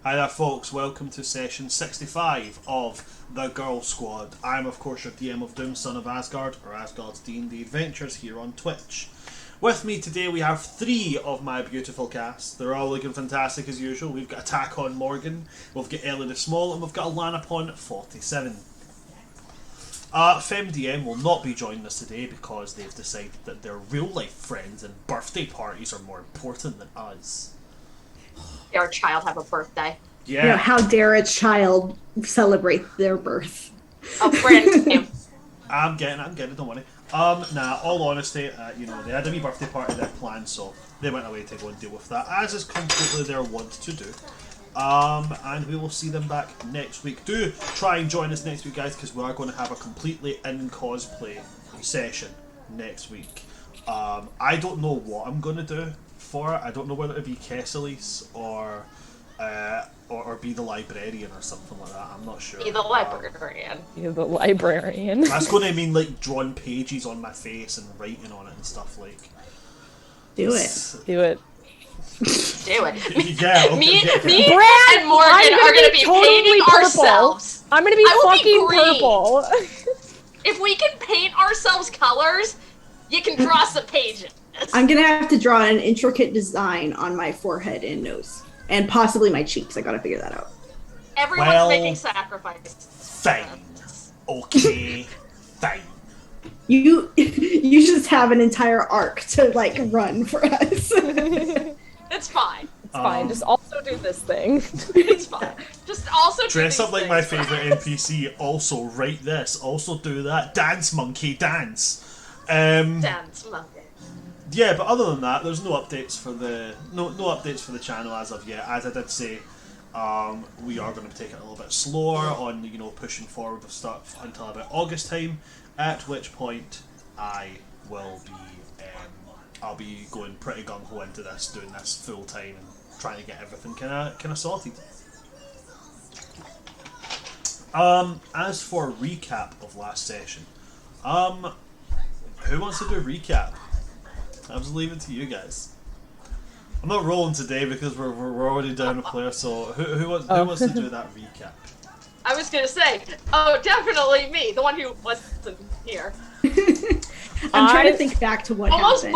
Hi there, folks. Welcome to session 65 of the Grrrl Squad. I'm, of course, your DM of Doom, Son of Asgard, or Asgard's D&D Adventures here on Twitch. With me today, we have three of my beautiful cast. They're all looking fantastic as usual. We've got Attack on Morgan, we've got Ellie the Small, and we've got Alanapon 47. FemDM will not be joining us today because they've decided that their real-life friends and birthday parties are more important than us. Our child have a birthday. Yeah. You know, how dare a child celebrate their birth? Oh, brand I'm getting it, don't worry. All honesty, they had a wee birthday party they planned, so they went away to go and deal with that, as is completely their want to do. And we will see them back next week. Do try and join us next week, guys, because we are going to have a completely in cosplay session next week. I don't know what I'm going to do for it. I don't know whether it be Kesales or be the librarian or something like that. I'm not sure. Be the librarian. Be the librarian. That's going to mean like drawing pages on my face and writing on it and stuff like. Do it. Do it. Do it. Yeah. Okay, Me Brad, and Morgan are going to be totally painting purple. ourselves. I'm gonna be fucking green. purple. If we can paint ourselves colors, you can draw some pages. I'm gonna have to draw an intricate design on my forehead and nose, and possibly my cheeks. I gotta figure that out. Everyone's making sacrifices. Fine. Okay. Fine. You just have an entire arc to like run for us. It's fine. It's fine. Just also do this thing. It's fine. Just also Dress do up these like my things. favourite NPC. Also write this. Also do that. Dance, monkey, dance. Dance, monkey. Yeah, but other than that, there's no updates for the updates for the channel as of yet. As I did say, we are going to take it a little bit slower on pushing forward with stuff until about August time. At which point I will be I'll be going pretty gung ho into this, doing this full time and trying to get everything kind of sorted. As for recap of last session, who wants to do a recap? I'll just leave it to you guys. I'm not rolling today because we're already down a player, so who wants to do that recap? I was going to say, definitely me, the one who wasn't here. I'm trying to think back to what happened.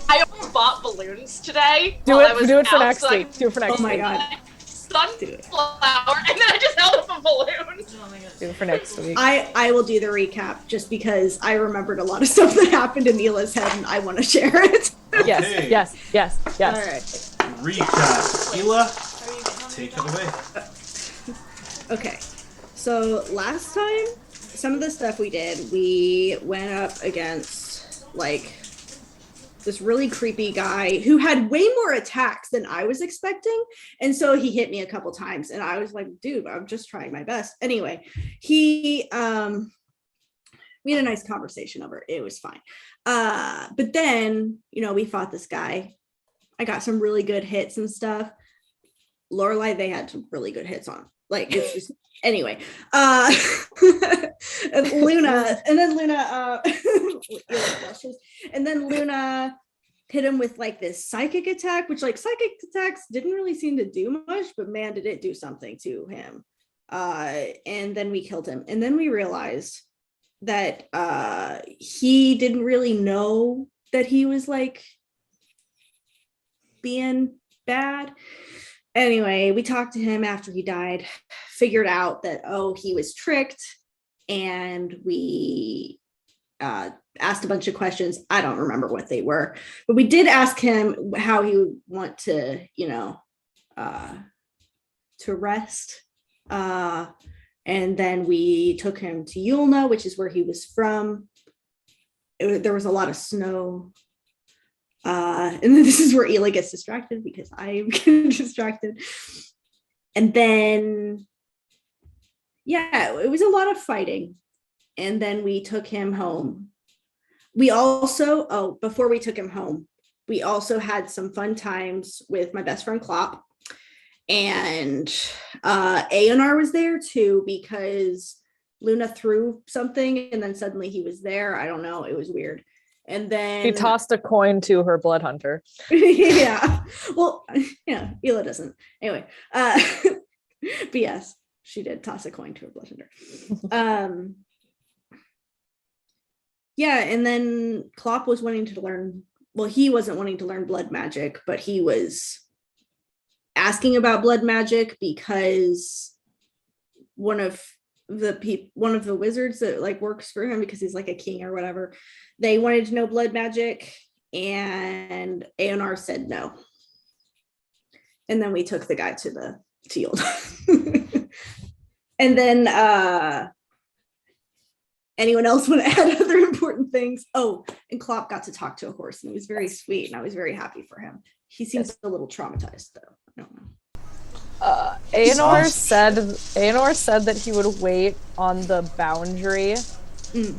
I almost bought balloons today. Do it for next week. Do it for next week. Oh my god. Sunflower, and then I just held up a balloon. Do it for next week. I will do the recap just because I remembered a lot of stuff that happened in Hila's head and I want to share it. Okay. Yes. All right. Recap. Hila, take it away. Okay, so last time, some of the stuff we did, we went up against, like, this really creepy guy who had way more attacks than I was expecting, and so he hit me a couple times, and I was like, dude, I'm just trying my best. Anyway, we had a nice conversation over it. It was fine. But then, we fought this guy. I got some really good hits and stuff. Lorelai, they had some really good hits on. Like, it's just, anyway, and Luna, and then Luna hit him with like this psychic attack, which like psychic attacks didn't really seem to do much, but man, did it do something to him. And then we killed him. And then we realized that he didn't really know that he was like being bad. Anyway, we talked to him after he died, figured out that, he was tricked, and we asked a bunch of questions. I don't remember what they were, but we did ask him how he would want to, to rest. And then we took him to Yulna, which is where he was from. There was a lot of snow. And then this is where Eli gets distracted because I am getting distracted. And then, it was a lot of fighting. And then we took him home. We also, before we took him home, we also had some fun times with my best friend Clop. And Eonar was there too because Luna threw something and then suddenly he was there. I don't know. It was weird. And then She tossed a coin to her blood hunter. yeah. Well, yeah, Ela doesn't. Anyway, but yes, she did toss a coin to her blood hunter. Yeah, and then Clop was wanting to learn. Well, he wasn't wanting to learn blood magic, but he was asking about blood magic because one of the wizards that like works for him, because he's like a king or whatever, they wanted to know blood magic, and Eonar said no. And then we took the guy to the field. And then anyone else want to add other important things? Oh, and Clop got to talk to a horse, and it was very sweet, and I was very happy for him. He seems a little traumatized, though. I don't know. Eonar said that he would wait on the boundary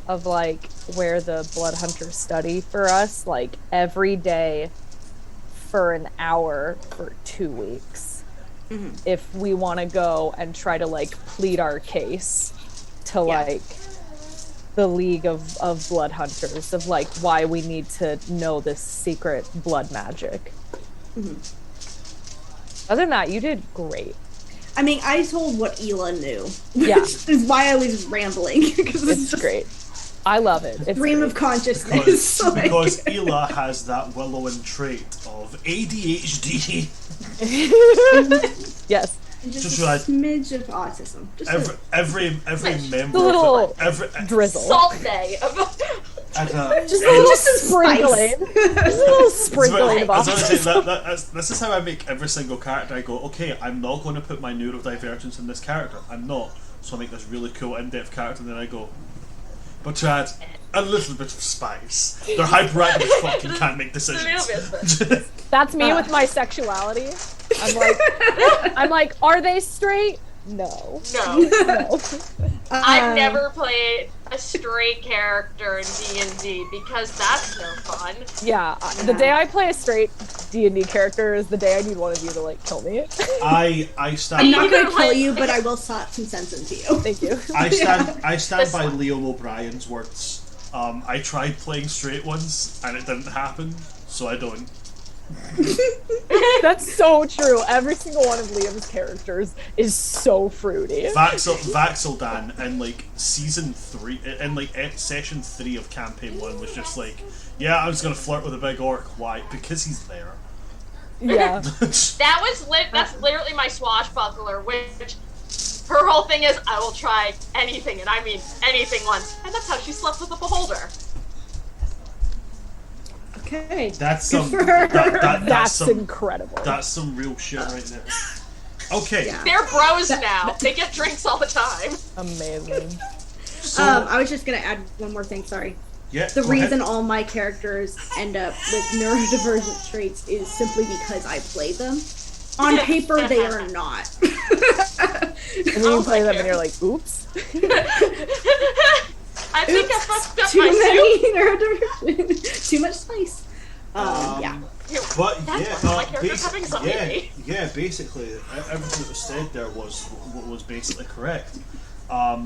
of like where the blood hunters study for us, like every day for an hour for 2 weeks. If we want to go and try to like plead our case to like the League of Blood Hunters of like why we need to know this secret blood magic. Other than that, you did great. I mean, I told what Ela knew. Yeah. Which is why I was rambling. Because it's great. I love it. It's stream of consciousness. Because Ela has that willowing trait of ADHD. Yes. Just a smidge of autism. Just every member, little drizzle, salt day. Just a sprinkling. Just a little sprinkling of autism. This is how I make every single character. I go, okay, I'm not going to put my neurodivergence in this character. I'm not. So I make this really cool, in-depth character, and then I go, but to add a little bit of spice. They're hyperactive as fuck and can't make decisions. That's me with my sexuality. I'm like, are they straight? No. I've never played a straight character in D&D because that's no fun. Yeah, the day I play a straight D&D character is the day I need one of you to like kill me. I'm not going to kill you, but I will slap some sense into you. Thank you. I stand by Liam O'Brien's words. I tried playing straight ones and it didn't happen, so I don't. That's so true. Every single one of Liam's characters is so fruity. Vaxildan in like season 3, in like session 3 of campaign 1 was just like, yeah, I was gonna flirt with a big orc. Why? Because he's there. Yeah. That's literally my swashbuckler, which her whole thing is, I will try anything, and I mean anything once, and that's how she slept with a beholder. Okay. That's incredible. That's some real shit right there. Okay. Yeah. They're bros now. They get drinks all the time. Amazing. So, I was just gonna add one more thing. Sorry. Yeah. The reason all my characters end up with neurodivergent traits is simply because I play them. On paper, they are not. And then you play them and you're like, oops. I think I fucked up too myself. Many too much spice. Yeah. But basically, everything that was said there was basically correct.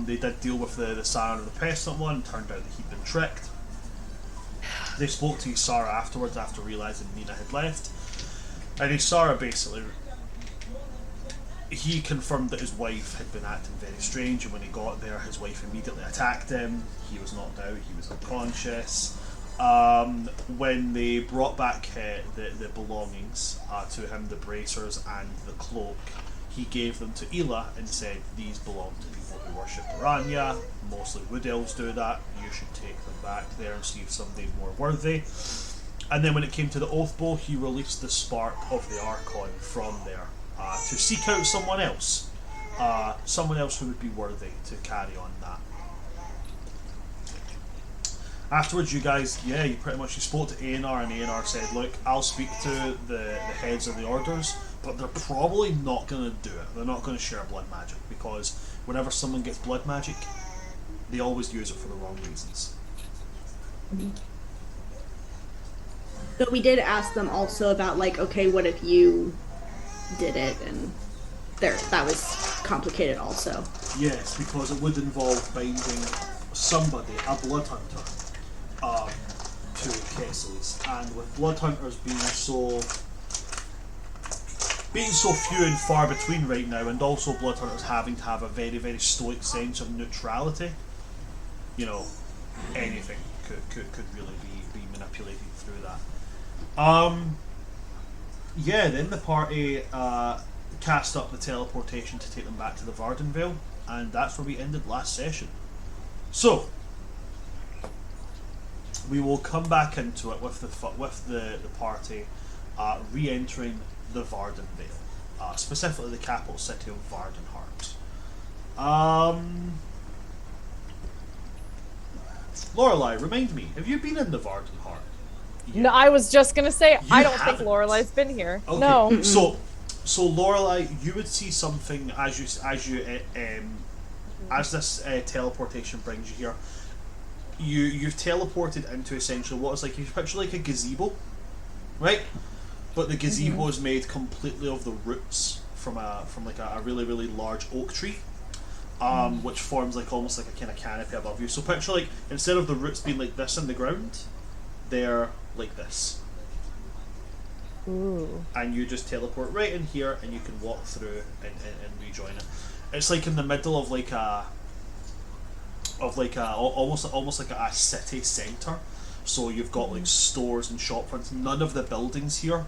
They did deal with the Scion and the Pestillent one. Turned out that he'd been tricked. They spoke to Ysara afterwards after realizing Nina had left, and Ysara basically. He confirmed that his wife had been acting very strange, and when he got there, his wife immediately attacked him. He was knocked out, he was unconscious. When they brought back the belongings to him, the bracers and the cloak, he gave them to Ela and said, these belong to people who worship Brenya. Mostly wood elves do that. You should take them back there and see if somebody more worthy. And then when it came to the oath bow, he released the spark of the Archon from there. To seek out someone else who would be worthy to carry on that. Afterwards, you guys, you pretty much spoke to Eonar, and Eonar said, look, I'll speak to the heads of the orders, but they're probably not going to do it. They're not going to share blood magic, because whenever someone gets blood magic, they always use it for the wrong reasons. So we did ask them also about, like, okay, what if you did it, and that was complicated also. Yes, because it would involve binding somebody, a blood hunter, to Kesales, and with blood hunters being so few and far between right now, and also blood hunters having to have a very, very stoic sense of neutrality, you know, anything could really be manipulated through that. Yeah, then the party cast up the teleportation to take them back to the Vardenvale, and that's where we ended last session. So we will come back into it with the party re-entering the Vardenvale, specifically the capital city of Vardenheart. Lorelei, remind me, have you been in the Vardenheart? Yeah. No, I was just gonna say I don't haven't. think Lorelei's been here. Okay. No. So Lorelei, you would see something as this teleportation brings you here. You've teleported into essentially what is like, you picture like a gazebo, right? But the gazebo is made completely of the roots from a really, really large oak tree, which forms like almost like a kind of canopy above you. So picture like, instead of the roots being like this in the ground, they're like this. Ooh. And you just teleport right in here, and you can walk through and rejoin it. It's like in the middle of almost like a city centre. So you've got like stores and shop fronts. None of the buildings here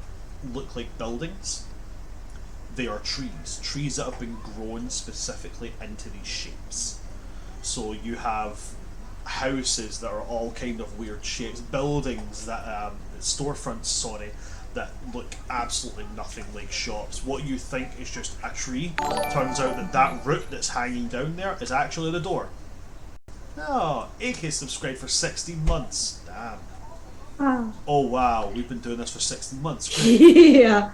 look like buildings. They are trees that have been grown specifically into these shapes. So you have houses that are all kind of weird shapes, buildings that storefronts, sorry, that look absolutely nothing like shops. What you think is just a tree turns out that root that's hanging down there is actually the door. Oh, AK subscribed for 16 months. Damn. Wow. Oh wow, we've been doing this for 16 months. Yeah.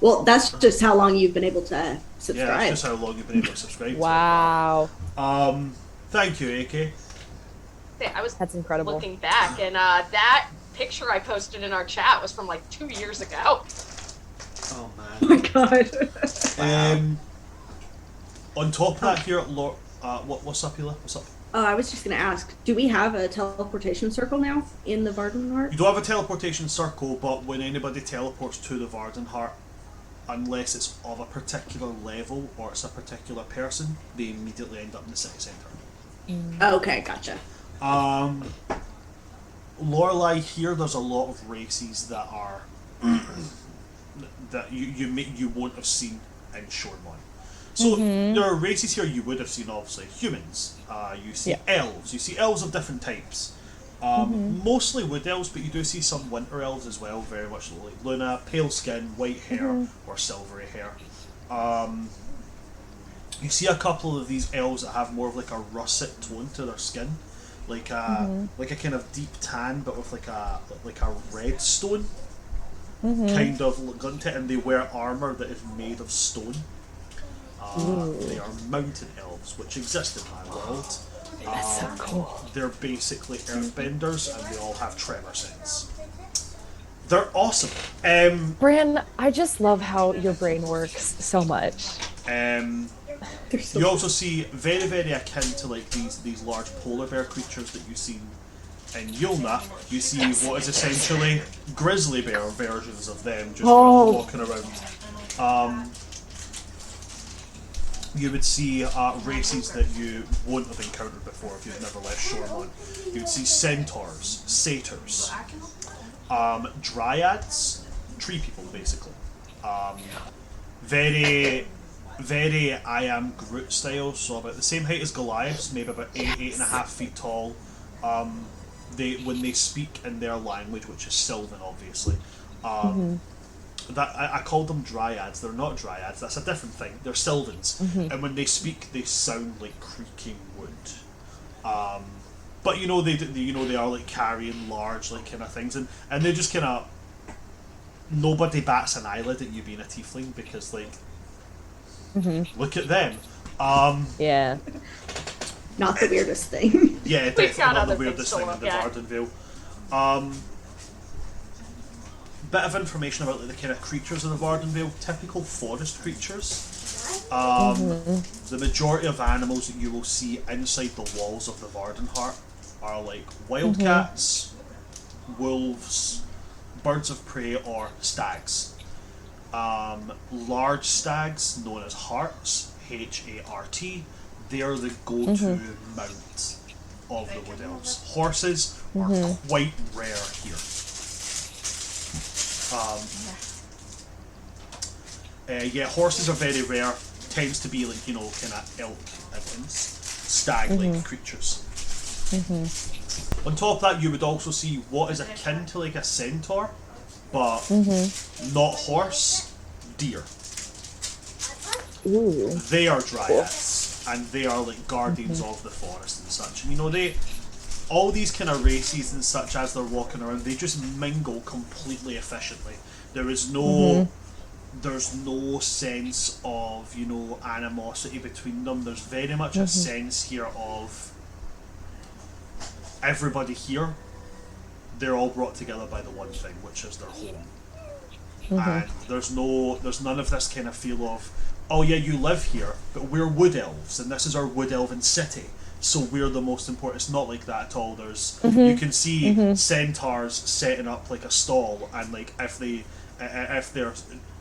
Well, that's just how long you've been able to subscribe. Yeah, that's just how long you've been able to subscribe. Wow. To. Thank you, AK. That's incredible. Looking back, and that picture I posted in our chat was from like 2 years ago. Oh man. Oh my god. On top of that here, what's up, Hila? What's up? I was just going to ask, do we have a teleportation circle now in the Vardenheart? You don't have a teleportation circle, but when anybody teleports to the Vardenheart, unless it's of a particular level or it's a particular person, they immediately end up in the city centre. Okay, gotcha. Lorelei, here there's a lot of races that are that you won't have seen in Shoremont. So there are races here you would have seen, obviously. Humans, you see elves, you see elves of different types. Mostly wood elves, but you do see some winter elves as well, very much like Luna, pale skin, white hair, or silvery hair. You see a couple of these elves that have more of like a russet tone to their skin, like a kind of deep tan, but with like a red stone kind of glint, and they wear armor that is made of stone. They are mountain elves, which exist in my world. That's so cool. They're basically earthbenders, and they all have tremor sense. They're awesome. Bran, I just love how your brain works so much. You also see very, very akin to like these large polar bear creatures that you see in Yulna. You see what is essentially grizzly bear versions of them just walking around. You would see races that you wouldn't have encountered before if you've never left Shoremont. You would see centaurs, satyrs, dryads, tree people basically. Very, very I am Groot style, so about the same height as Goliaths, maybe about 8.5 feet tall. When they speak in their language, which is Sylvan obviously, that I called them dryads. They're not dryads. That's a different thing. They're Sylvans, and when they speak, they sound like creaking wood. But they are like carrying large like kind of things, and they just kind of nobody bats an eyelid at you being a tiefling because like look at them. Yeah. Not the weirdest thing. Yeah, definitely not the weirdest thing in the Vardenvale. Bit of information about like, the kind of creatures in the Vardenvale. Typical forest creatures. The majority of animals that you will see inside the walls of the Vardenheart are like wildcats, wolves, birds of prey, or stags. Large stags, known as harts, H-A-R-T, they are the go-to mount of the Wood Elves. Horses are quite rare here. Horses are very rare. Tends to be like, kind of elk and stag-like creatures. On top of that, you would also see what is akin to like a centaur, but not horse, deer. Ooh. They are dryads, and they are like guardians of the forest and such. And all these kind of races and such, as they're walking around, they just mingle completely efficiently. There is no, there's no sense of animosity between them. There's very much a sense here of everybody here. They're all brought together by the one thing, which is their home. And there's none of this kind of feel of, oh yeah, you live here, but we're wood elves, and this is our wood elven city, so we're the most important. It's not like that at all. There's you can see centaurs setting up like a stall, and like if they're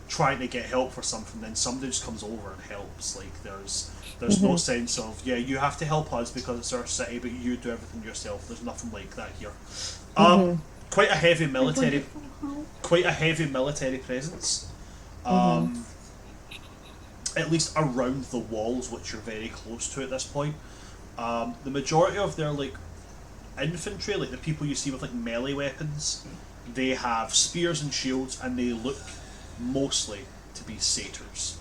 trying to get help for something, then somebody just comes over and helps. Like there's no sense of, yeah, you have to help us because it's our city, but you do everything yourself. There's nothing like that here. Quite a heavy military presence. At least around the walls, which you're very close to at this point. The majority of their like infantry, like the people you see with like melee weapons, they have spears and shields, and they look mostly to be satyrs.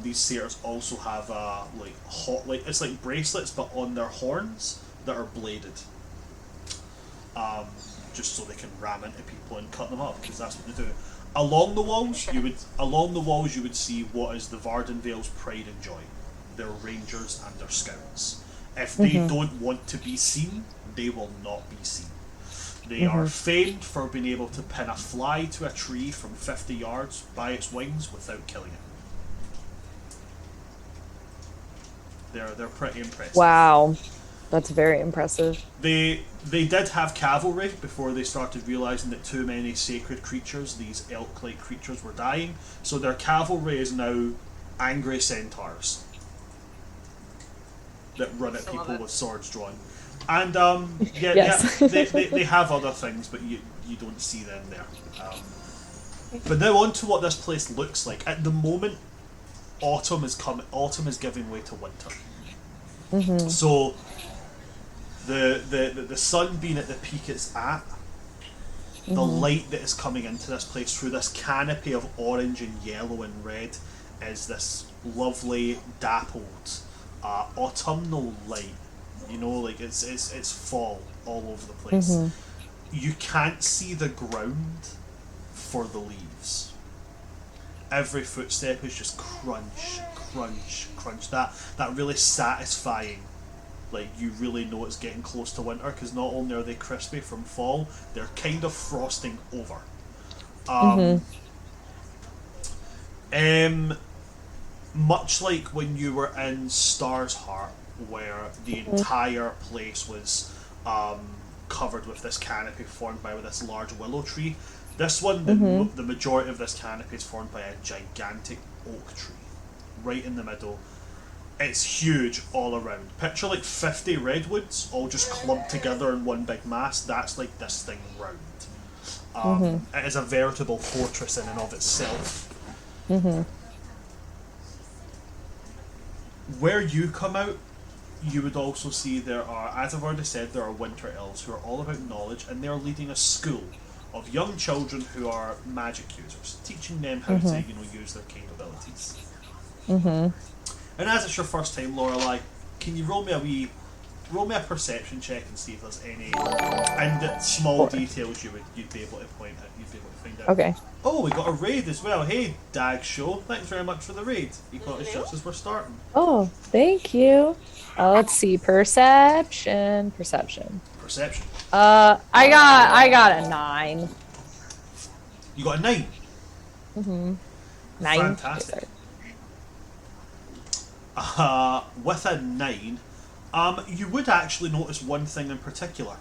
These satyrs also have it's like bracelets, but on their horns that are bladed. Just so they can ram into people and cut them up, because that's what they do. Along the walls, you would see what is the Vardenvale's pride and joy. Their rangers and their scouts. If they don't want to be seen, they will not be seen. They are famed for being able to pin a fly to a tree from 50 yards by its wings without killing it. They're pretty impressive. Wow. That's very impressive. They did have cavalry before they started realizing that too many sacred creatures, these elk-like creatures, were dying. So their cavalry is now angry centaurs that run at people with swords drawn. And they have other things, but you don't see them there. But now on to what this place looks like. At the moment, autumn is coming. Autumn is giving way to winter. So the sun being at the peak it's at, the light that is coming into this place through this canopy of orange and yellow and red is this lovely dappled autumnal light. Like it's fall all over the place. You can't see the ground for the leaves. Every footstep is just crunch, crunch, crunch. That really satisfying. Like, you really know it's getting close to winter, because not only are they crispy from fall, they're kind of frosting over. Much like when you were in Star's Heart, where the entire place was covered with this canopy formed by this large willow tree, this one, the majority of this canopy is formed by a gigantic oak tree, right in the middle. It's huge all around. Picture like 50 redwoods all just clumped together in one big mass. That's like this thing round. It is a veritable fortress in and of itself. Where you come out, you would also see there are, as I've already said, there are winter elves who are all about knowledge, and they're leading a school of young children who are magic users, teaching them how to use their capabilities. And as it's your first time, Lorelei, can you roll me a perception check and see if there's any small details you'd be able to point at, you'd be able to find out. Okay. Oh, we got a raid as well. Hey, Dag Show, thanks very much for the raid. You caught us just as we're starting. Oh, thank you. Let's see, perception. Perception. I got a 9. You got a 9. 9. Fantastic. With a 9, you would actually notice one thing in particular.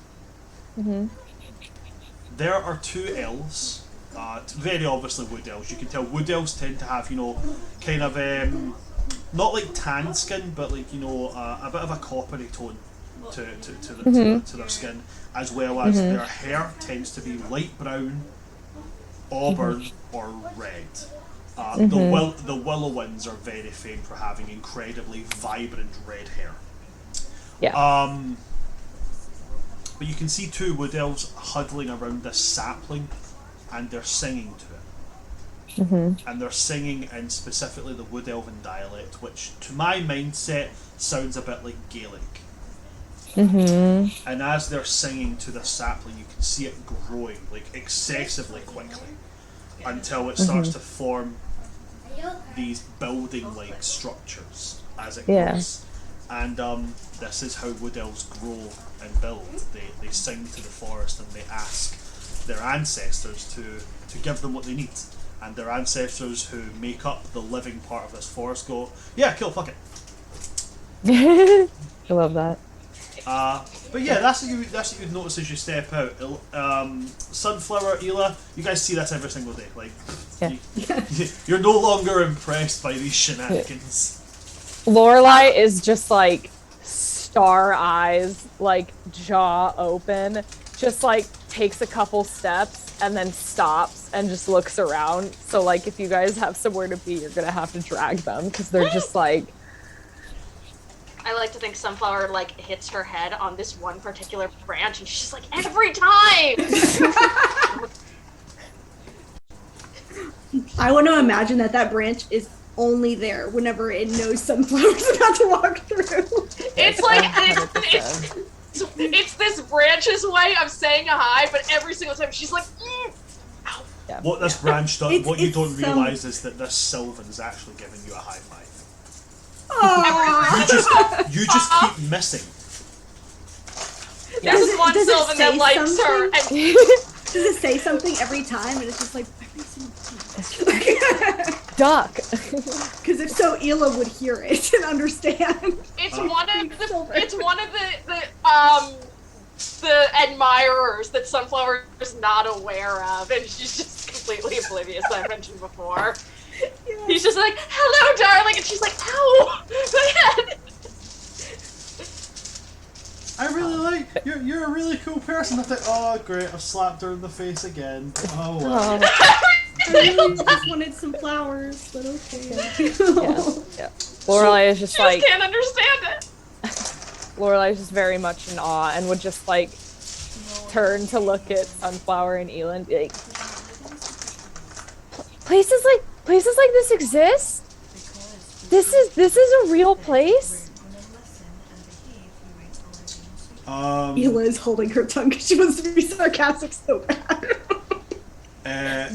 There are 2 elves. Very obviously wood elves. You can tell wood elves tend to have, kind of not like tan skin, but like a bit of a coppery tone to their skin, as well as their hair tends to be light brown, auburn, or red. The Willow Winds are very famed for having incredibly vibrant red hair. Yeah. But you can see 2 wood elves huddling around this sapling, and they're singing to it. And they're singing in specifically the wood elven dialect, which to my mindset sounds a bit like Gaelic. And as they're singing to the sapling, you can see it growing like excessively quickly until it starts to form these building-like structures as it grows. And this is how wood elves grow and build. They sing to the forest and they ask their ancestors to give them what they need. And their ancestors who make up the living part of this forest go, yeah, cool, fuck it. I love that. But yeah, that's what you'd notice as you step out. Sunflower, Ela, you guys see this every single day. Like, you're no longer impressed by these shenanigans. Lorelai is just like star eyes, like jaw open, just like takes a couple steps and then stops and just looks around. So like if you guys have somewhere to be, you're gonna have to drag them because they're just like. I like to think Sunflower like hits her head on this one particular branch and she's like, every time! I want to imagine that branch is only there whenever it knows Sunflower's about to walk through. It's like, it's this branch's way of saying a hi, but every single time she's like, ow. Yeah. What this branch does, what you don't realise is that this Sylvan is actually giving you a high five. You just keep missing. There's one Sylvan that likes her. And does it say something every time? And it's just like, every single time. Duck. Because if so, Ela would hear it and understand. It's one of the admirers that Sunflower is not aware of, and she's just completely oblivious. I mentioned before. Yeah. He's just like, hello, darling, and she's like, ow, my head. I really like you're a really cool person. I think, oh great, I've slapped her in the face again. Oh well. I really just wanted some flowers, but okay. Yeah. Lorelai is just she like. Just can't understand it. Lorelai is just very much in awe and would just like turn to look at Sunflower and Ela and be like, places like this exist? This is a real place? Ela is holding her tongue because she wants to be sarcastic so bad.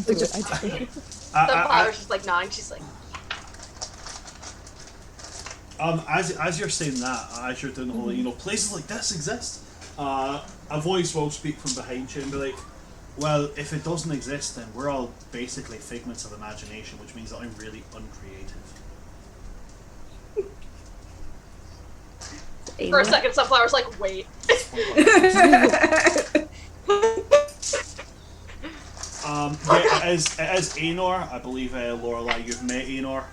Sunflower's just like nodding. She's like, as you're saying that, as you're doing the whole, places like this exist, a voice will speak from behind you and be like, well, if it doesn't exist, then we're all basically figments of imagination, which means that I'm really uncreative. For a second, Sunflower's like, wait. Yeah, it is Eonar. I believe, Lorelai, you've met Eonar.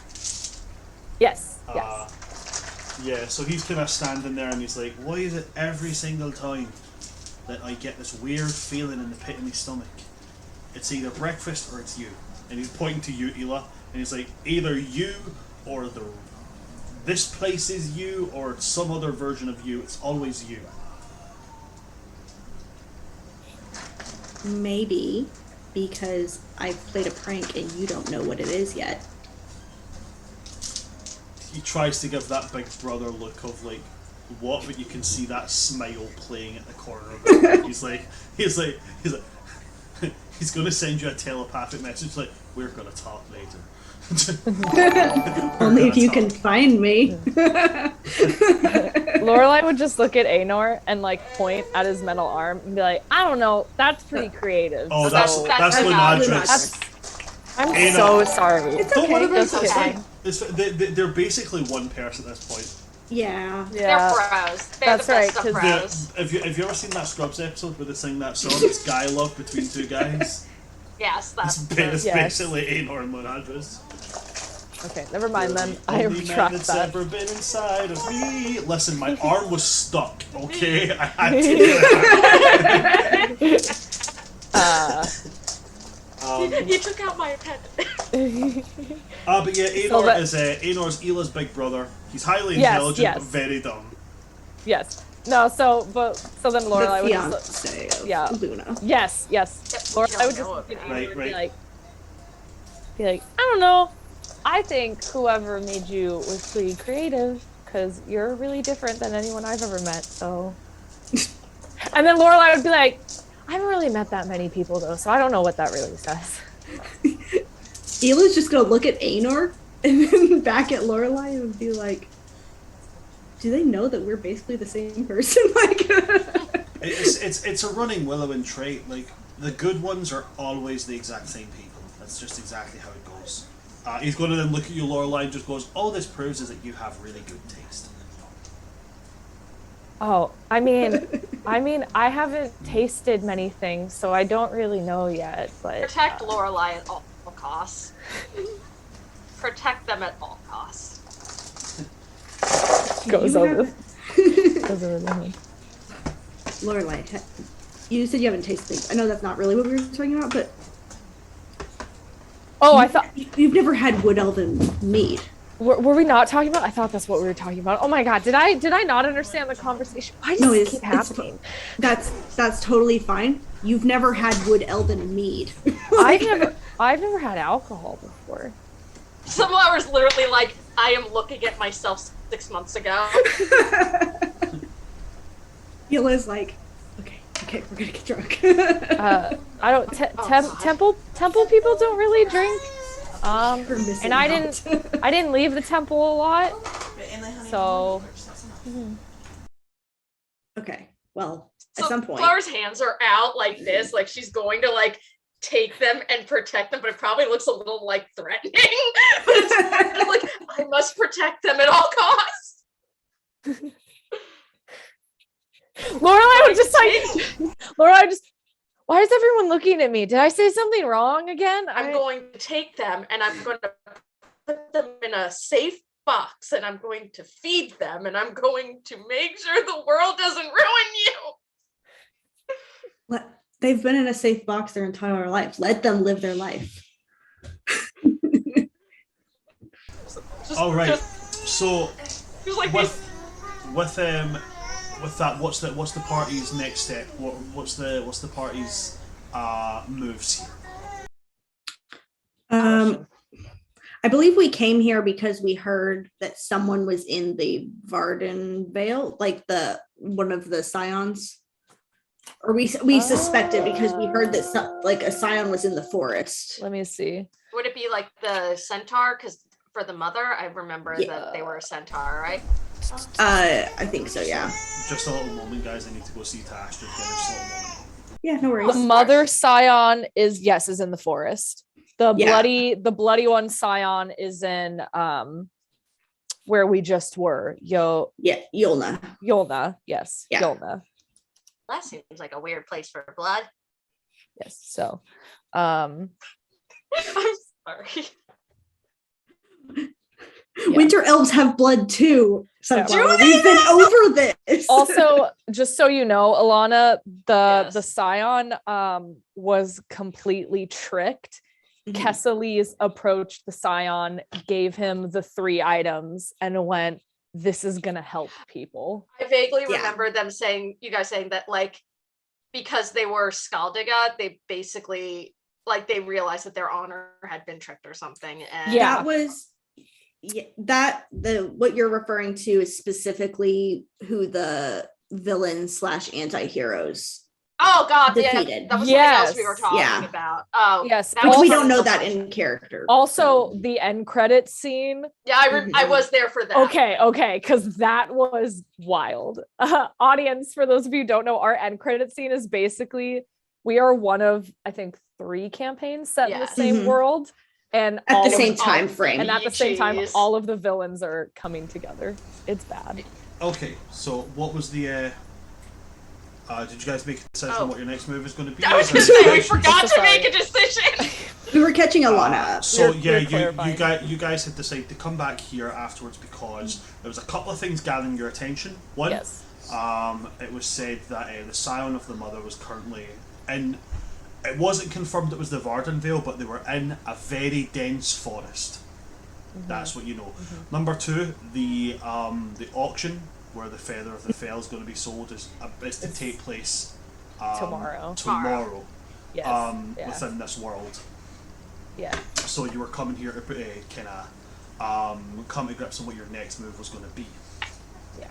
Yes. Yeah, so he's kind of standing there and he's like, why is it every single time that I get this weird feeling in the pit of my stomach? It's either breakfast or it's you. And he's pointing to you, Ela, and he's like, either you or this place is you or some other version of you. It's always you. Maybe because I've played a prank and you don't know what it is yet. He tries to give that big brother look of like, what? But you can see that smile playing at the corner of it. He's like, he's going to send you a telepathic message like, we're going to talk later. Only if you can find me. Lorelai would just look at Eonar and like point at his metal arm and be like, I don't know, that's pretty creative. Oh, that's Lumadris. I'm so sorry. It's Don't worry okay. about it. Just kidding. They're basically one person at this point. Yeah. They're pros. They're That's the best right, of 'cause pros. Have you ever seen that Scrubs episode where they sing that song? It's guy love between two guys. Yes, that's It's Yes. basically Eonar and Monadris. Okay, never mind then. The I only man retract that's that. ever been inside of me. Listen, my arm was stuck. Okay, I had to get it out. You took out my pen. But yeah, So Eonar is Eonor's Ela's big brother. He's highly Yes, intelligent, yes. but very dumb. Yes. No, so then The Lorelai would just fiance of yeah. Luna. Yes. Lorelai would just look at Eonar Right, and right. be like, I don't know. I think whoever made you was pretty creative because you're really different than anyone I've ever met. So, and then Lorelai would be like, I haven't really met that many people though, so I don't know what that really says. Ela's just gonna look at Eonar and then back at Lorelai and be like, do they know that we're basically the same person? Like, It's a running Willowin trait. Like, the good ones are always the exact same people. That's just exactly how it goes. He's going to then look at you, Lorelai, and just goes, all this proves is that you have really good taste. Oh, I mean, I haven't tasted many things, so I don't really know yet. But Protect Lorelai at all costs. Protect them at all costs. goes you over. have- Goes over the head. Lorelai, you said you haven't tasted things. I know that's not really what we were talking about, but Oh, I thought you've never had wood elven mead. were we not talking about? I thought that's what we were talking about. Oh my god, did I not understand the conversation? Why does this keep happening? That's totally fine. You've never had wood elven mead. I've never had alcohol before. Sunflower's literally like, I am looking at myself 6 months ago. Ela's like, okay, we're gonna get drunk. I don't temple people don't really drink. We're missing And I out. didn't leave the temple a lot. So Okay, well, at some point. Sunflower's hands are out like this, like she's going to like take them and protect them, but it probably looks a little like threatening. But it's like, I must protect them at all costs. Lorelai would just why is everyone looking at me? Did I say something wrong again? I'm going to take them and I'm going to put them in a safe box and I'm going to feed them and I'm going to make sure the world doesn't ruin you. They've been in a safe box their entire life. Let them live their life. All right. So, Just like with that, what's the party's next step? What's the party's moves here? I believe we came here because we heard that someone was in the Varden Vale, like one of the Scions. Or we suspected because we heard that like a Scion was in the forest. Let me see. Would it be like the centaur? Because for the mother, I remember that they were a centaur, right? I think so, yeah. Just a little moment, guys. I need to go see Tash. Just a little moment. Yeah, no worries. The mother Scion is in the forest. The bloody one Scion is in where we just were. Yolna. Yes. Yeah. Yolna. That seems like a weird place for blood. Yes. So I'm sorry. Yeah. Winter elves have blood too. Do We've been over this. Also, just so you know, Alana, the Scion was completely tricked. Mhm. Kesales approached the Scion, gave him the 3 items, and went, "This is gonna help people." I vaguely remember them saying, you guys saying that, like, because they were Skaldiga, they basically, like, they realized that their honor had been tricked or something. And That was what you're referring to is specifically who the villains / anti-heroes oh god, defeated. that was something else we were talking about. Oh yes, that Which was we on don't know the- that in character. Also, the end credit scene. Yeah, I was there for that. Okay, because that was wild. Audience, for those of you who don't know, our end credit scene is basically we are one of, I think, 3 campaigns set in the same Mhm. world. And At all the of- same time frame. And at the same time, Jeez. all of the villains are coming together. It's bad. Okay, so what was the? Did you guys make a decision on what your next move is going to be? I was Is gonna there say we any forgot to Sorry. make a decision. We were catching Alana up. So We're you clarifying. guys had decided to come back here afterwards because there was a couple of things gathering your attention. One, Yes. it was said that the Scion of the Mother was currently in. It wasn't confirmed it was the Varden Vale, but they were in a very dense forest. That's what you know. Number two, the auction where the Feather of the Fell is going to be sold is to take place Tomorrow. Tomorrow. Yes. Yeah. Within this world. Yeah. So you were coming here to kind of come to grips on what your next move was going to be. Yeah.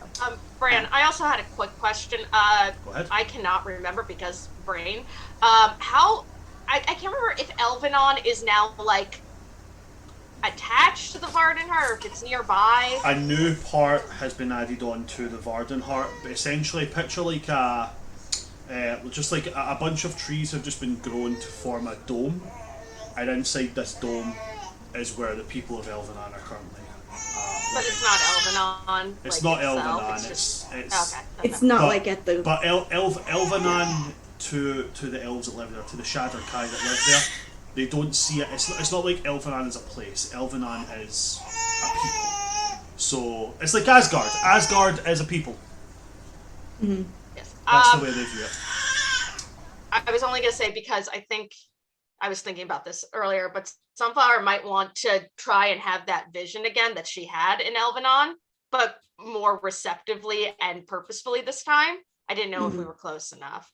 Bran, I also had a quick question. Go ahead. I cannot remember because brain. How I can't remember if Elvenon is now like attached to the Vardenheart or if it's nearby. A new part has been added on to the Vardenheart, but essentially picture like just like a bunch of trees have just been grown to form a dome, and inside this dome is where the people of Elvenon are currently. But it's not Elvenon. It's like, not itself. Elvenon. It's It's okay. It's not But- like at the. But Elvenon to the elves that live there, to the Shadar Kai that live there, they don't see it. It's not like Elvenon is a place. Elvenon is a people. So it's like Asgard. Asgard is a people. Yes. That's the way they view it. I was only gonna say because I think I was thinking about this earlier, but Sunflower might want to try and have that vision again that she had in Elvenon, but more receptively and purposefully this time. I didn't know if we were close enough.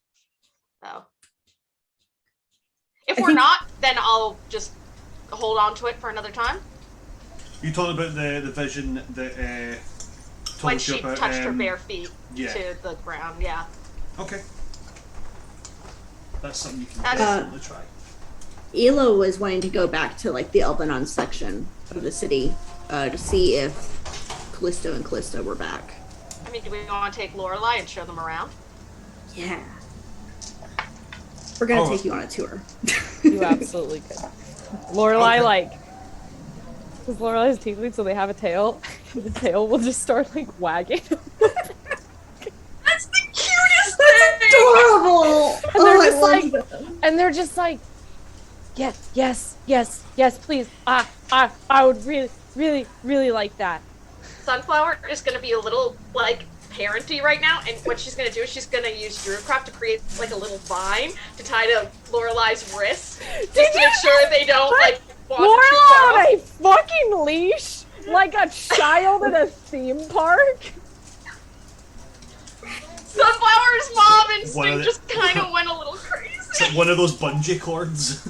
So if I we're think- not, then I'll just hold on to it for another time. You talking about the vision that When told you she about touched her bare feet yeah. to the ground, yeah. Okay. That's something you can That's- definitely try. Elo was wanting to go back to like the Elvenon section of the city to see if Callisto and Callista were back. I mean, do we want to take Lorelai and show them around? Yeah. We're gonna Oh. take you on a tour. You absolutely could. Lorelai, because Lorelai's tiefling, so they have a tail. The tail will just start like wagging. That's the cutest thing! Adorable. And they're Oh, I just love like, them. and they're just like, yes, please. I would really like that. Sunflower is going to be a little like parenty right now, and what she's going to do is she's going to use Druidcraft to create like a little vine to tie to Lorelai's wrist, just to make sure they don't like walk too Lorelai far. on a fucking leash, like a child at a theme park. Sunflower's mom One of instinct the- just kind of went a little crazy. It's like one of those bungee cords.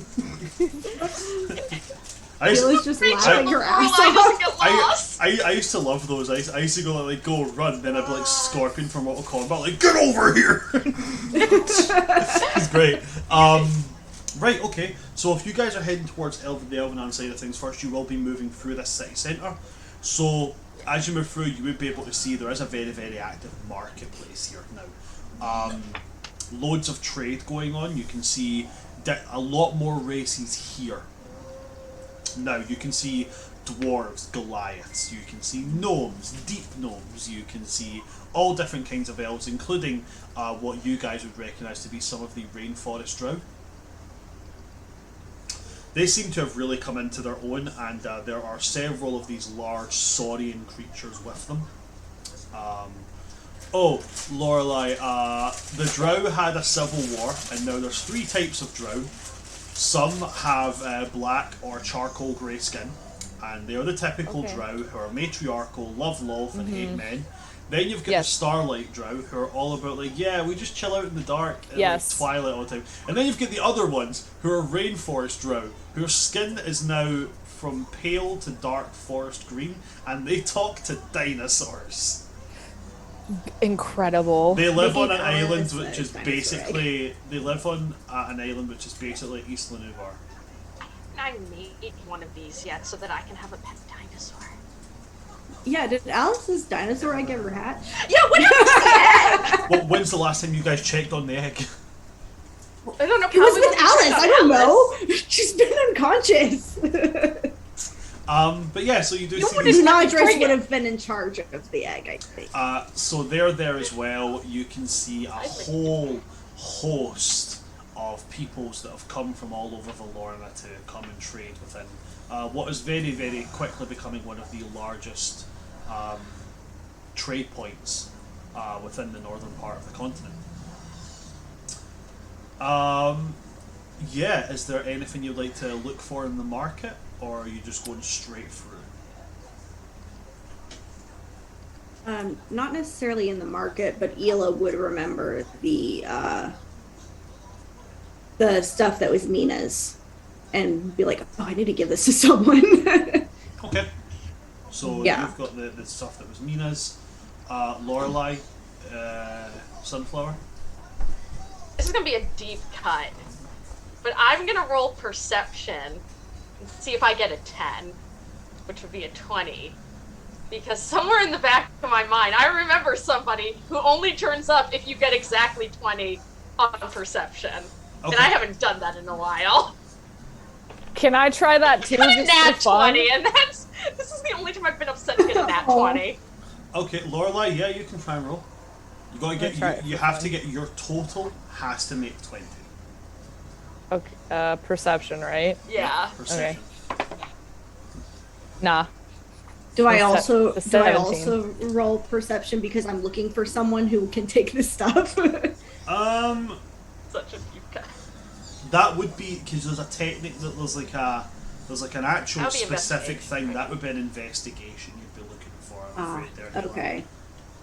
I used, Elo's just Make laughing sure her ass Lorelai off. doesn't get lost. I used to love those. I used to go run, then I'd be like Scorpion from Mortal Kombat, like get over here. It's great. Right, okay. So if you guys are heading towards the Elvenon side of things first, you will be moving through this city centre. So as you move through, you would be able to see there is a very, very active marketplace here now. Loads of trade going on. You can see a lot more races here. Now you can see dwarves, Goliaths, you can see gnomes, deep gnomes, you can see all different kinds of elves, including what you guys would recognise to be some of the rainforest drow. They seem to have really come into their own, and there are several of these large saurian creatures with them. Lorelai, the drow had a civil war, and now there's 3 types of drow. Some have black or charcoal grey skin, and they are the typical Okay. drow who are matriarchal, love love, and hate men. Then you've got Yes. the Starlight drow who are all about like, yeah, we just chill out in the dark and Yes. like twilight all the time. And then you've got the other ones who are rainforest drow, whose skin is now from pale to dark forest green, and they talk to dinosaurs. Incredible. They live Making on an island Alice a which is dinosaur basically an island which is basically East Lanuvar. I need one of these yet so that I can have a pet dinosaur. Yeah, did Alice's dinosaur egg ever hatch? Yeah, what happened to the egg? Well, when's the last time you guys checked on the egg? I don't know. It was probably with Alice. I don't know. She's been unconscious. But yeah, so you do see would these. Nadris would have been in charge of the egg, I think. So they're there as well. You can see a whole host of peoples that have come from all over Valorna to come and trade within what is very, very quickly becoming one of the largest trade points within the northern part of the continent. Yeah, is there anything you'd like to look for in the market, or are you just going straight through? Not necessarily in the market, but Ela would remember the stuff that was Mina's and be like, oh, I need to give this to someone. Okay. So Yeah. you've got the stuff that was Mina's, Lorelei, Sunflower. This is gonna be a deep cut, but I'm gonna roll perception and see if I get a 10, which would be a 20. Because somewhere in the back of my mind, I remember somebody who only turns up if you get exactly 20 on perception. Okay. And I haven't done that in a while. Can I try that too? I got a Just nat for fun? 20, and this is the only time I've been upset to get a nat 20. Okay, Lorelei, yeah, you can try and roll. You gotta get try it you for have fun. to get your total has to make 20. Okay, perception, right? Yeah. Perception. Nah. Do I The also 17. roll perception because I'm looking for someone who can take this stuff? Such a deep cut. That would be because there's a technique that there's like an actual That would be specific investigation, thing right? that would be an investigation you'd be looking for. I'm afraid there. Okay.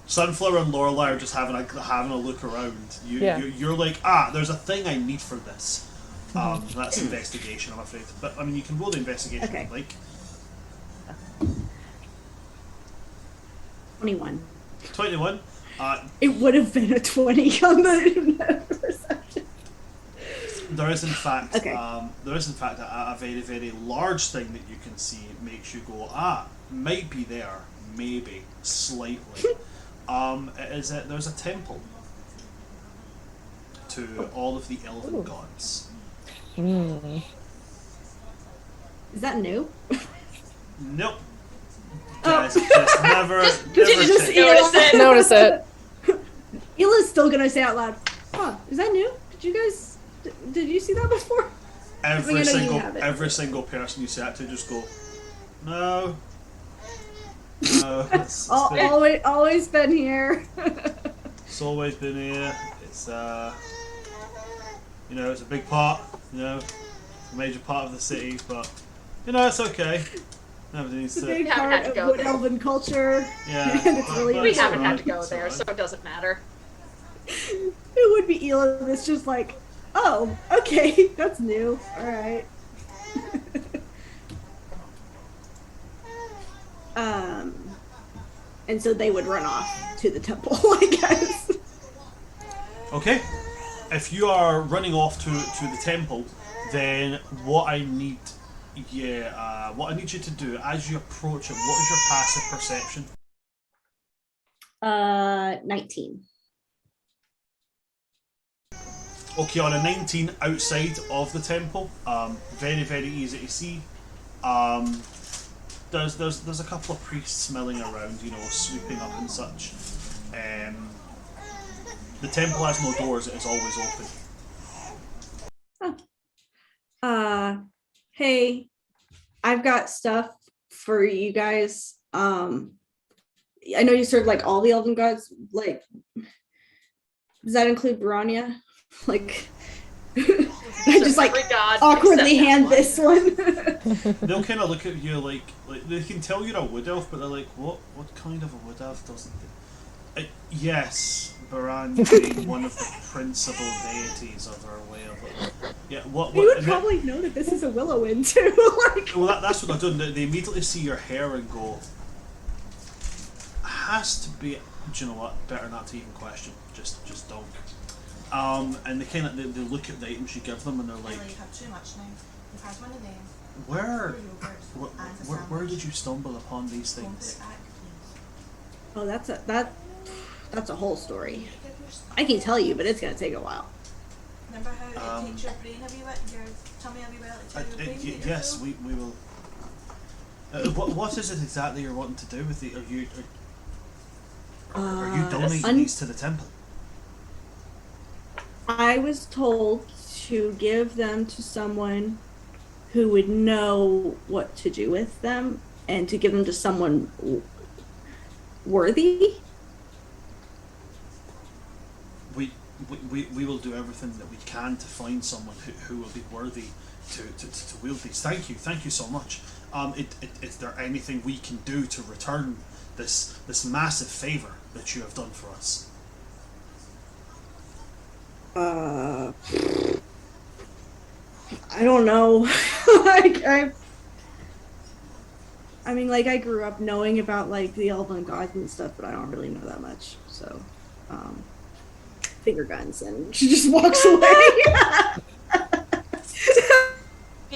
Sunflower and Lorelei are just having a look around. You're like, there's a thing I need for this. That's investigation, I'm afraid. But I mean, you can roll the investigation if Okay. you'd like. 21. 21. It would have been a 20 on the perception. There is in fact Okay. a very, very large thing that you can see makes you go, might be there, maybe, slightly. There's a temple to all of the elven gods. Is that new? Nope. Guys, just never Just check. Notice it. Notice it. Ela's still gonna say out loud, is that new? Did you see that before? Every you single have it. every single person you say that to just go, no. No. It's been- Always been here. It's always been here. It's it's a big part, a major part of the city, but it's okay. Nobody needs It's a to. big We haven't part had to of go wood there. elven culture. Yeah. And it's really But We it's haven't had alright, to go it's there, alright. so it doesn't matter. It would be Ela that's just like, oh, okay, that's new. Alright. And so they would run off to the temple, I guess. Okay. If you are running off to the temple, then what I need you to do as you approach it, what is your passive perception? 19. Okay, on a 19 outside of the temple, very, very easy to see. There's a couple of priests milling around, sweeping up and such. The temple has no doors; it is always open. Hey, I've got stuff for you guys. I know you serve like all the elven gods. Like, does that include Brenya? Like, I just like Every god awkwardly except hand that this one. They'll kind of look at you like they can tell you're a wood elf, but they're like, what kind of a wood elf doesn't it? Yes, Baran being one of the principal deities of our way of it. Yeah, what? You would and then- probably know that this is a willow wind too. Like, well, that's what they're doing. They immediately see your hair and go, has to be. Do you know what? Better not to even question. Just don't. And they kind of they look at the items you give them and they're like, You have too much now. You've had one of them. where did you stumble upon these things? oh, that's a whole story. I can tell you, but it's gonna take a while. Remember how it takes your brain a wee bit, your tummy a wee bit to tell your brain that you're yes, full? we will. What is it exactly you're wanting to do with the? Are you donating these to the temple? I was told to give them to someone who would know what to do with them, and to give them to someone worthy. We will do everything that we can to find someone who will be worthy to wield these. Thank you so much. Is there anything we can do to return this massive favor that you have done for us? I don't know. Like I mean, like, I grew up knowing about like the elven gods and stuff, but I don't really know that much. So, finger guns, and she just walks away.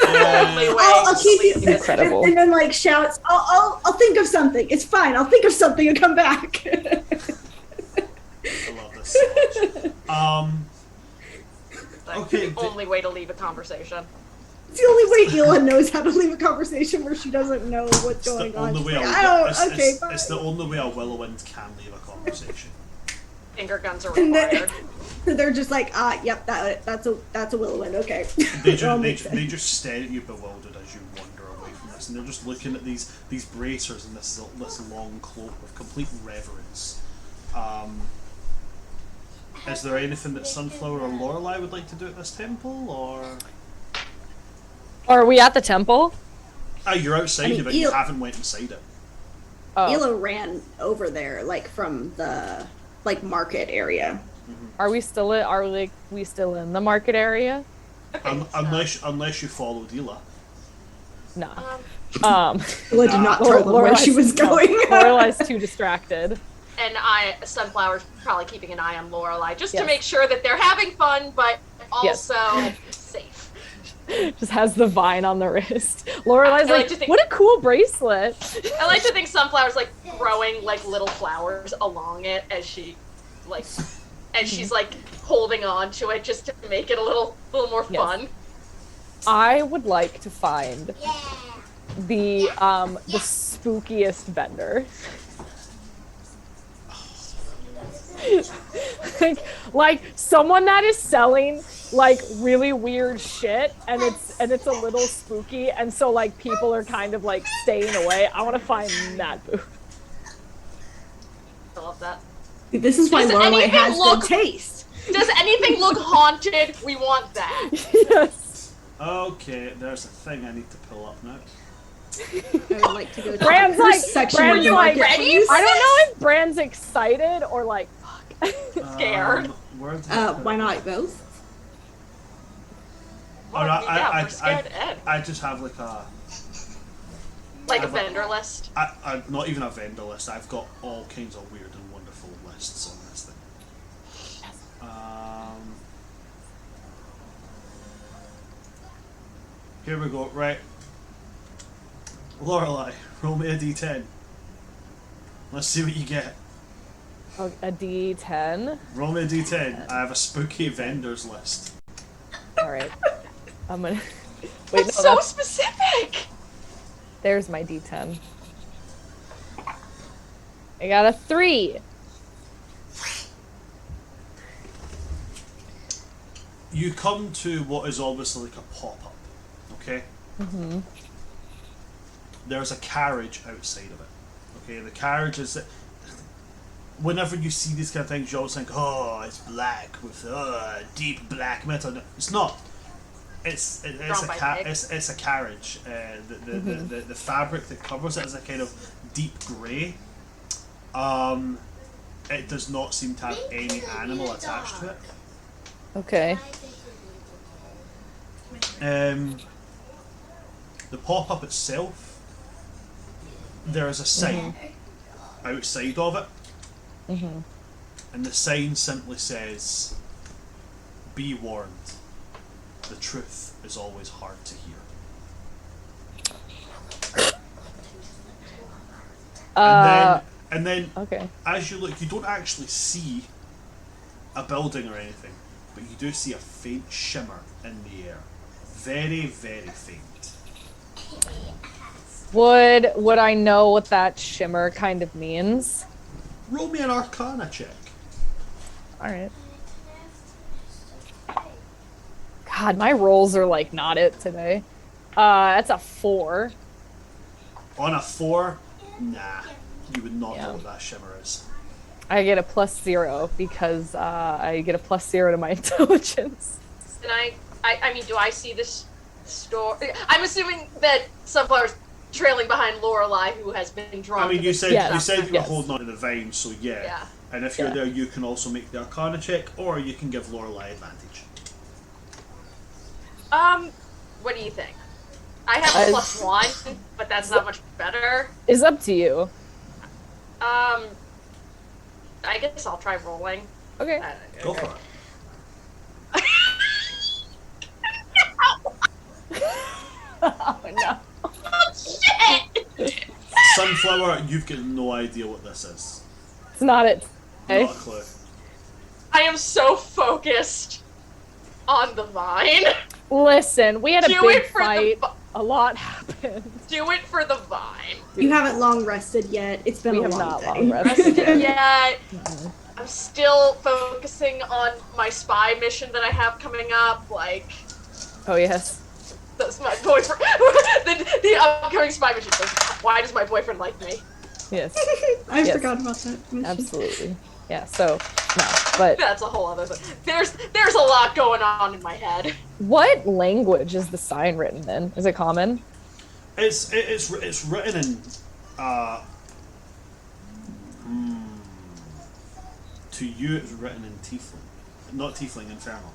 I'll keep you Incredible. and then like shouts, I'll think of something. It's fine. I'll think of something and come back. I love this so much. Okay. The only way to leave a conversation. It's the only way Ela knows how to leave a conversation where she doesn't know what's going on. It's the only way a Willowind can leave a conversation. Finger guns are And required. So they're just like, yep, that's a Willowind. Okay. They just stare at you bewildered as you wander away from this, and they're just looking at these bracers and this long cloak with complete reverence. Is there anything that Sunflower or Lorelei would like to do at this temple, or? Are we at the temple? You're outside of it. You haven't went inside it. Oh. Ela ran over there, like from the market area. Mm-hmm. Are we still in the market area? Unless you followed Ela. No. Ela did not tell them where she was going. Lorelei's too distracted. And Sunflower's probably keeping an eye on Lorelei just to Yes. make sure that they're having fun, but also safe. Just has the vine on the wrist. Lorelei's I like to think- what a cool bracelet. I like to think Sunflower's like growing like little flowers along it as she's like holding on to it just to make it a little more fun. I would like to find the spookiest vendor. like someone that is selling like really weird shit, and it's a little spooky, and so like people are kind of like staying away. I want to find that booth. I love that. This is why Lorelei has good taste. Does anything look haunted? We want that. Yes. Okay, there's a thing I need to pull up now. I would like to go to Brand's the like, section Brand's of the like, market, ready? please. I don't know if Brand's excited or like, fuck. Scared. Where did I put Why it? not both? We're scared Ed. I just have like a vendor list. I not even a vendor list. I've got all kinds of weird and wonderful lists on this thing. Here we go. Right, Lorelei, roll me a d10. Let's see what you get. Oh, a D10. Roll me a d10. I have a spooky vendors list. All right. I'm gonna. Wait, That's no, so specific. There's my D10. I got a 3. You come to what is obviously like a pop-up, okay? Mm-hmm. There's a carriage outside of it, okay? The carriage is... Whenever you see these kind of things, you always think, oh, it's black with deep black metal. No, it's not. It's a carriage. The fabric that covers it is a kind of deep grey. It does not seem to have any animal attached to it. Okay. The pop-up itself, there is a sign outside of it, and the sign simply says, "Be warned, the truth is always hard to hear." And then Okay. as you look, you don't actually see a building or anything. but you do see a faint shimmer in the air. Very, very faint. Would I know what that shimmer kind of means? Roll me an Arcana check. Alright. God, my rolls are like not it today. That's a 4. On a 4, nah, you would not Yeah. know what that shimmer is. I get a +0 because I get a +0 to my intelligence. And I mean, do I see this store? I'm assuming that Sunflower's trailing behind Lorelei, who has been drawn. I mean, to you this said Yes. you said you were Yes. holding on to the vine, so yeah. Yeah. And if you're Yeah. there, you can also make the Arcana check, or you can give Lorelei advantage. What do you think? I have a +1, but that's not much better. It's up to you. I guess I'll try rolling. Okay. Go for it. Oh no. Shit! Sunflower, you've got no idea what this is. It's not it. Not Okay. a clue. I am so focused on the vine. Listen, we had a Do big it for the fight. vi- A lot happened. Do it for the vine. You haven't long rested yet. It's been We a have long not day. long rested yet. Yeah, I'm still focusing on my spy mission that I have coming up. Like, Oh yes. that's my boyfriend. the upcoming spy mission. Why does my boyfriend like me? Yes. I Yes. forgot about that. Absolutely. Yeah, so no. But That's a whole other thing. There's a lot going on in my head. what language is the sign written in? Is it common? It's written in to you it's written in Tiefling. Not Tiefling, Infernal.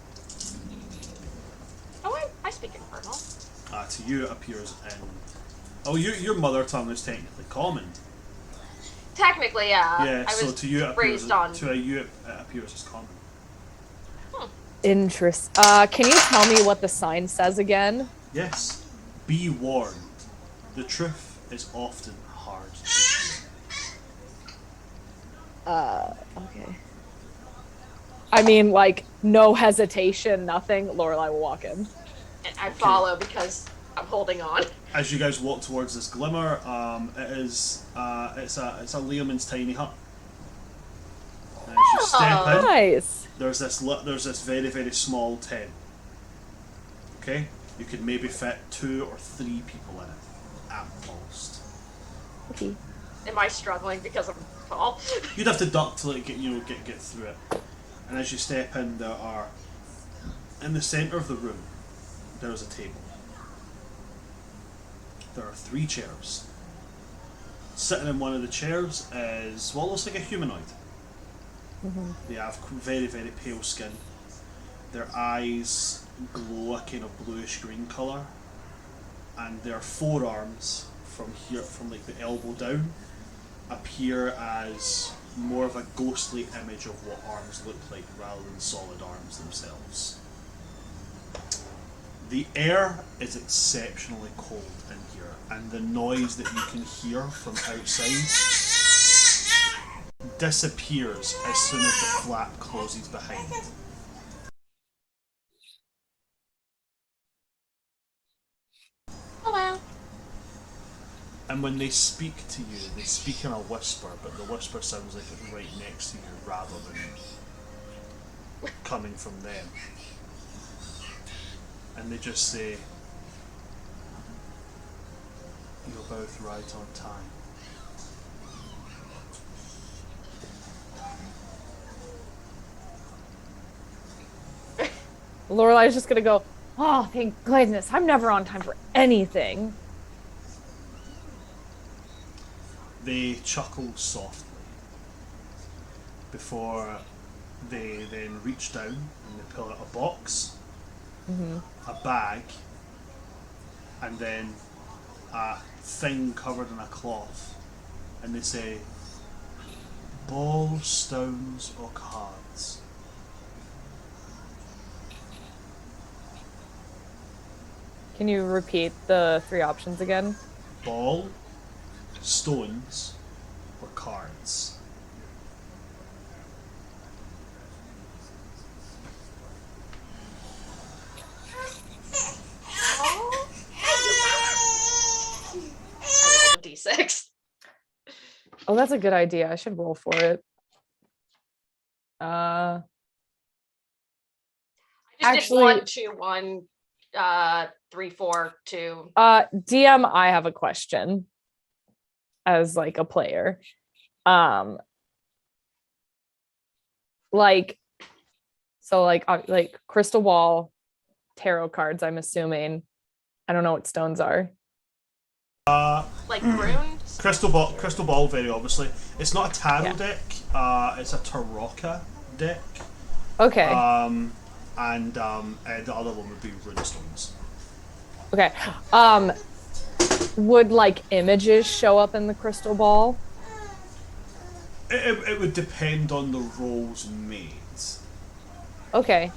Oh, I speak Infernal. To you it appears in your mother tongue is technically common. Technically, yeah. Yeah, I so was to you it appears raised on. to you it appears as common. Interest. Can you tell me what the sign says again? Yes. Be warned. The truth is often hard to hear. Okay. I mean, like, no hesitation, nothing. Lorelei will walk in. And I follow because I'm holding on. As you guys walk towards this glimmer, it's a Leomund's tiny hut. And as you step in, Nice. there's this very, very small tent. Okay? You could maybe fit 2 or 3 people in it at most. Okay. Am I struggling because I'm tall? You'd have to duck to like get through it. And as you step in, there are in the centre of the room there is a table. There are 3 chairs. Sitting in one of the chairs is what looks like a humanoid. They have very, very pale skin. Their eyes glow a kind of bluish green colour, and their forearms from like the elbow down appear as more of a ghostly image of what arms look like rather than solid arms themselves. The air is exceptionally cold in here, and the noise that you can hear from outside disappears as soon as the flap closes behind. Oh well. And when they speak to you, they speak in a whisper, but the whisper sounds like it's right next to you rather than coming from them. And they just say, "You're both right on time." Lorelei's just gonna go, oh, thank goodness, I'm never on time for anything. They chuckle softly before they then reach down and they pull out a box, a bag, and then a thing covered in a cloth, and they say, "Ball, stones, or cards?" Can you repeat the 3 options again? Ball, stones, or cards? that's a good idea. I should roll for it. I just Actually- did 1, 2, 1, 3, 4, 2. DM, I have a question as like a player. Like crystal ball, tarot cards, I'm assuming. I don't know what stones are. Like runes? Crystal ball, very obviously. It's not a tarot Yeah. deck. It's a Tarocca deck. Okay. And the other one would be runestones. Okay. Would like images show up in the crystal ball? It would depend on the rolls made. Okay.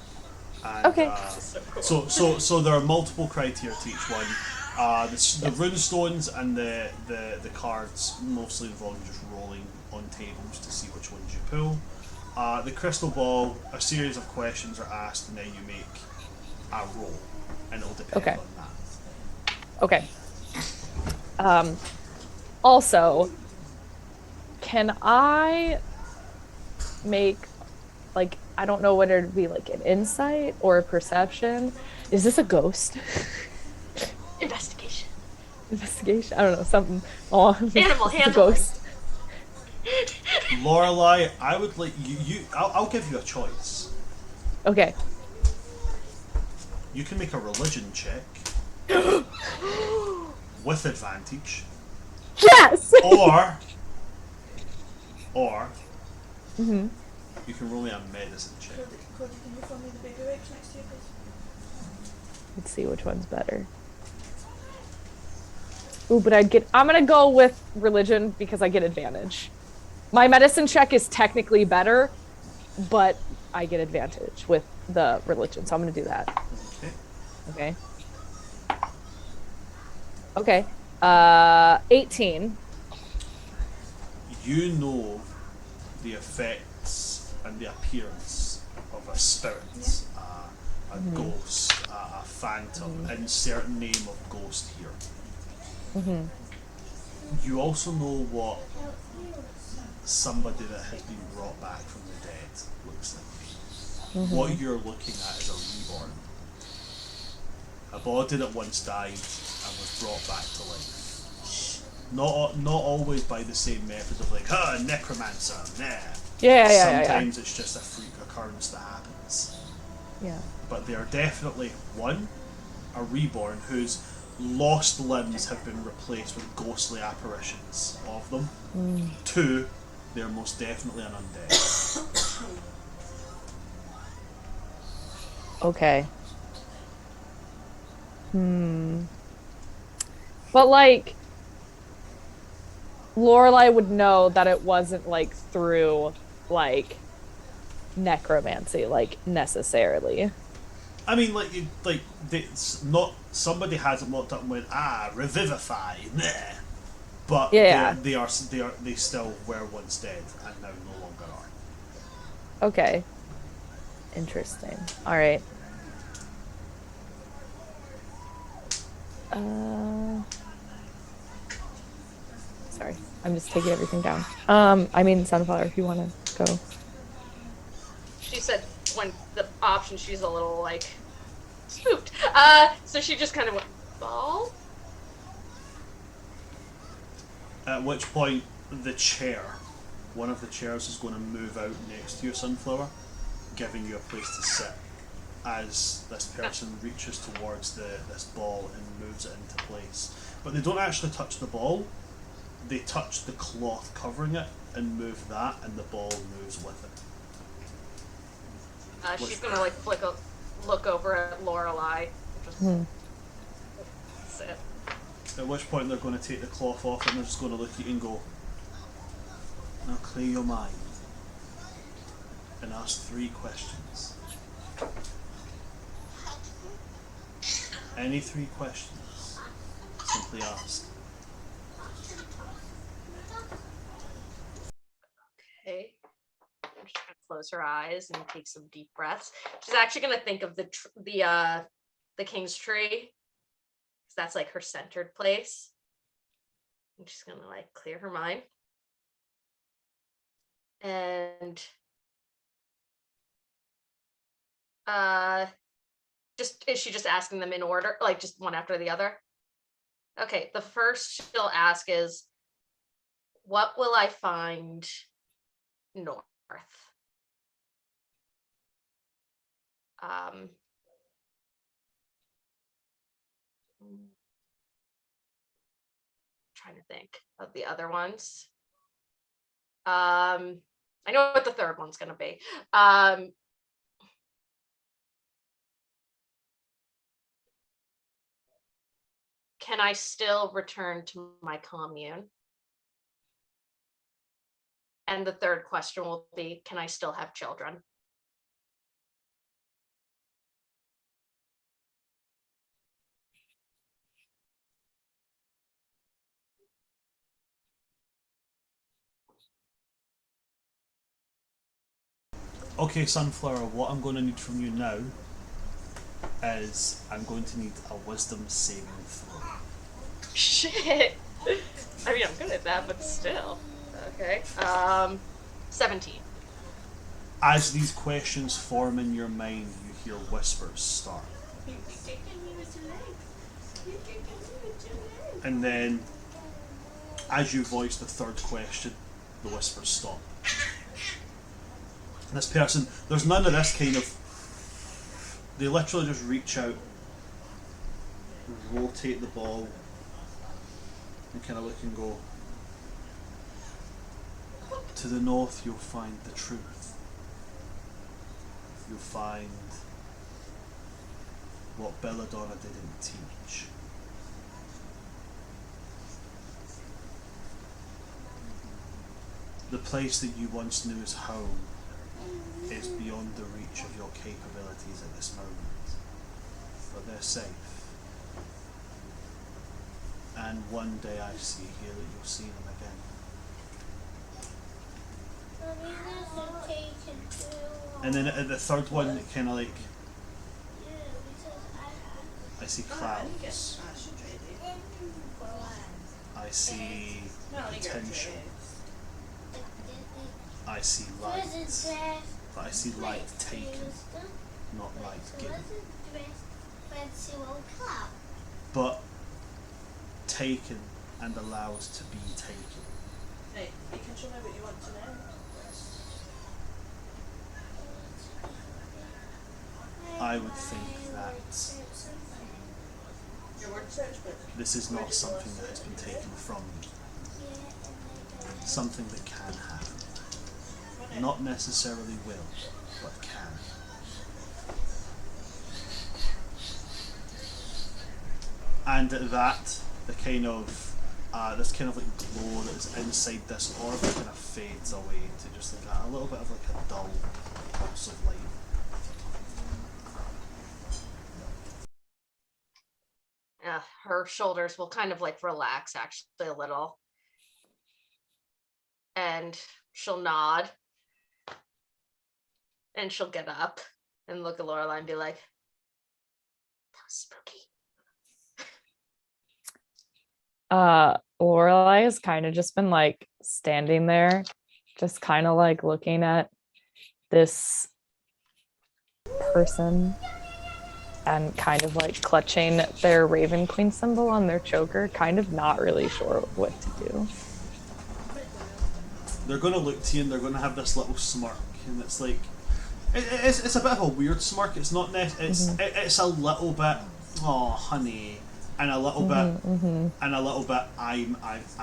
And, Okay. So there are multiple criteria to each one. The runestones and the cards mostly involve just rolling on tables to see which ones you pull. The crystal ball, a series of questions are asked and then you make a roll, and it'll depend on that. Okay. Also, can I make, like, I don't know whether it'd be like an insight or a perception. Is this a ghost? Investigation. Investigation? I don't know, something. Oh, Animal it's a handling. ghost. Lorelai, I would like I'll give you a choice. Okay. You can make a religion check with advantage, Yes! or Mm-hmm. you can roll me a medicine check. Cody, can you throw me the baby wipes next to you, please? Let's see which one's better. Ooh, but I'm gonna go with religion because I get advantage. My medicine check is technically better, but I get advantage with the religion, so I'm gonna do that. Okay. Okay. 18. You know the effects and the appearance of a spirit, a ghost, a phantom, insert name of ghost here. You also know what somebody that has been brought back from the dead looks like. What you're looking at is a reborn. A body that once died and was brought back to life. Not always by the same method of like, necromancer, nah. Yeah. Sometimes it's just a freak occurrence that happens. Yeah. But they are definitely, one, a reborn whose lost limbs have been replaced with ghostly apparitions of them. Two, they're most definitely an undead. Okay. But like, Lorelai would know that it wasn't like through like necromancy, like necessarily. I mean, it's not somebody hasn't looked up and went, revivify, nah. But Yeah. they still were once dead and now no longer are. Okay. Interesting. All right. Sorry, I'm just taking everything down. I mean, Sunflower, if you want to go. She said when the option, she's a little like spooked. So she just kind of went, ball? At which point, one of the chairs is going to move out next to your Sunflower, giving you a place to sit as this person reaches towards this ball and moves it into place. But they don't actually touch the ball, they touch the cloth covering it and move that, and the ball moves with it. She's gonna like look over at Lorelai. Just sit. At which point they're going to take the cloth off and they're just going to look at you and go, now clear your mind and ask 3 questions. Any 3 questions, simply ask. Okay. I'm just gonna close her eyes and take some deep breaths. She's actually gonna think of the king's tree, because that's like her centered place. I'm just gonna like clear her mind. And is she just asking them in order, like just one after the other? Okay, the first she'll ask is, what will I find north? Trying to think of the other ones. I know what the third one's gonna be. Can I still return to my commune? And the third question will be, can I still have children? Okay, Sunflower, what I'm going to need from you now is I'm going to need a wisdom saving throw. Shit. I mean, I'm good at that, but still. Okay. 17. As these questions form in your mind, you hear whispers start. And then, as you voice the third question, the whispers stop. And this person, there's none of this kind of... They literally just reach out, rotate the ball, and kind of look and go, to the north you'll find the truth. You'll find what Belladonna didn't teach. The place that you once knew as home is beyond the reach of your capabilities at this moment, but they're safe. And one day I see here that you'll see them again. And then at the third one, it kind of like, I see clouds. I see potential. I see light. But I see light taken, not light given. But taken and allowed to be taken. Hey, you can show me what you want to know. I would think that this is not something that has been taken from you. Something that can happen. Not necessarily will, but can. And at that, the kind of this kind of like glow that is inside this orb kind of fades away to just like a little bit of like a dull pulse of light. Yeah, her shoulders will kind of like relax actually a little. And she'll nod. And she'll get up and look at Lorelai and be like, that was spooky. Lorelai has kind of just been like standing there, just kind of like looking at this person and kind of like clutching their Raven Queen symbol on their choker, kind of not really sure what to do. They're going to look to you and they're going to have this little smirk, and it's like, it's a bit of a weird smirk. It's not it's a little bit, oh honey, and a little bit, and a little bit, I'm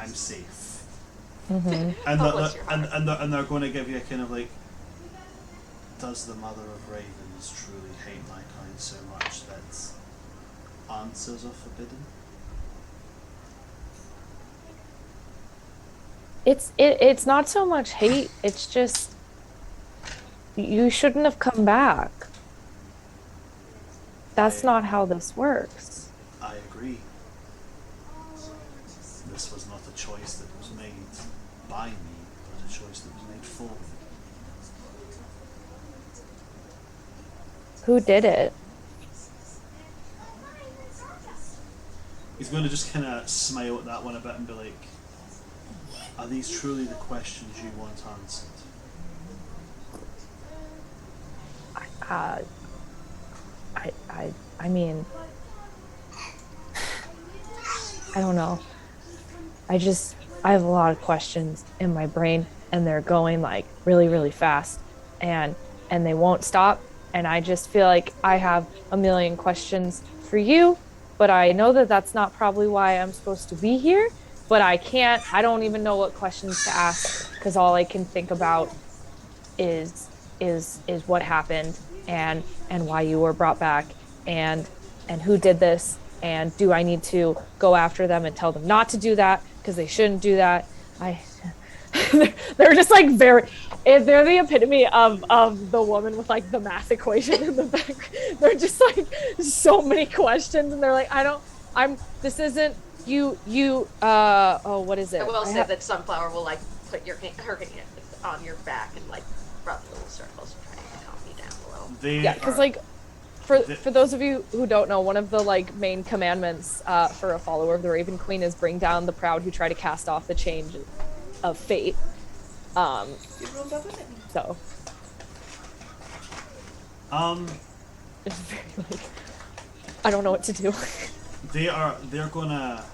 safe. And they're going to give you a kind of like, does the mother of ravens truly hate my kind so much that answers are forbidden? It's not so much hate, it's just you shouldn't have come back. That's not how this works. I agree. This was not a choice that was made by me, but a choice that was made for me. Who did it? He's going to just kind of smile at that one a bit and be like, are these truly the questions you want answered? I mean, I don't know. I have a lot of questions in my brain, and they're going like really, really fast, and they won't stop. And I just feel like I have a million questions for you, but I know that that's not probably why I'm supposed to be here. But I don't even know what questions to ask because all I can think about is what happened and why you were brought back and who did this, and do I need to go after them and tell them not to do that because they shouldn't do that. They're just like they're the epitome of the woman with like the math equation in the back. They're just like so many questions, and they're like, this isn't what is it? I will say that Sunflower will like put her hand on your back and like rub little circles trying to calm you down a little. Yeah, because like for those of you who don't know, one of the like main commandments for a follower of the Raven Queen is bring down the proud who try to cast off the chain of fate. So it's very like I don't know what to do. They're gonna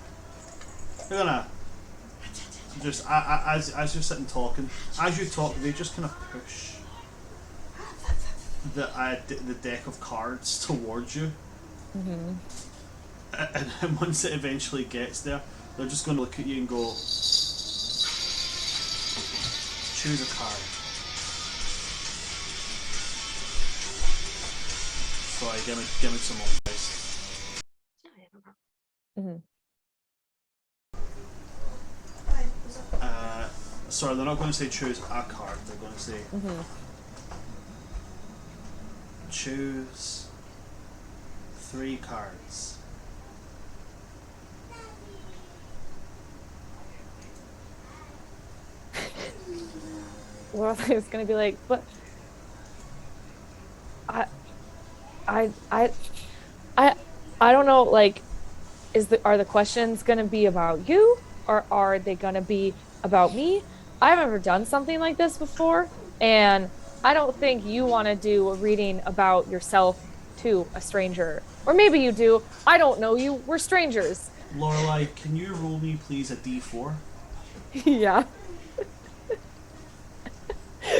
just as you're sitting talking, as you talk, they just kind of push the deck of cards towards you. Mm-hmm. And once it eventually gets there, they're just going to look at you and go, choose a card. Sorry, give me some more dice. Mm-hmm. Sorry, they're not going to say choose a card. They're going to say choose 3 cards. Well, I was gonna be like, but I don't know. Like, are the questions gonna be about you, or are they gonna be about me? I've never done something like this before, and I don't think you want to do a reading about yourself to a stranger. Or maybe you do. I don't know you. We're strangers. Lorelai, can you roll me please a d4? Yeah.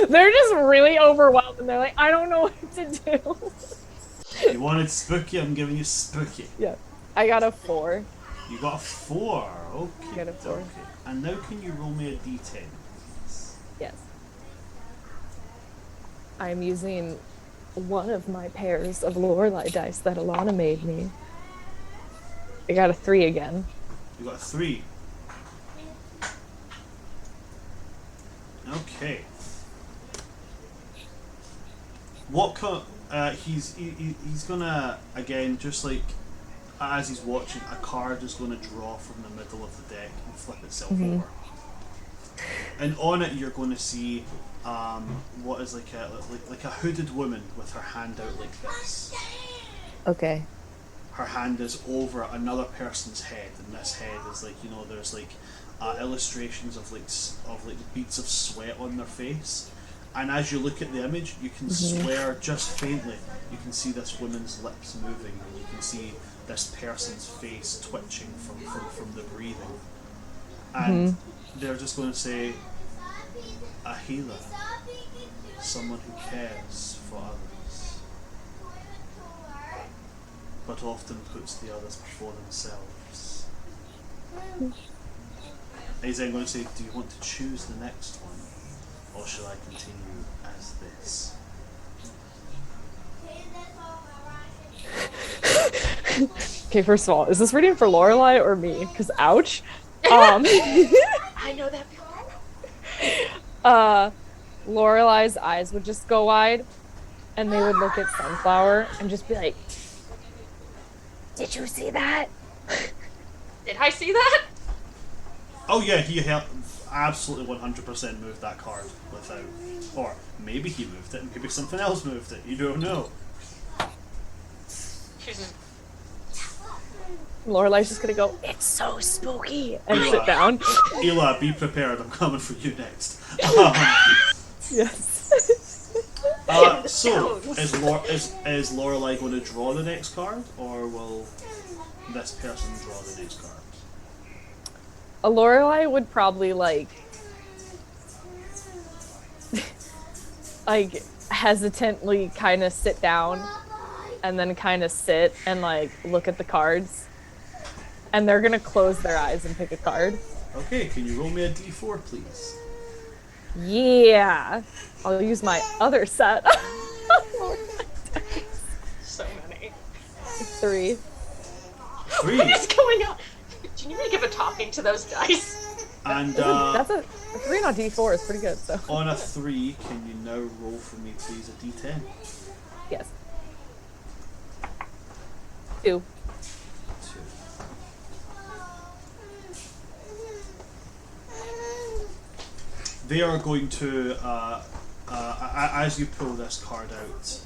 They're just really overwhelmed, and they're like, I don't know what to do. You wanted spooky, I'm giving you spooky. Yeah. I got a 4. You got a 4. Okay. I got a 4. Okay. And now can you roll me a d10, please? Yes. I'm using one of my pairs of Lorelei dice that Alana made me. I got a 3 again. You got a 3. Okay. He's gonna again, just like as he's watching, a card is gonna draw from the middle of the deck and flip itself over, and on it you're going to see what is like a hooded woman with her hand out like this. Okay. Her hand is over another person's head, and this head is like, you know, there's like illustrations of beads of sweat on their face. And as you look at the image, you can swear just faintly, you can see this woman's lips moving, and you can see this person's face twitching from the breathing. And they're just going to say, a healer, someone who cares for others, but often puts the others before themselves. He's then going to say, do you want to choose the next one? Or shall I continue as this? Okay, first of all, is this reading for Lorelei or me? Because ouch. I know that feeling. Lorelei's eyes would just go wide, and they would look at Sunflower and just be like, "Did you see that?" Did I see that? Oh yeah, he absolutely 100% moved that card without, or maybe he moved it, maybe something else moved it. You don't know. Lorelei's just gonna go, "It's so spooky," and sit down. Ela, be prepared. I'm coming for you next. Yes. So, is Lorelei going to draw the next card, or will this person draw the next card? A Lorelei would probably like hesitantly kind of sit down and then kind of sit and like look at the cards, and they're gonna close their eyes and pick a card. Okay, can you roll me a d4, please? Yeah, I'll use my other set. So many. 3. 3. What is going on? Do you need me to give a talking to those dice? And That's a 3 on D4 is pretty good. So on a 3, can you now roll for me, please, a d10? yes, 2. 2. They are going to, as you pull this card out,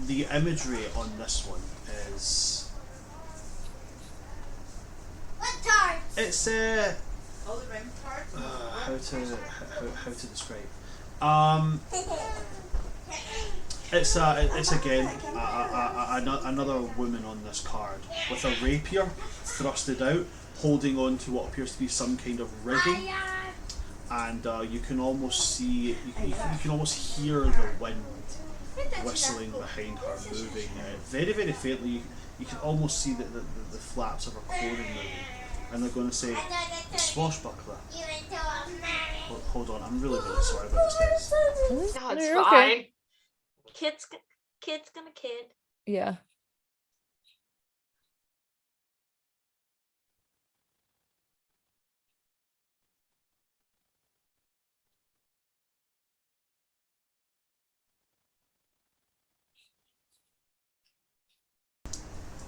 the imagery on this one is, it's All the rim cards. how to describe. It's again another woman on this card with a rapier thrusted out, holding on to what appears to be some kind of rigging, and you can almost see, you can almost hear the wind whistling behind her, moving very, very faintly. You can almost see the flaps of her clothing moving, and they're going to say, "Swashbuckler." Hold on, I'm really, really sorry about this, guys. No, it's You're fine. okay. Kid's gonna kid. Yeah.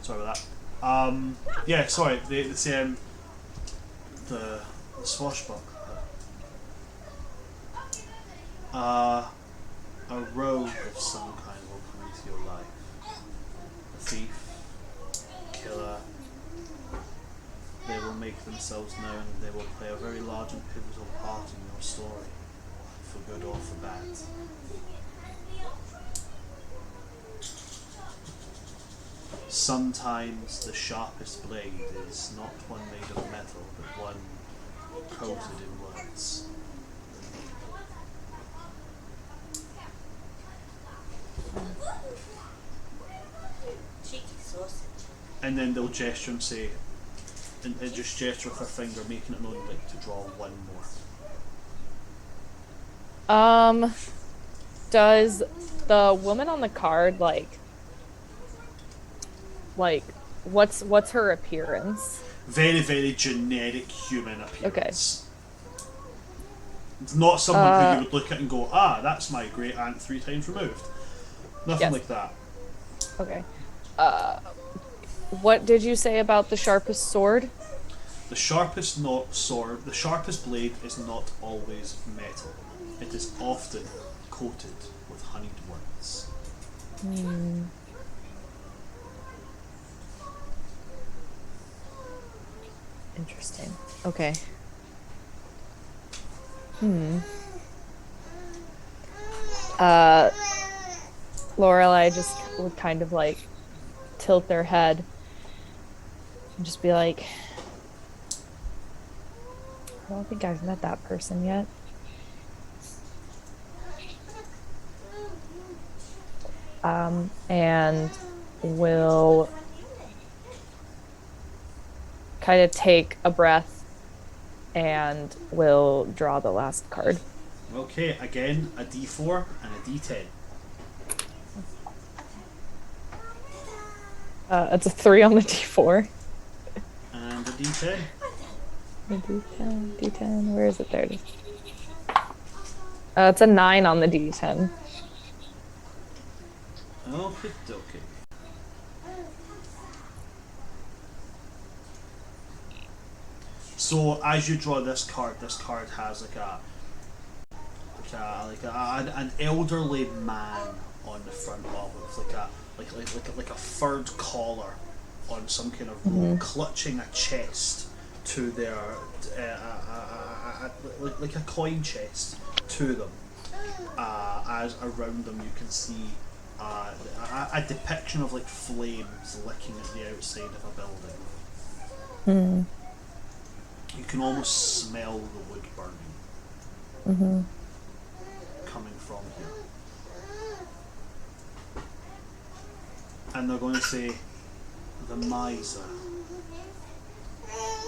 Sorry about that. Yeah, sorry. The swashbuckler. A rogue of some kind will come into your life. A thief, killer. They will make themselves known. They will play a very large and pivotal part in your story, for good or for bad. Sometimes the sharpest blade is not one made of metal, but one coated in words. Cheeky sausage. And then they'll gesture and say, and just gesture with her finger, making it known like to draw one more. Does the woman on the card like what's her appearance? Very, very generic human appearance. It's not someone who you would look at and go, ah, that's my great aunt 3 times removed. Nothing Yes. like that. Okay. What did you say about the sharpest sword? The sharpest sword, the sharpest blade is not always metal. It is often coated with honeyed words. Interesting. Okay. Lorelei just would kind of like tilt their head and just be like, I don't think I've met that person yet. And will kind of take a breath and will draw the last card. Okay, again, a d4 and a d10. It's a 3 on the d4. And a d10. The d10, where is it? There it is. It's a 9 on the d10. Okay. So as you draw this card has an elderly man on the front of it, like a furred collar on some kind of rope, clutching a chest to their like a coin chest to them. As around them you can see a depiction of like flames licking at the outside of a building. You can almost smell the wood burning coming from here. And they're going to say, the miser.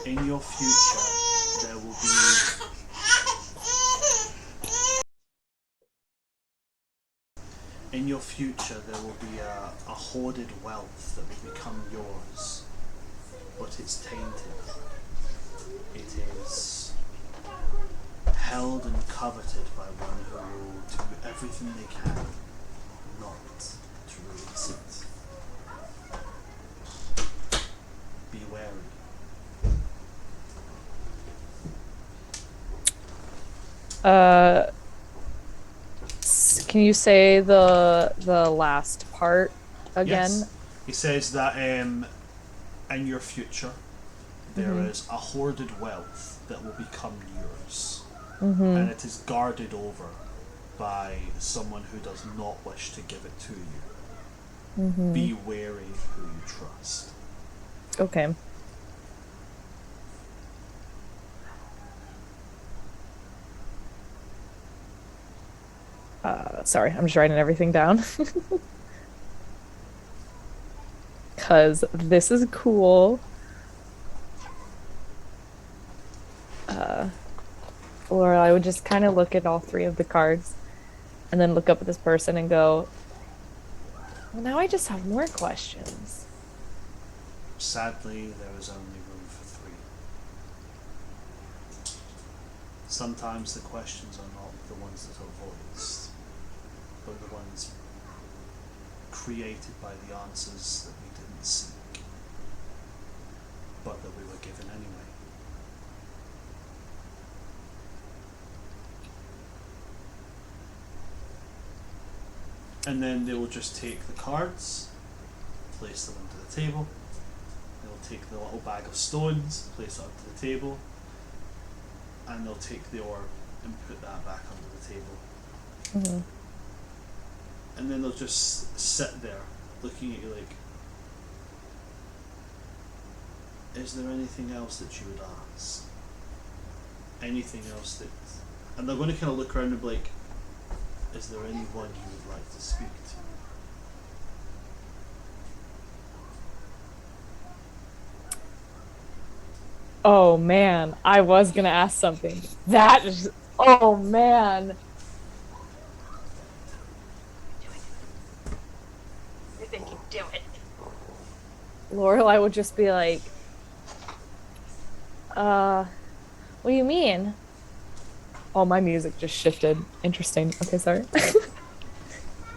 In your future, there will be... In your future, there will be a hoarded wealth that will become yours. But it's tainted. It is held and coveted by one who will do everything they can not to release it. Be wary. Can you say the last part again? Yes. He says that in your future there is a hoarded wealth that will become yours, and it is guarded over by someone who does not wish to give it to you. Be wary who you trust. Okay. Sorry, I'm just writing everything down. Because this is cool. Or I would just kind of look at all three of the cards and then look up at this person and go, well, now I just have more questions. Sadly, there is only room for three. Sometimes the questions are not the ones that are voiced, but the ones created by the answers that we didn't seek, but that we were given anyway. And then they will just take the cards, place them onto the table. They'll take the little bag of stones, place it onto the table, and they'll take the orb and put that back onto the table. And then they'll just sit there looking at you like, is there anything else that you would ask? Anything else that... And they're going to kind of look around and be like, is there anyone you would like to speak to? Oh man, I was gonna ask something. That is, oh man. I think you do it. Lorelai would just be like, what do you mean? Oh, my music just shifted. Interesting. Okay, sorry.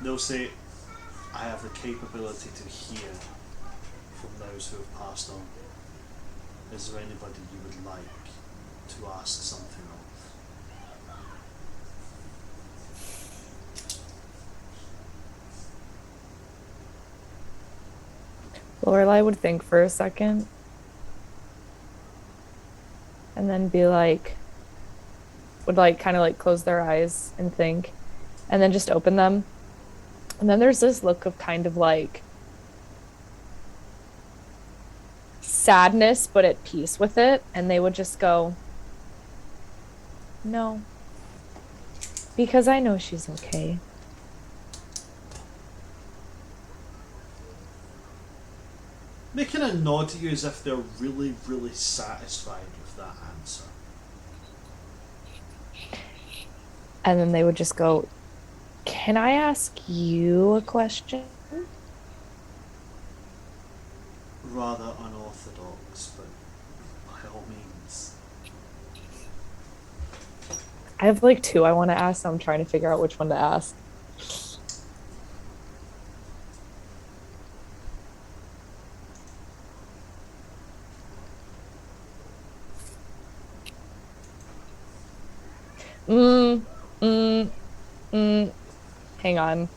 They'll say, I have the capability to hear from those who have passed on. Is there anybody you would like to ask something of? Lorelai would think for a second. And then be like, would like kind of like close their eyes and think. And then just open them. And then there's this look of kind of like sadness, but at peace with it. And they would just go, no. Because I know she's okay. They kind of nod to you as if they're really, really satisfied with that answer. And then they would just go, can I ask you a question? Rather unorthodox, but by all means. I have like two I want to ask, so I'm trying to figure out which one to ask. Hang on.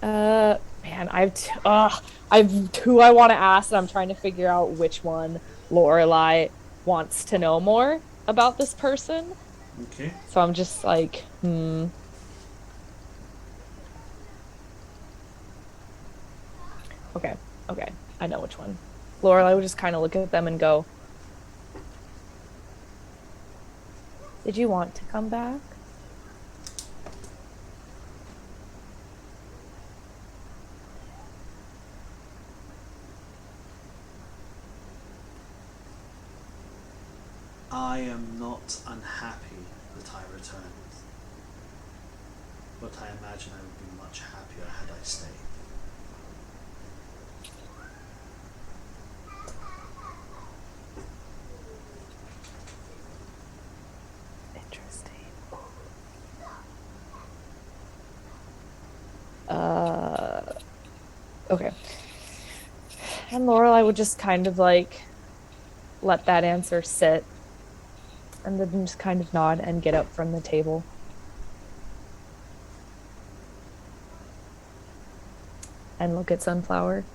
Man, I've two I want to ask, and I'm trying to figure out which one Lorelai wants to know more. about this person. Okay. So I'm just like, Okay, okay. I know which one. Lorelai would just kind of look at them and go, "Did you want to come back?" I am not unhappy that I returned, but I imagine I would be much happier had I stayed. Interesting. Okay. And Lorelai would just kind of like let that answer sit and then just kind of nod and get up from the table. And look at Sunflower.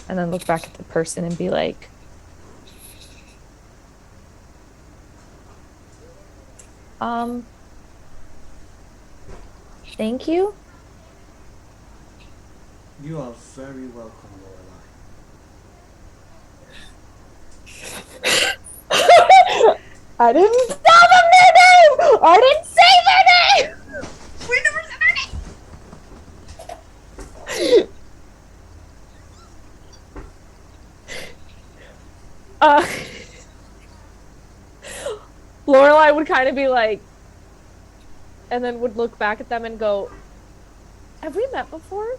And then look back at the person and be like, thank you. You are very welcome, Lorelai. I didn't tell them their name! I didn't say their name! We never said her name! Lorelai would kind of be like, and then would look back at them and go, "Have we met before?"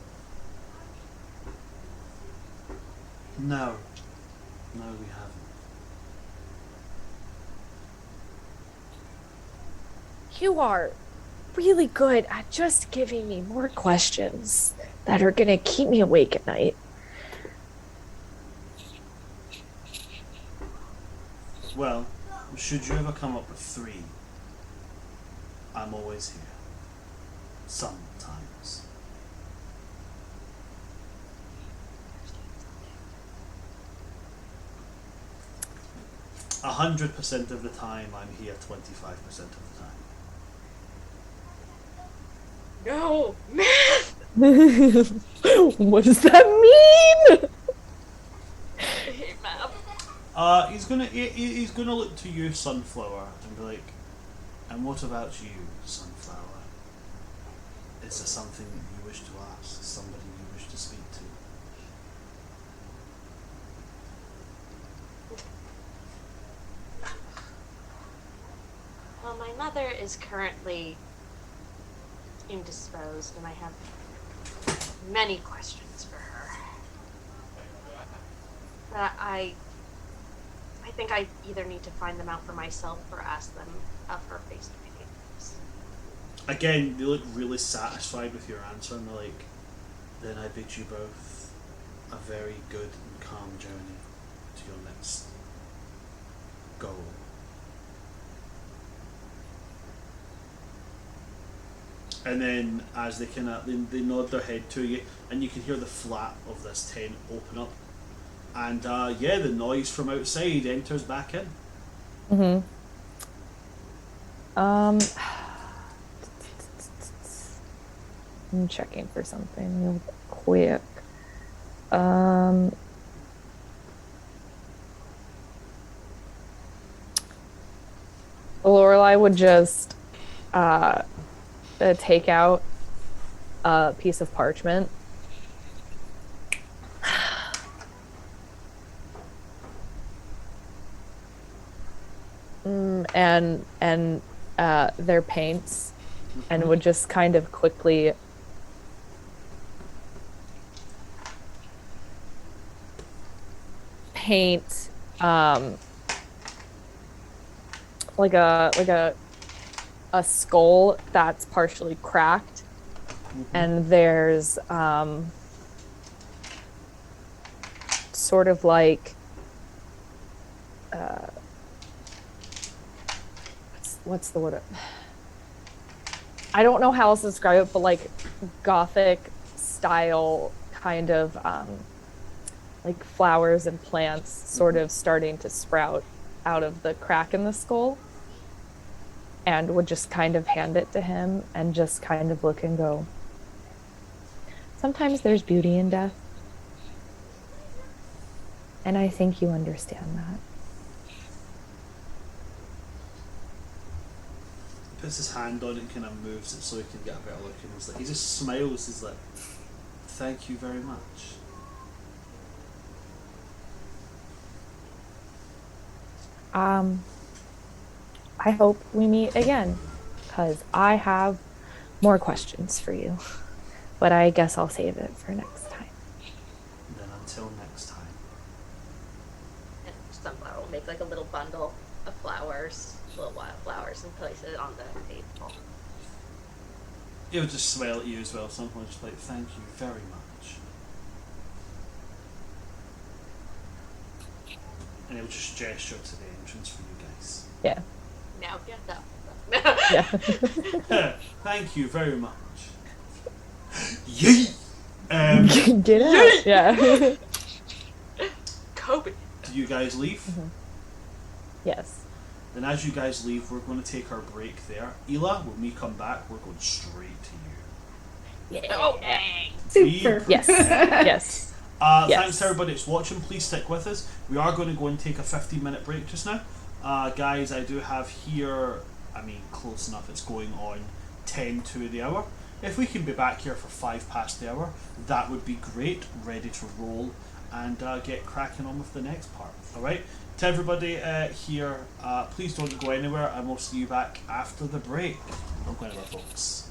No. No, we haven't. You are really good at just giving me more questions that are gonna keep me awake at night. Well, should you ever come up with 3, I'm always here. Sometimes. A 100% of the time, I'm here 25% of the time. No, man. What does that mean? Hey, ma'am. He's gonna look to you, Sunflower, and be like, "And what about you, Sunflower? Is there something that you wish to ask? Somebody you wish to speak to?" Well, my mother is currently indisposed, and I have many questions for her. But I think I either need to find them out for myself or ask them of her face to face. Again, they look really satisfied with your answer, and they're like, "Then I bid you both a very good and calm journey to your next goal." And then, as they they nod their head to you, and you can hear the flap of this tent open up, and yeah, the noise from outside enters back in. I'm checking for something real quick. Lorelai would just take out a piece of parchment and their paints, and would just kind of quickly paint like a skull that's partially cracked, and there's sort of like what's the word? I don't know how else to describe it, but like Gothic style kind of like flowers and plants sort of starting to sprout out of the crack in the skull and would just kind of hand it to him and just kind of look and go, sometimes there's beauty in death. And I think you understand that. He puts his hand on it and kind of moves it so he can get a better look. And he just smiles. He's like, "Thank you very much." I hope we meet again because I have more questions for you. But I guess I'll save it for next time. Then until next time. And Sunflower will make like a little bundle of flowers, little wildflowers, and place it on the table. He'll just smile at you as well. Sometimes just like, "Thank you very much." And he'll just gesture to the entrance for you guys. Yeah. Now get up. Yeah. Thank you very much. Yeet! Get out. Yeah. Kobe. Do you guys leave? Yes. Then as you guys leave, we're going to take our break there. Ela, when we come back, we're going straight to you. Yeah. Oh, dang. Super. Yes. Yes. Yes. Thanks to everybody that's watching. Please stick with us. We are going to go and take a 15-minute break just now. Guys, I do have here, close enough, it's going on 10 to the hour. If we can be back here for 5 past the hour, that would be great. Ready to roll and get cracking on with the next part. Alright? To everybody here, please don't go anywhere, and we'll see you back after the break. Don't go anywhere, folks.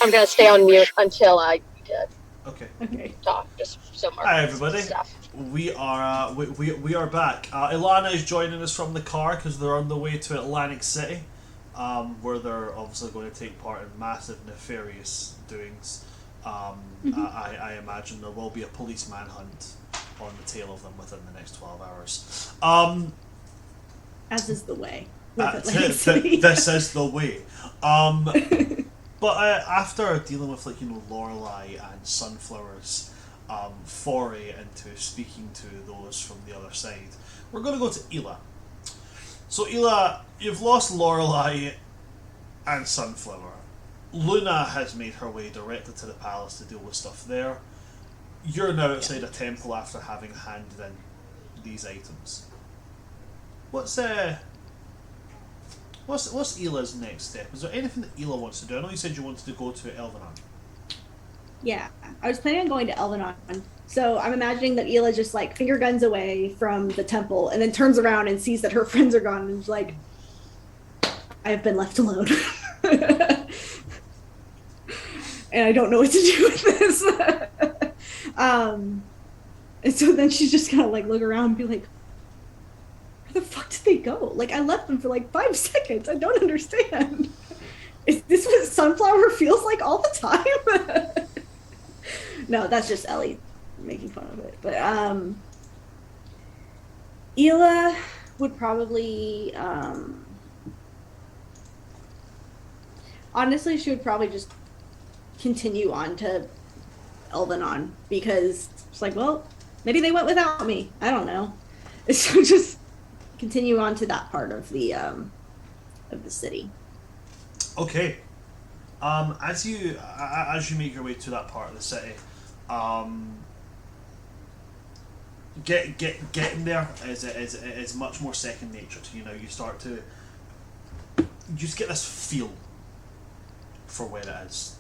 I'm gonna stay on mute until I Okay. Okay. talk, just so Mark. Hi everybody. Stuff. We are we are back. Ilana is joining us from the car because they're on the way to Atlantic City, where they're obviously going to take part in massive nefarious doings. I imagine there will be a police manhunt on the tail of them within the next 12 hours. As is the way. With Atlantic City. This is the way. But after dealing with Lorelei and Sunflower's foray into speaking to those from the other side, we're going to go to Ela. So Ela, you've lost Lorelei and Sunflower. Luna has made her way directly to the palace to deal with stuff there. You're now outside a temple after having handed in these items. What's Ela's next step? Is there anything that Ela wants to do? I know you said you wanted to go to Elvenon. Yeah, I was planning on going to Elvenon. So I'm imagining that Ela just like finger guns away from the temple and then turns around and sees that her friends are gone and is like, I have been left alone. And I don't know what to do with this. And so then she's just gonna like look around and be like, where the fuck did they go? Like, I left them for like 5 seconds. I don't understand. Is this what Sunflower feels like all the time? No, that's just Ellie making fun of it. But Ela would probably honestly, she would probably just continue on to Elvenon because it's like, well, maybe they went without me. I don't know. So just continue on to that part of the city. Okay. As you make your way to that part of the city, getting there is much more second nature to you now. You start to just get this feel for where it is,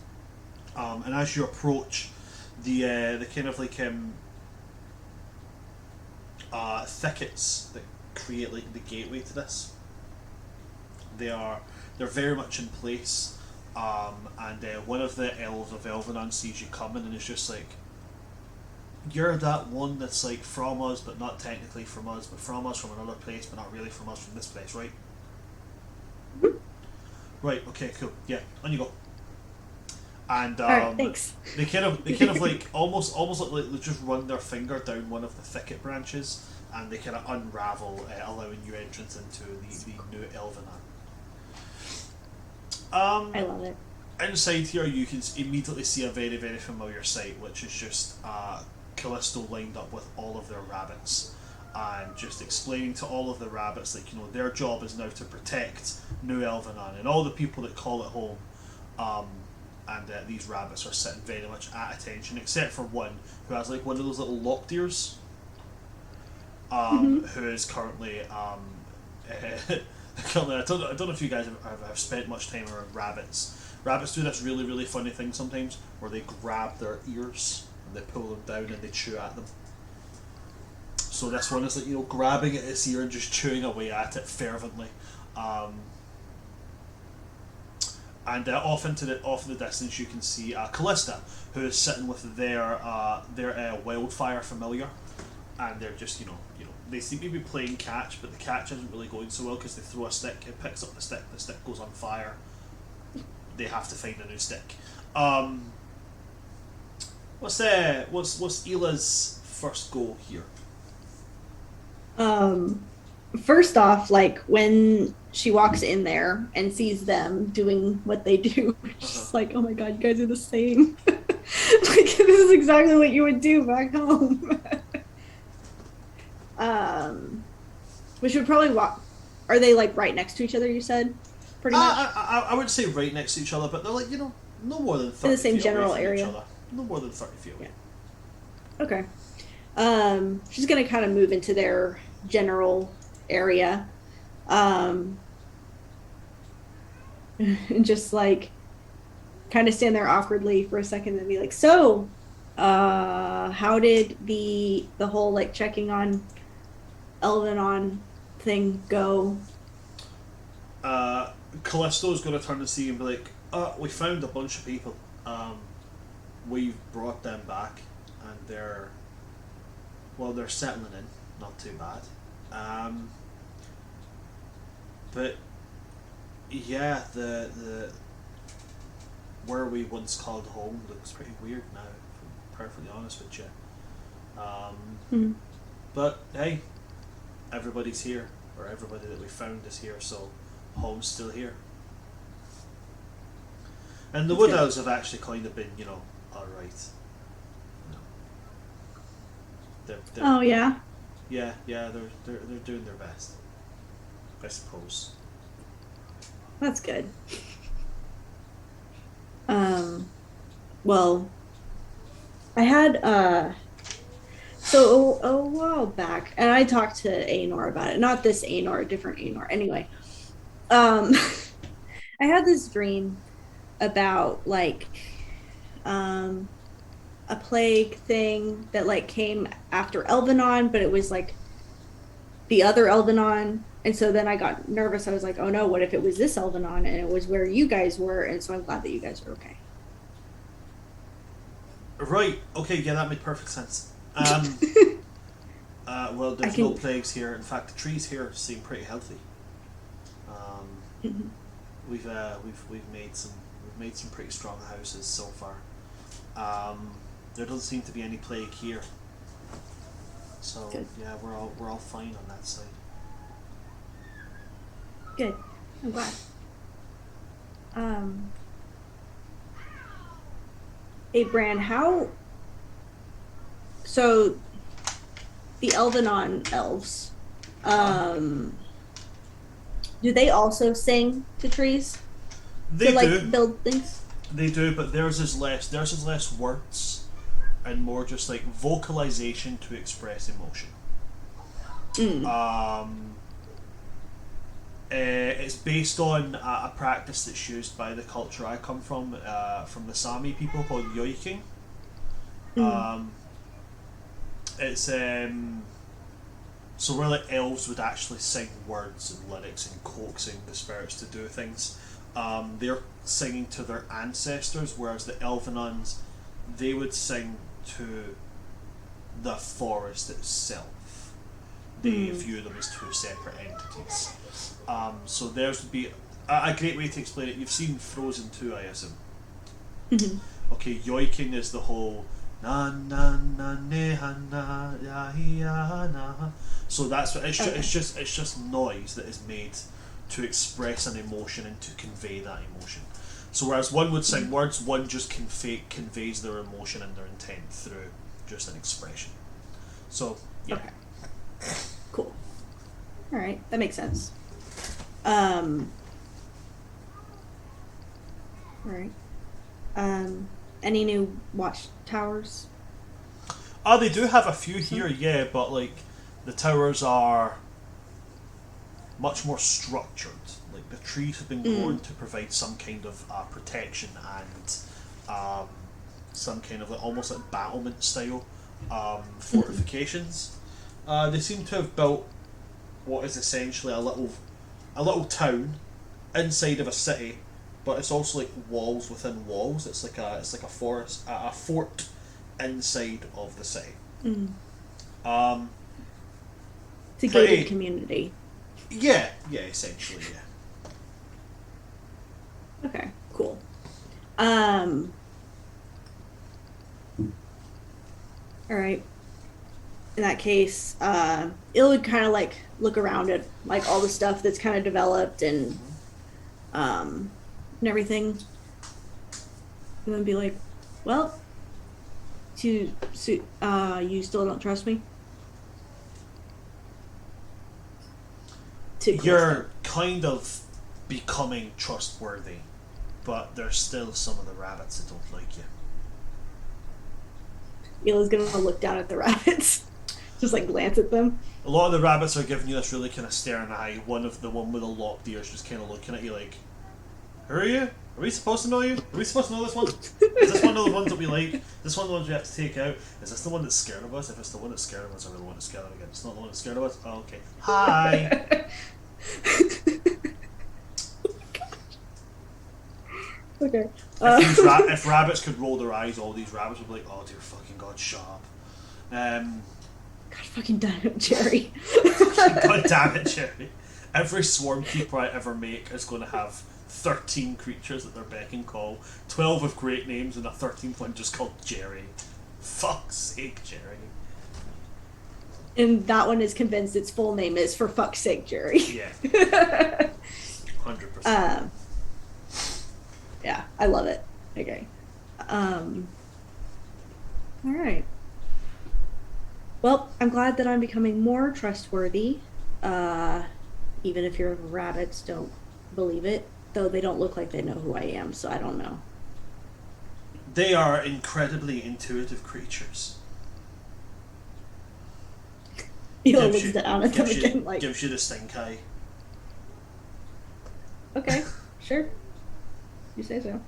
and as you approach the kind of like thickets that create like the gateway to this, they're very much in place, and one of the elves of Elvenon sees you coming and is just like, you're that one that's like from us but not technically from us, but from us from another place but not really from us from this place, right? Right, okay, cool, yeah, on you go. And Alright, thanks. they kind of like almost like they just run their finger down one of the thicket branches and they kind of unravel, allowing you entrance into the new Elvenon. I love it. Inside here, you can immediately see a very, very familiar sight, which is just Callisto lined up with all of their rabbits, and just explaining to all of the rabbits that their job is now to protect New Elvenon and all the people that call it home. And these rabbits are sitting very much at attention, except for one who has like one of those little locked ears, who is currently currently, I don't know if you guys have spent much time around rabbits. Rabbits do this really, really funny thing sometimes where they grab their ears and they pull them down and they chew at them. So this one is like, grabbing at its ear and just chewing away at it fervently. And off in the distance you can see Callista, who is sitting with their wildfire familiar, and they're just they seem to be playing catch, but the catch isn't really going so well because they throw a stick, it picks up the stick goes on fire. They have to find a new stick. What's Ela's first goal here? First off, like when she walks in there and sees them doing what they do, she's like, oh my god, you guys are the same. Like, this is exactly what you would do back home. Which would probably walk. Are they like right next to each other? You said, pretty much. I would say right next to each other, but they're like no more than 30 in the same feet general away from area. each other. No more than 30 feet away. Yeah. Okay. She's gonna kind of move into their general area, and just like kind of stand there awkwardly for a second and be like, so how did the whole like checking on Elvenon thing go? Callisto's going to turn to see and be like, we found a bunch of people. we've brought them back, and they're settling in, not too bad. But yeah, the where we once called home looks pretty weird now, if I'm perfectly honest with you. But hey, everybody's here, or everybody that we found is here, so home's still here. And the Wood Elves have actually kind of been, alright. They're, Oh yeah. Yeah, they're doing their best, I suppose. That's good. Well, I had so a while back, and I talked to Eonar about it. Not this Eonar, a different Eonar. Anyway, I had this dream about like a plague thing that like came after Elvenon, but it was like the other Elvenon. And so then I got nervous. I was like, oh no, what if it was this Elvenon and it was where you guys were? And so I'm glad that you guys are okay. Right, okay, yeah, that made perfect sense. Well, there's no plagues here. In fact, the trees here seem pretty healthy. We've made some pretty strong houses so far. There doesn't seem to be any plague here. So good. Yeah, we're all fine on that side. Good. I'm glad. Hey, Bran, how... So, the Elvenon elves, do they also sing to trees? They do. Build things? They do, but theirs is less words and more just like vocalization to express emotion. It's based on a practice that's used by the culture I come from the Sami people called yoiking. It's so where like elves would actually sing words and lyrics and coaxing the spirits to do things. They're singing to their ancestors, whereas the Elvenons, they would sing to the forest itself. They view them as two separate entities. So theirs would be a great way to explain it. You've seen Frozen 2, I assume. Okay, yoiking is the whole na na na ne ha na ya ya na. So that's what it's just noise that is made to express an emotion and to convey that emotion. So whereas one would sing words, one just conveys their emotion and their intent through just an expression. So yeah. Okay. Cool. All right, that makes sense. All right. Any new watchtowers? They do have a few here, yeah, but like the towers are much more structured. Like the trees have been grown to provide some kind of protection and some kind of like almost like battlement style fortifications. They seem to have built what is essentially a little town inside of a city, but it's also like walls within walls. It's like a fort inside of the city. It's a gated community. Yeah, essentially, yeah. Okay, cool. All right. In that case, it would kind of like look around at like all the stuff that's kind of developed and everything, and then be like, "Well, you still don't trust me?" You're kind of becoming trustworthy, but there's still some of the rabbits that don't like you. Ila's gonna look down at the rabbits, just like glance at them. A lot of the rabbits are giving you this really kind of staring eye. One with the locked ears just kind of looking at you like, "Who are you? Are we supposed to know you? Are we supposed to know this one? Is this one of the ones that we like? Is this one of the ones we have to take out? Is this the one that's scared of us? If it's the one that's scared of us, I really want to scare them again. It's not the one that's scared of us? Oh, okay. Hi!" Okay. If rabbits could roll their eyes, all these rabbits would be like, "Oh dear fucking god, shut up." God fucking damn it, Jerry. God damn it, Jerry. Every swarm keeper I ever make is going to have 13 creatures at their beck and call, 12 with great names, and a 13th one just called Jerry. Fuck's sake, Jerry. And that one is convinced its full name is for fuck's sake, Jerry. Yeah. 100%. Yeah, I love it. Okay. All right. Well, I'm glad that I'm becoming more trustworthy. Even if your rabbits don't believe it, though they don't look like they know who I am, so I don't know. They are incredibly intuitive creatures. Ela looks down at them again, like, gives you the stink eye. okay, sure. You say so.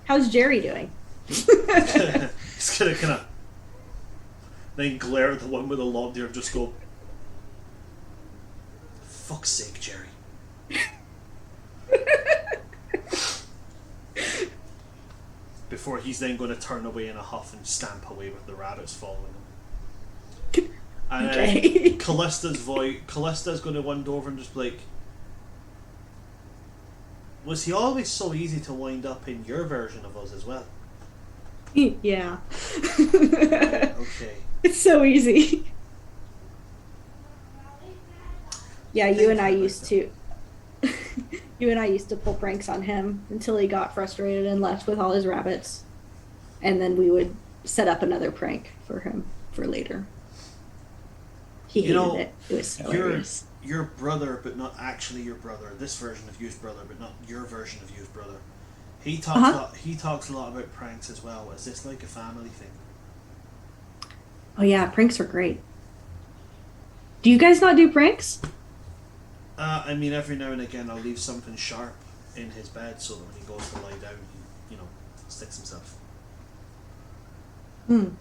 How's Jerry doing? He's gonna kind of then glare at the one with the long hair and just go, "Fuck's sake, Jerry." Before he's then going to turn away in a huff and stamp away with the rabbits following him. And Okay. Callista's going to wander over and just be like, "Was he always so easy to wind up in your version of us as well?" Yeah. Okay. It's so easy. Yeah, you and I used to pull pranks on him until he got frustrated and left with all his rabbits. And then we would set up another prank for him for later. He hated it. It was hilarious. Your brother, but not actually your brother. This version of you's brother, but not your version of you's brother. He talks a lot about pranks as well. Is this like a family thing? Oh yeah, pranks are great. Do you guys not do pranks? I mean, every now and again, I'll leave something sharp in his bed so that when he goes to lie down, he, sticks himself.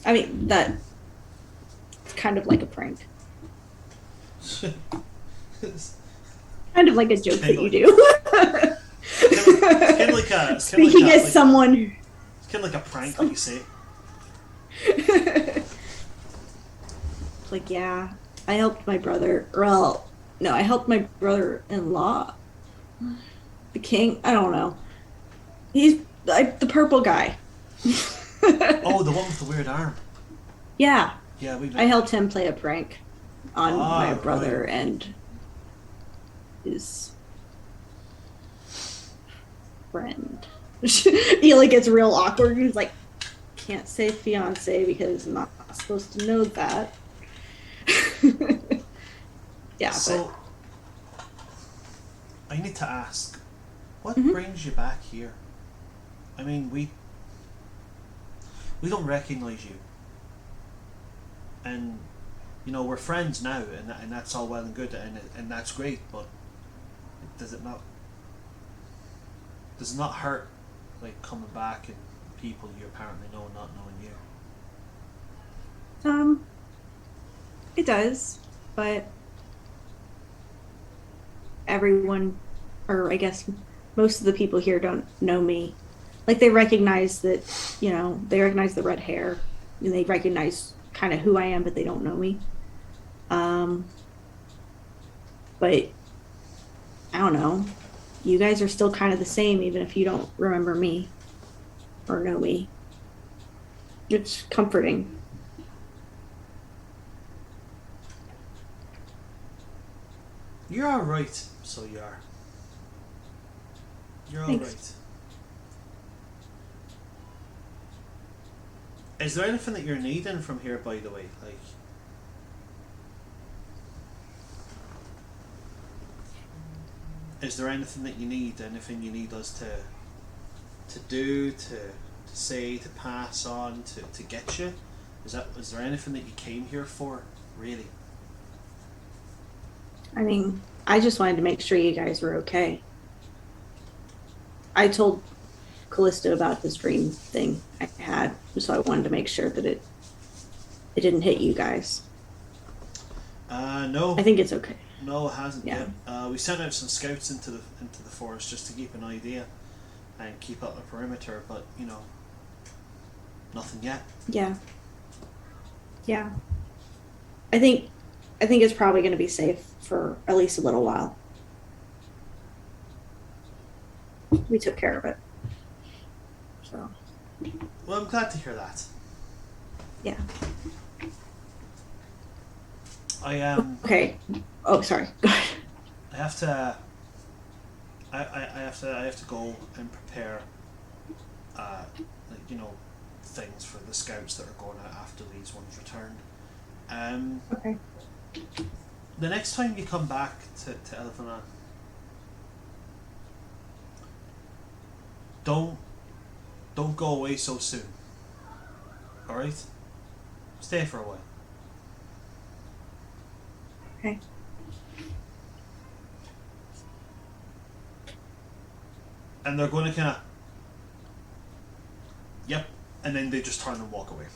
I mean, that's kind of like a prank. Kind of like a joke that you do. It's kind of like a... Speaking as someone... It's kind of like a prank that you say. Like, yeah, I helped my brother... Well, no, I helped my brother-in-law. The king? I don't know. He's the purple guy. Oh, the one with the weird arm. Yeah. Yeah, I helped him play a prank on my brother right. and his friend. Ela gets real awkward. He's like, can't say fiance because I'm not supposed to know that. Yeah. So, I need to ask, what brings you back here? I mean, we don't recognize you, and we're friends now, and that's all well and good, and that's great. But does it not hurt, like coming back and people you apparently know not knowing you? It does, but everyone, or I guess most of the people here don't know me. Like, they recognize that, they recognize the red hair, and they recognize kind of who I am, but they don't know me. But I don't know. You guys are still kind of the same, even if you don't remember me or know me. It's comforting. You're all right, so you are. You're all Thanks. right. Is there anything that you're needing from here, by the way? Like, is there anything that you need? Anything you need us to do, to say, to pass on, to get you? Is there anything that you came here for, really? I mean, I just wanted to make sure you guys were okay. I told Callista about this dream thing I had, so I wanted to make sure that it didn't hit you guys. No. I think it's okay. No, it hasn't Yeah. yet. We sent out some scouts into the forest just to keep an idea. and keep up the perimeter, but, you know, nothing yet. Yeah. Yeah. I think it's probably going to be safe for at least a little while. We took care of it. So. Well, I'm glad to hear that. Yeah. I am. Okay. Oh, sorry. Go ahead. I have to. I have to go and prepare. Like, you know, things for the scouts that are going out after these ones return. Okay. The next time you come back to Elvina, don't go away so soon. All right. Stay for a while. Okay. And they're going to kind of, yep, and then they just turn and walk away.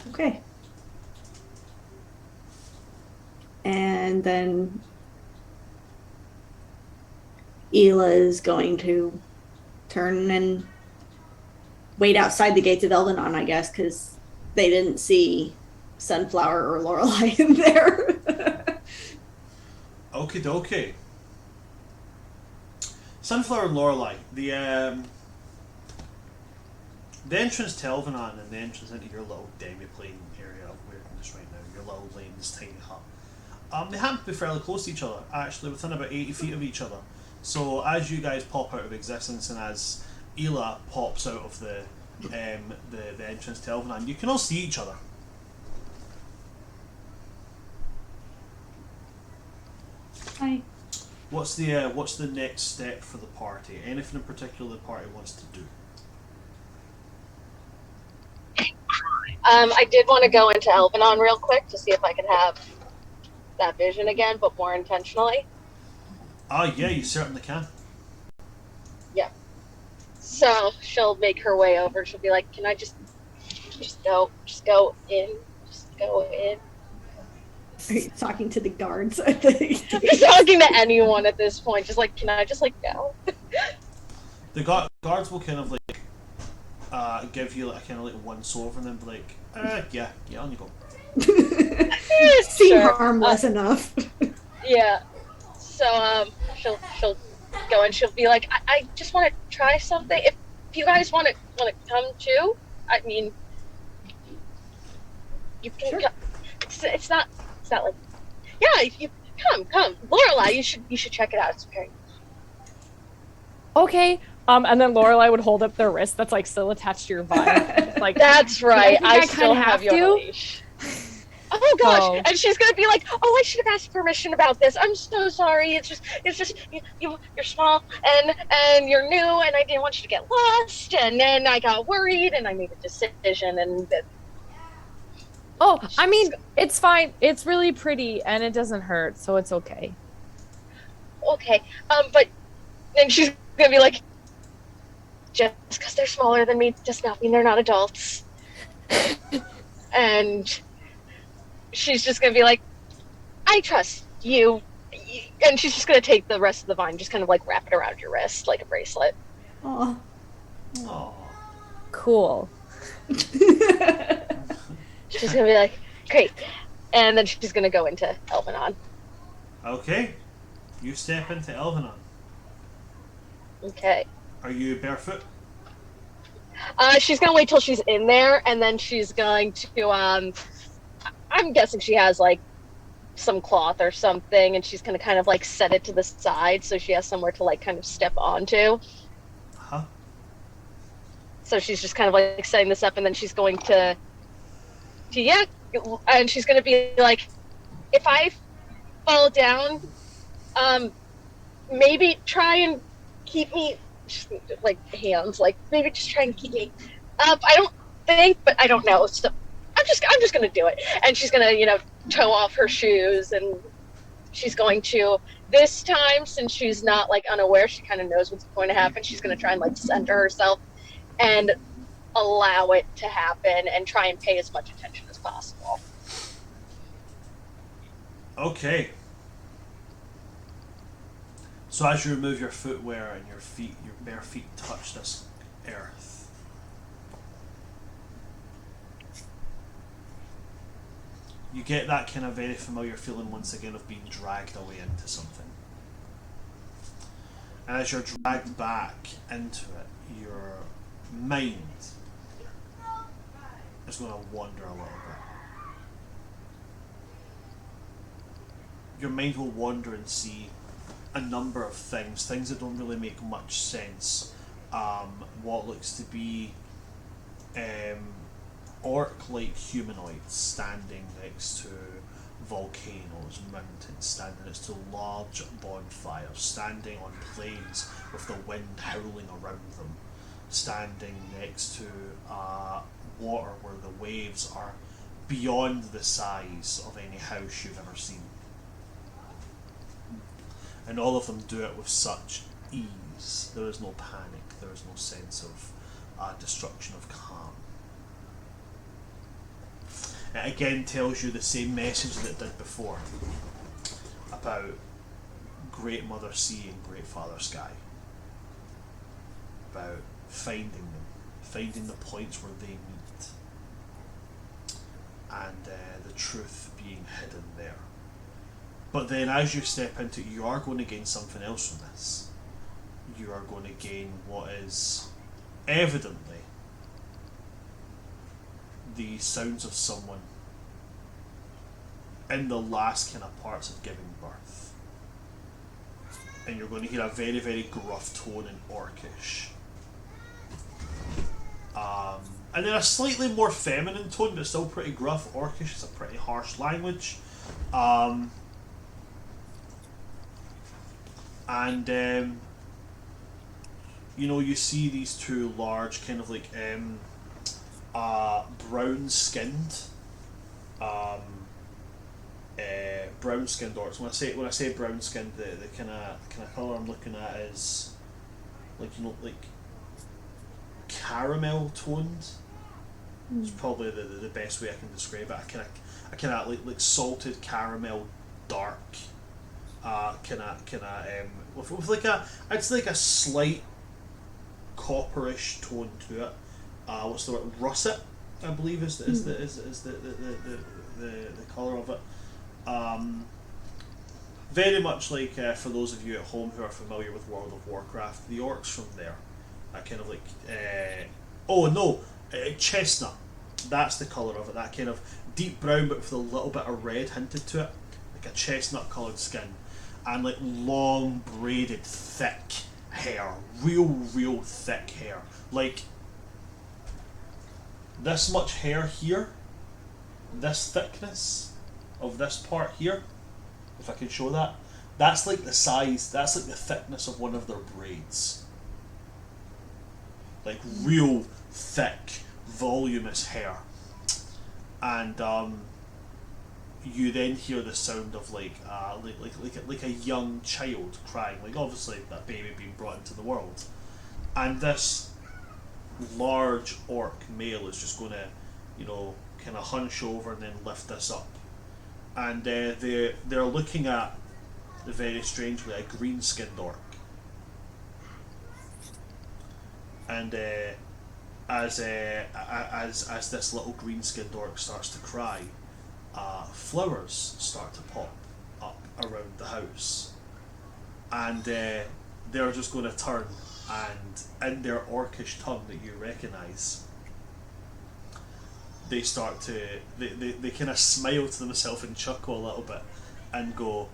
Okay. And then Ela is going to turn and wait outside the gates of Elvenon, I guess, because they didn't see Sunflower or Lorelei in there. Okie dokie. Sunflower and Lorelei, the entrance to Elvenon and the entrance into your little demi-plane area of weirdness right now, your little lane's tiny hut. They happen to be fairly close to each other, actually within about 80 feet of each other. So as you guys pop out of existence and as Ela pops out of the entrance to Elvenon, you can all see each other. Hi. What's the next step for the party? Anything in particular the party wants to do? I did want to go into Elvenon real quick to see if I could have that vision again, but more intentionally. Yeah, you certainly can. Yeah. So she'll make her way over. She'll be like, "Can I just go in, just go in." Are you talking to the guards? I think. I'm just talking to anyone at this point. Just like, can I just go? The guards will kind of like give you like kind of like once over and then be like, yeah, on you go. Seem Sure. harmless enough. Yeah. So she'll go and she'll be like, I just want to try something. If you guys want to come too, I mean, you can. Sure. It's not like, yeah. You come, Lorelei. You should check it out. It's very. Okay. And then Lorelei would hold up their wrist that's like still attached to your vine. Like, That's right. I still kinda have have you on to. a leash. Oh gosh! Oh. And she's gonna be like, "Oh, I should have asked permission about this. I'm so sorry. It's just you're small and you're new, and I didn't want you to get lost. And then I got worried, and I made a decision. And Oh, I mean, it's fine. It's really pretty and it doesn't hurt, so it's okay. okay, but then she's gonna be like, just because they're smaller than me does not mean they're not adults. And she's just gonna be like, I trust you. And she's just gonna take the rest of the vine, just kind of like wrap it around your wrist like a bracelet. Aw. Aww. Cool. She's gonna be like, great. And then she's gonna go into Elvenon. Okay, you step into Elvenon. Okay. Are you barefoot? She's gonna wait till she's in there, and then she's going to, I'm guessing she has, like, some cloth or something, and she's gonna kind of, like, set it to the side so she has somewhere to, like, kind of step onto. Huh? So she's just kind of, like, setting this up, and then she's going to yeah, and she's gonna be like, if I fall down, maybe try and keep me, like, hands, like, maybe just try and keep me up. I don't think, but I don't know. So I'm just gonna do it. And she's gonna, toe off her shoes, and she's going to, this time, since she's not, like, unaware, she kind of knows what's going to happen. She's gonna try and, like, center herself and allow it to happen and try and pay as much attention as possible. Okay. So as you remove your footwear and your bare feet touch this earth, you get that kind of very familiar feeling once again of being dragged away into something. And as you're dragged back into it, your mind is going to wander a little bit. Your mind will wander and see a number of things that don't really make much sense. What looks to be orc-like humanoids standing next to volcanoes, mountains, standing next to large bonfires, standing on plains with the wind howling around them, standing next to water where the waves are beyond the size of any house you've ever seen. And all of them do it with such ease. There is no panic, there is no sense of destruction of calm. It again tells you the same message that it did before about Great Mother Sea and Great Father Sky. About finding them, finding the points where they meet, and the truth being hidden there. But then as you step into it, you are going to gain something else from this. You are going to gain what is evidently the sounds of someone in the last kind of parts of giving birth. And you're going to hear a very, very gruff tone in Orcish. And then a slightly more feminine tone, but still pretty gruff. Orcish is a pretty harsh language. You know, you see these two large, kind of like brown-skinned, orcs. When I say brown-skinned, the kind of color I'm looking at is like, you know, like caramel toned. It's probably the best way I can describe it. I kind of like salted caramel, dark. With like I'd say like a slight copperish tone to it. What's the word? Russet, I believe is the colour of it. Very much like for those of you at home who are familiar with World of Warcraft, the orcs from there, kind of like chestnut. That's the colour of it. That kind of deep brown, but with a little bit of red hinted to it, like a chestnut coloured skin. And like long braided thick hair, real thick hair, like this much hair here, this thickness of this part here, if I can show that, that's like the size, that's like the thickness of one of their braids. Like real thick, voluminous hair. And you then hear the sound of like a young child crying, like obviously that baby being brought into the world, and this large orc male is just going to, you know, kind of hunch over and then lift this up, and they're looking at, very strangely, a green-skinned orc, and as this little green-skinned orc starts to cry, flowers start to pop up around the house, and they're just going to turn, and in their orcish tongue that you recognise, they start to they kind of smile to themselves and chuckle a little bit and go,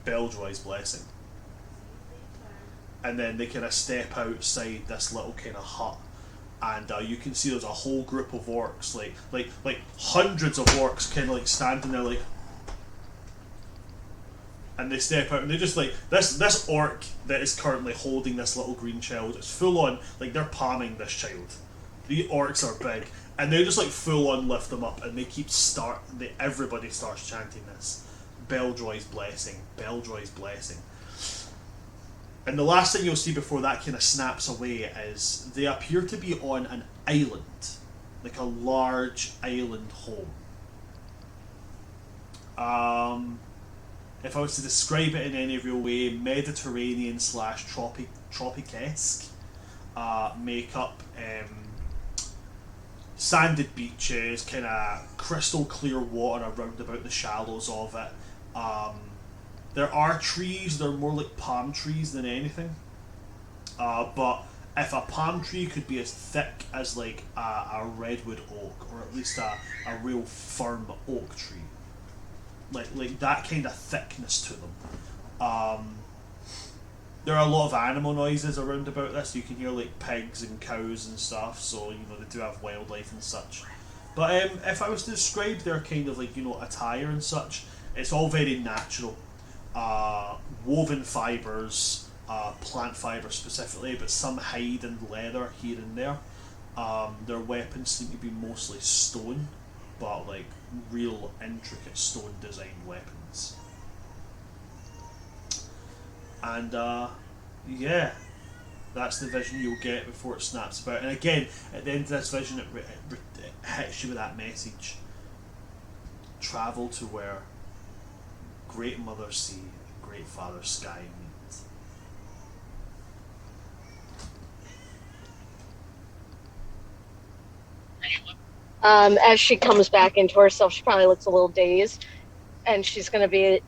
Beldroy's blessing. And then they kind of step outside this little kind of hut, and you can see there's a whole group of orcs, like hundreds of orcs, kind of like standing there, like, and they step out and they're just like, this orc that is currently holding this little green child, it's full on, like they're palming this child. The orcs are big, and they just like full on lift them up, and they keep everybody starts chanting this, Beldroy's blessing, Beldroy's blessing. And the last thing you'll see before that kind of snaps away is they appear to be on an island, like a large island home. if I was to describe it in any real way, Mediterranean slash tropic-esque makeup. Sanded beaches, kind of crystal clear water around about the shallows of it. There are trees, they're more like palm trees than anything. But if a palm tree could be as thick as like a redwood oak, or at least a real firm oak tree, like that kind of thickness to them. There are a lot of animal noises around about this. You can hear like pigs and cows and stuff, so you know they do have wildlife and such. But if I was to describe their kind of like, you know, attire and such, it's all very natural. Woven fibres, plant fibres specifically, but some hide and leather here and there. Their weapons seem to be mostly stone, but like real intricate stone designed weapons. And yeah, that's the vision you'll get before it snaps about. And again, at the end of this vision, it hits you with that message: travel to where Great Mother Sea and Great Father Sky meet. As she comes back into herself, she probably looks a little dazed, and she's gonna be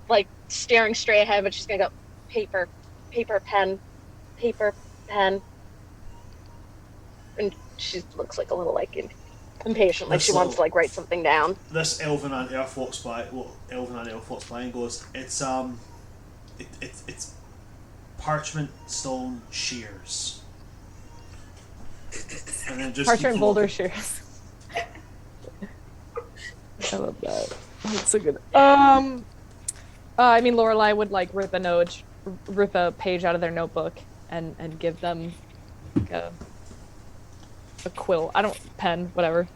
like staring straight ahead, but she's gonna go paper, pen, and she looks like a little like impatient, like she wants to like write something down. This elven and elf walks by. Well, elven and elf walks by and goes, "It's it's parchment, stone, shears." And then just Parchment boulder shears. I love that. That's so good. I mean, Lorelai would like rip a page out of their notebook and give them like a quill. Pen, whatever.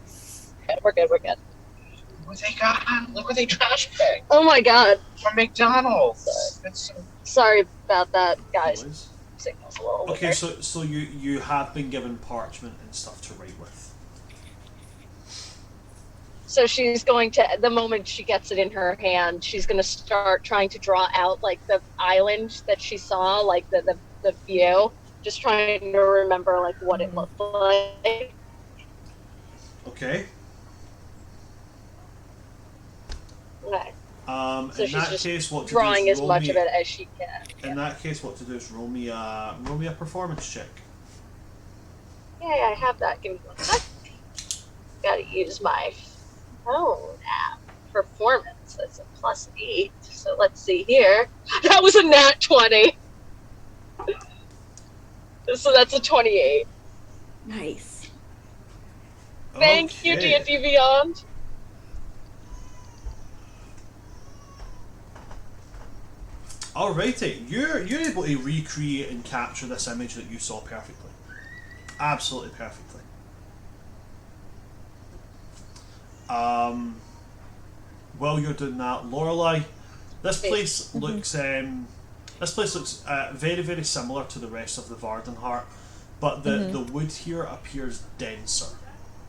Okay, we're good. What they got? Look what they trash picked Oh my god. from McDonald's. Sorry about that, guys. Boys. Signal's a little Okay, weird. so you have been given parchment and stuff to write with. So she's going to, the moment she gets it in her hand, she's going to start trying to draw out like the island that she saw, like the view, just trying to remember like what it looked like. Okay. Okay. In So she's that just case, what to drawing do is as roll much me, of it as she can. In that case, what to do is roll me a performance check. Yeah, I have that. Give me 1 sec. Gotta use my phone app. Performance. That's a +8. So let's see here. That was a nat 20. So that's a 28. Nice. Thank you, Okay. D&D Beyond. Alrighty, you're able to recreate and capture this image that you saw perfectly. Absolutely perfectly. While you're doing that, Lorelai, this place looks very, very similar to the rest of the Vardenheart, but the wood here appears denser.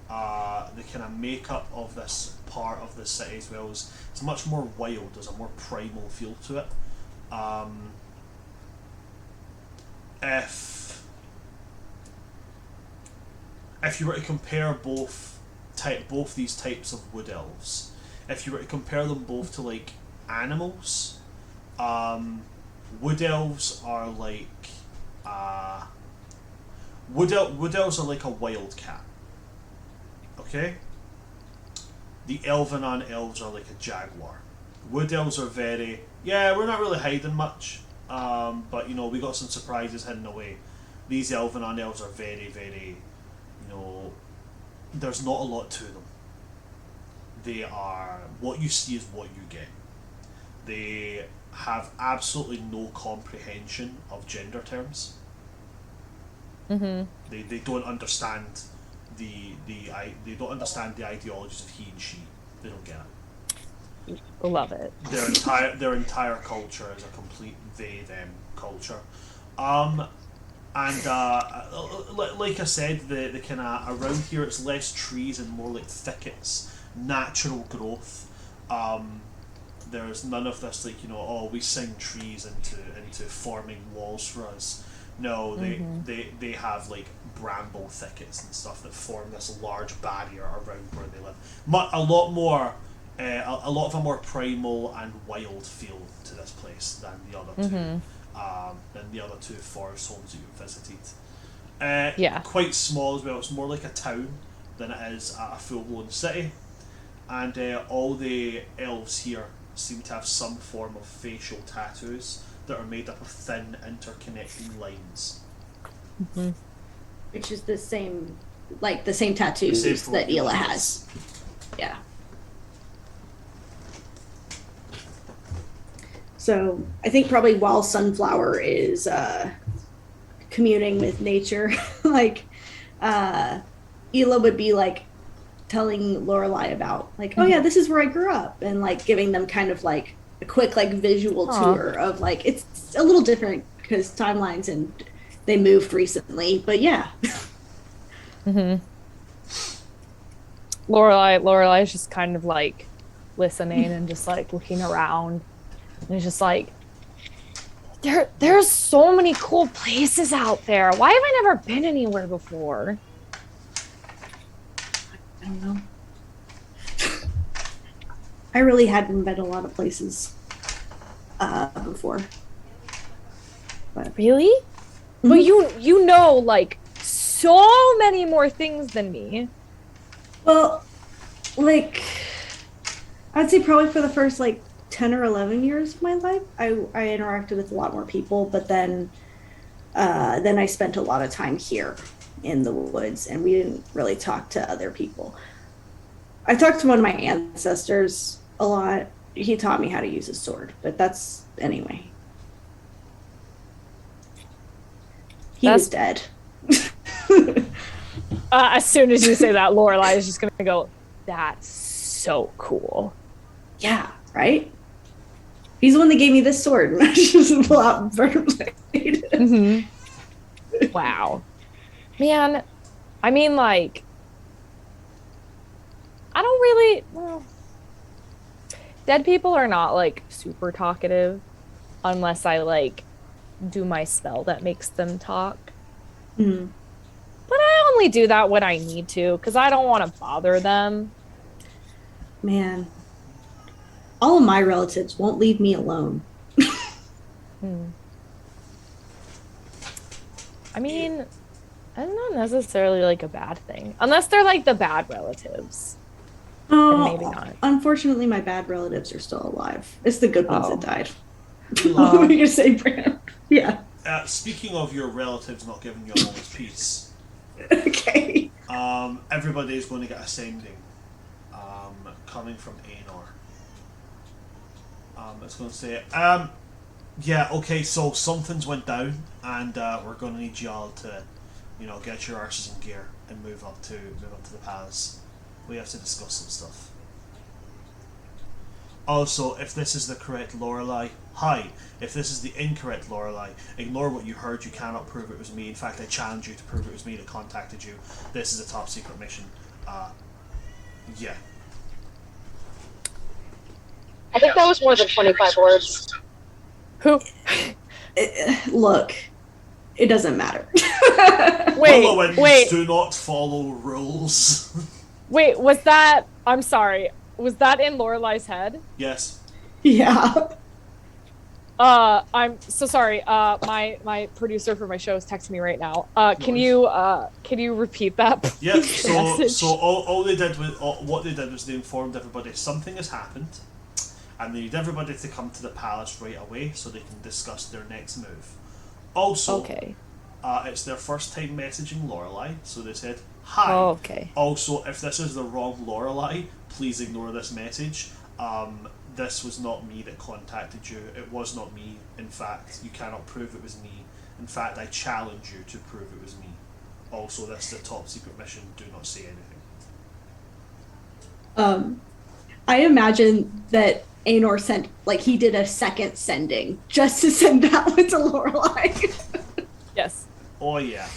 The kind of makeup of this part of the city as well is it's much more wild. There's a more primal feel to it. If you were to compare both these types of wood elves, if you were to compare them both to like animals, wood elves are like wood elves are like a wildcat. Okay? The elven on elves are like a jaguar. Wood elves are very, we're not really hiding much, but you know, we got some surprises hidden away. These elven on elves are very, very, you know, there's not a lot to them. They are, what you see is what you get. They have absolutely no comprehension of gender terms. They don't understand they don't understand the ideologies of he and she. They don't get it. Love it. Their entire culture is a complete they them culture. Like I said, the kind of around here it's less trees and more like thickets, natural growth. There's none of this like, you know, oh, we sing trees into forming walls for us. No, they have like bramble thickets and stuff that form this large barrier around where they live. A lot more, a lot of a more primal and wild feel to this place than the other two. Than the other two forest homes that you visited. Quite small as well. It's more like a town than it is a full-blown city. And all the elves here seem to have some form of facial tattoos that are made up of thin, interconnecting lines. Which is the same tattoos that Ela has. Yeah. So I think probably while Sunflower is communing with nature, like Ela would be like telling Lorelai about like, oh yeah, this is where I grew up, and like giving them kind of like a quick like visual tour of like, it's a little different because timelines and they moved recently, but yeah. Lorelai is just kind of like listening and just like looking around, and it's just like, there's so many cool places out there. Why have I never been anywhere before? I don't know. I really hadn't been a lot of places before. But really? But you know like so many more things than me. Well, like I'd say probably for the first like 10 or 11 years of my life, I interacted with a lot more people, but then I spent a lot of time here in the woods, and we didn't really talk to other people. I talked to one of my ancestors a lot. He taught me how to use a sword, but that's anyway. He was dead. As soon as you say that, Lorelai is just gonna go, that's so cool. Yeah, right? He's the one that gave me this sword, and I just pull out and burn blade. Wow. Man, I mean, like, I don't really, well, dead people are not, like, super talkative unless I, like, do my spell that makes them talk. But I only do that when I need to, because I don't want to bother them. Man. All of my relatives won't leave me alone. I mean, that's not necessarily like a bad thing, unless they're like the bad relatives. Oh, maybe not. Unfortunately, my bad relatives are still alive. It's the good ones that died. What were you gonna say, Bram? Yeah. Speaking of your relatives not giving you a moment's peace, okay. Everybody's going to get ascending, coming from Eonar. It's going to say, yeah, okay, so something's went down, and we're going to need y'all to, you know, get your arses in gear and move up to the palace. We have to discuss some stuff. Also, if this is the correct Lorelai, hi. If this is the incorrect Lorelai, ignore what you heard. You cannot prove it was me. In fact, I challenge you to prove it was me that contacted you. This is a top secret mission. Yeah. I think that was more than 25 words. Who? Look, it doesn't matter. Wait. Do not follow rules. Wait, was that? I'm sorry. Was that in Lorelai's head? Yes. Yeah. I'm so sorry. My producer for my show is texting me right now. Can you repeat that? Yeah. So all they did was what they did was they informed everybody something has happened, and they need everybody to come to the palace right away so they can discuss their next move. Also, okay. It's their first time messaging Lorelai, so they said hi. Oh, okay. Also, if this is the wrong Lorelai, please ignore this message. This was not me that contacted you. It was not me. In fact, you cannot prove it was me. In fact, I challenge you to prove it was me. Also, this is a top secret mission. Do not say anything. I imagine that Eonar sent, like, he did a second sending just to send that one to Lorelai. Yes. Oh, yeah.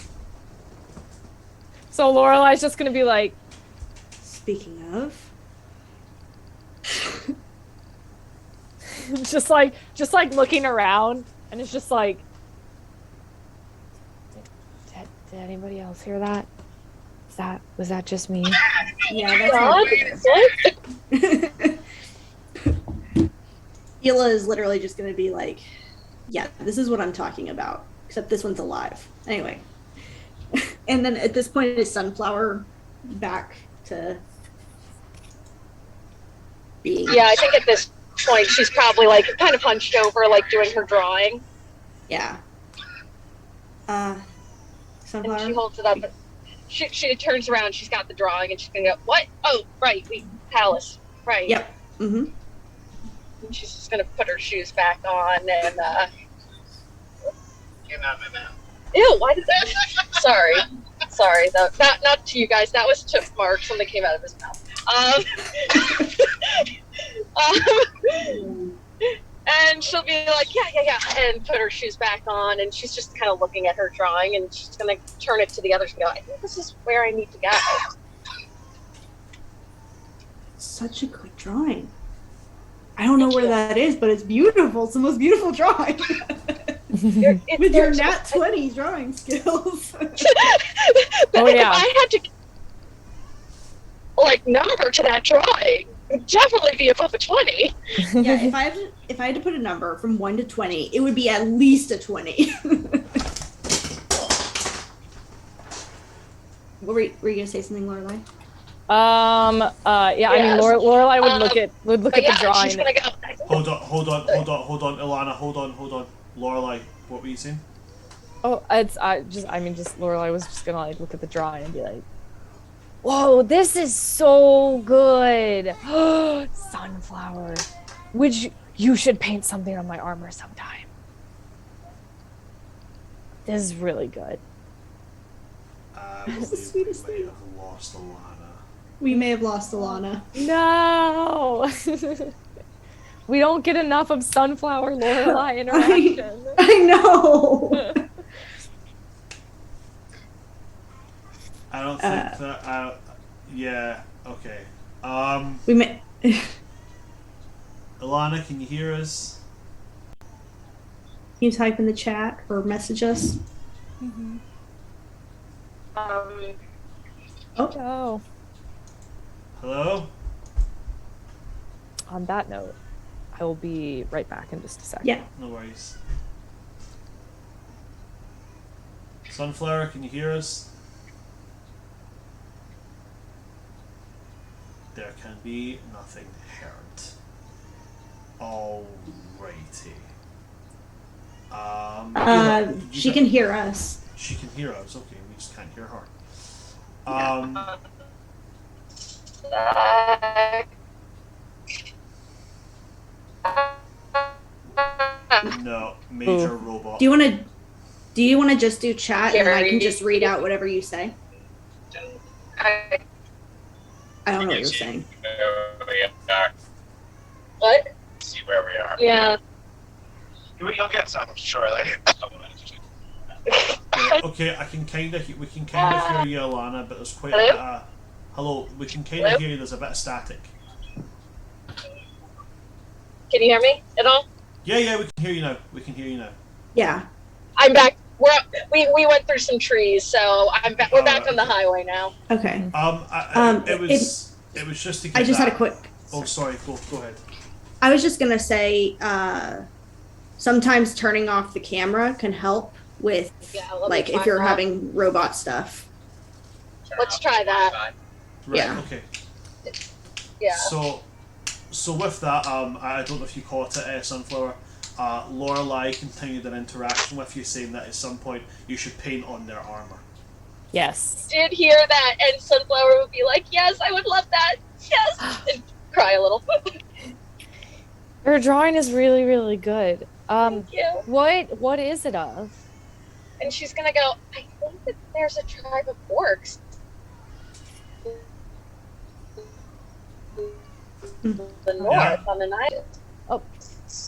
So Lorelai's just gonna be like, Speaking of, just like looking around, and it's just like, did anybody else hear that? Was that just me? Yeah, that's not Hila is literally just gonna be like, yeah, this is what I'm talking about, except this one's alive. Anyway. And then at this point, is Sunflower back to being... Yeah, I think at this point, she's probably, like, kind of hunched over, like, doing her drawing. Yeah. Sunflower? And she holds it up. And she turns around, she's got the drawing, and she's gonna go, what? Oh, right, Palace. Right. Yep. Mm-hmm. And she's just gonna put her shoes back on, and, Get out of my mouth. Ew, why did that? Sorry. Not to you guys. That was to Mark. Something came out of his mouth. And she'll be like, yeah, and put her shoes back on, and she's just kind of looking at her drawing, and she's gonna turn it to the others and go, I think this is where I need to go. Such a good drawing. I don't know where that is, but it's beautiful. It's the most beautiful drawing. With your nat 20 drawing skills. Oh yeah. If I had to like number to that drawing, it'd definitely be above a 20. Yeah, if I had to put a number from 1 to 20, it would be at least a 20. Were you gonna say something, Lorelai? Yeah, I mean, Lorelai would look at the drawing. She's gonna go, Hold on, Ilana, hold on. Lorelai, what were you saying? Oh, just Lorelai was just gonna like look at the drawing and be like, "Whoa, this is so good, Sunflower. You should paint something on my armor sometime. This is really good." That's the sweetest thing. Lost Ilana. We may have lost Ilana. No. We don't get enough of Sunflower Lorelai interaction. I know. I don't think that. Yeah. Okay. We may. Ilana, can you hear us? Can you type in the chat or message us? Mm-hmm. Oh. Hello. On that note, I will be right back in just a second. Yeah. No worries. Sunflower, can you hear us? There can be nothing heard. Alrighty. She can hear us. She can hear us. Okay, we just can't hear her. No, major robot. Do you want to just do chat and I can just read out whatever you say? I don't know what you're saying. what? See where we are. Yeah. You'll get some shortly. Okay, we can kind of hear you, Alana, but there's quite a bit of... Hello, we can kind of hear you, there's a bit of static. Can you hear me at all? Yeah, we can hear you now. Yeah. I'm back. We went through some trees, so I'm back. We're back on the highway now. Okay. It was just to get I just that. had a quick... Oh, sorry, go ahead. I was just going to say, sometimes turning off the camera can help with, like, if you're having robot stuff. Let's try that. Right, Yeah. okay. Yeah. So with that, I don't know if you caught it, Sunflower. Lorelai continued an interaction with you, saying that at some point you should paint on their armor. Yes. Did hear that, and Sunflower would be like, "Yes, I would love that. Yes," and cry a little. Her drawing is really, really good. Thank you. What is it of? And she's gonna go, I think that there's a tribe of orcs. The north on an island. Oh.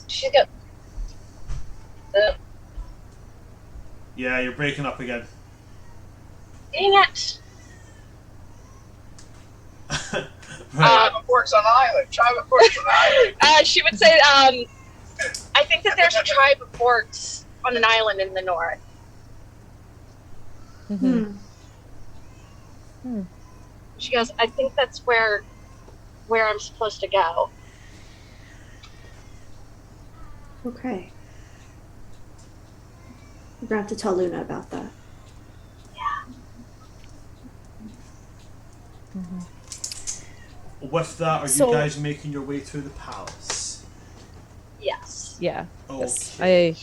She's got. Yeah, you're breaking up again. Dang it! Right. Tribe of orcs on the island. Tribe of orcs on the island. She would say, think that there's a tribe of orcs on an island in the north. She goes, I think that's where I'm supposed to go. Okay. We're gonna have to tell Luna about that. With that, are you guys making your way to the palace? Yes. Yeah. Okay.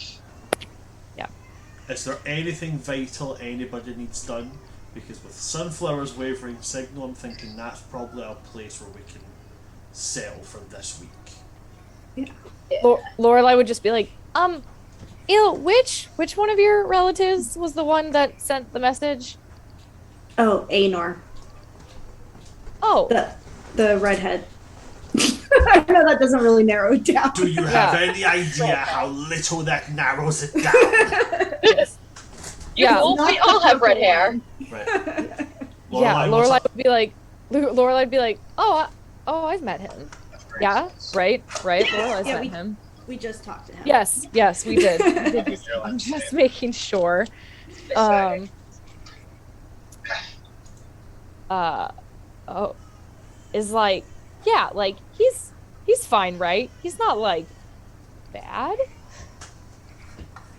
Yeah. Is there anything vital anybody needs done? Because with Sunflower's wavering signal, I'm thinking that's probably a place where we can settle for this week. Yeah. Lorelai would just be like, which one of your relatives was the one that sent the message? Oh, Eonar. Oh. The redhead. I know that doesn't really narrow it down. Do you have any idea how little that narrows it down? We all have red hair. Right. Lorelai would be like, oh, I've met him. Yeah, right. Lorelai's met him. We just talked to him. Yes, we did. I'm just making sure. Is like, yeah, like he's fine, right? He's not like bad.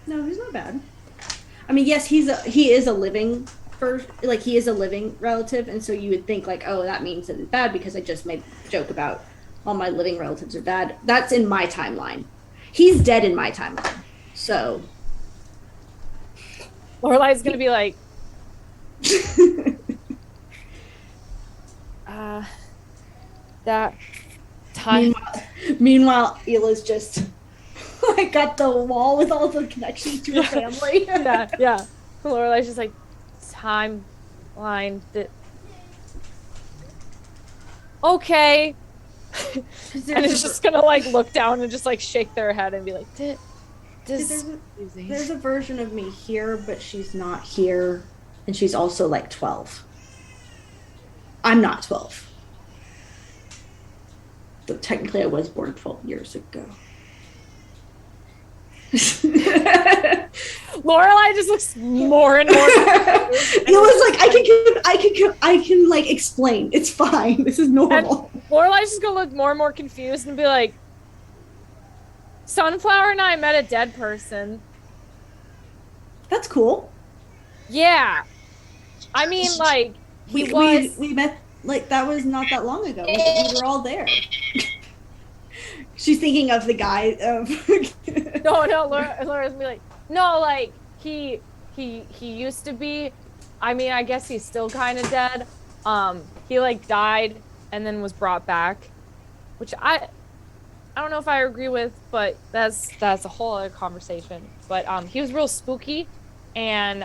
No, he's not bad. I mean, yes, he is a living relative, and so you would think like, oh, that means that it's bad because I just made a joke about all my living relatives are bad. That's in my timeline. He's dead in my timeline. So Lorelai's gonna be like, that time. Meanwhile, Hila's just like got the wall with all the connections to her family. yeah. Lorelai's just like, timeline. Okay. And it's just gonna like look down and just like shake their head and be like, there's a version of me here, but she's not here, and she's also like 12. I'm not 12. But technically I was born 12 years ago. Lorelai just looks more and more it was like I can like explain. It's fine. This is normal. And Lorelai's just gonna look more and more confused and be like, Sunflower and I met a dead person. That's cool. Yeah. I mean, like, we met, like, that was not that long ago. We were all there. She's thinking of the guy of... No, Laura's gonna be like, no, like, he used to be, I mean, I guess he's still kind of dead. He, like, died and then was brought back, which I don't know if I agree with, but that's a whole other conversation. But he was real spooky, and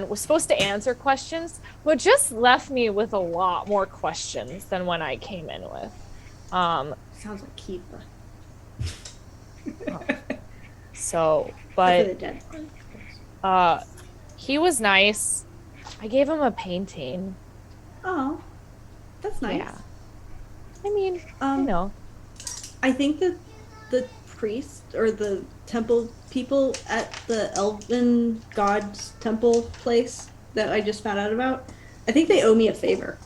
was supposed to answer questions, but just left me with a lot more questions than when I came in with. Sounds like Kiva. So, but he was nice. I gave him a painting. Oh, that's nice. Yeah. I mean, you know. I think that the priest or the temple people at the Elven Gods temple place that I just found out about, I think they owe me a favor.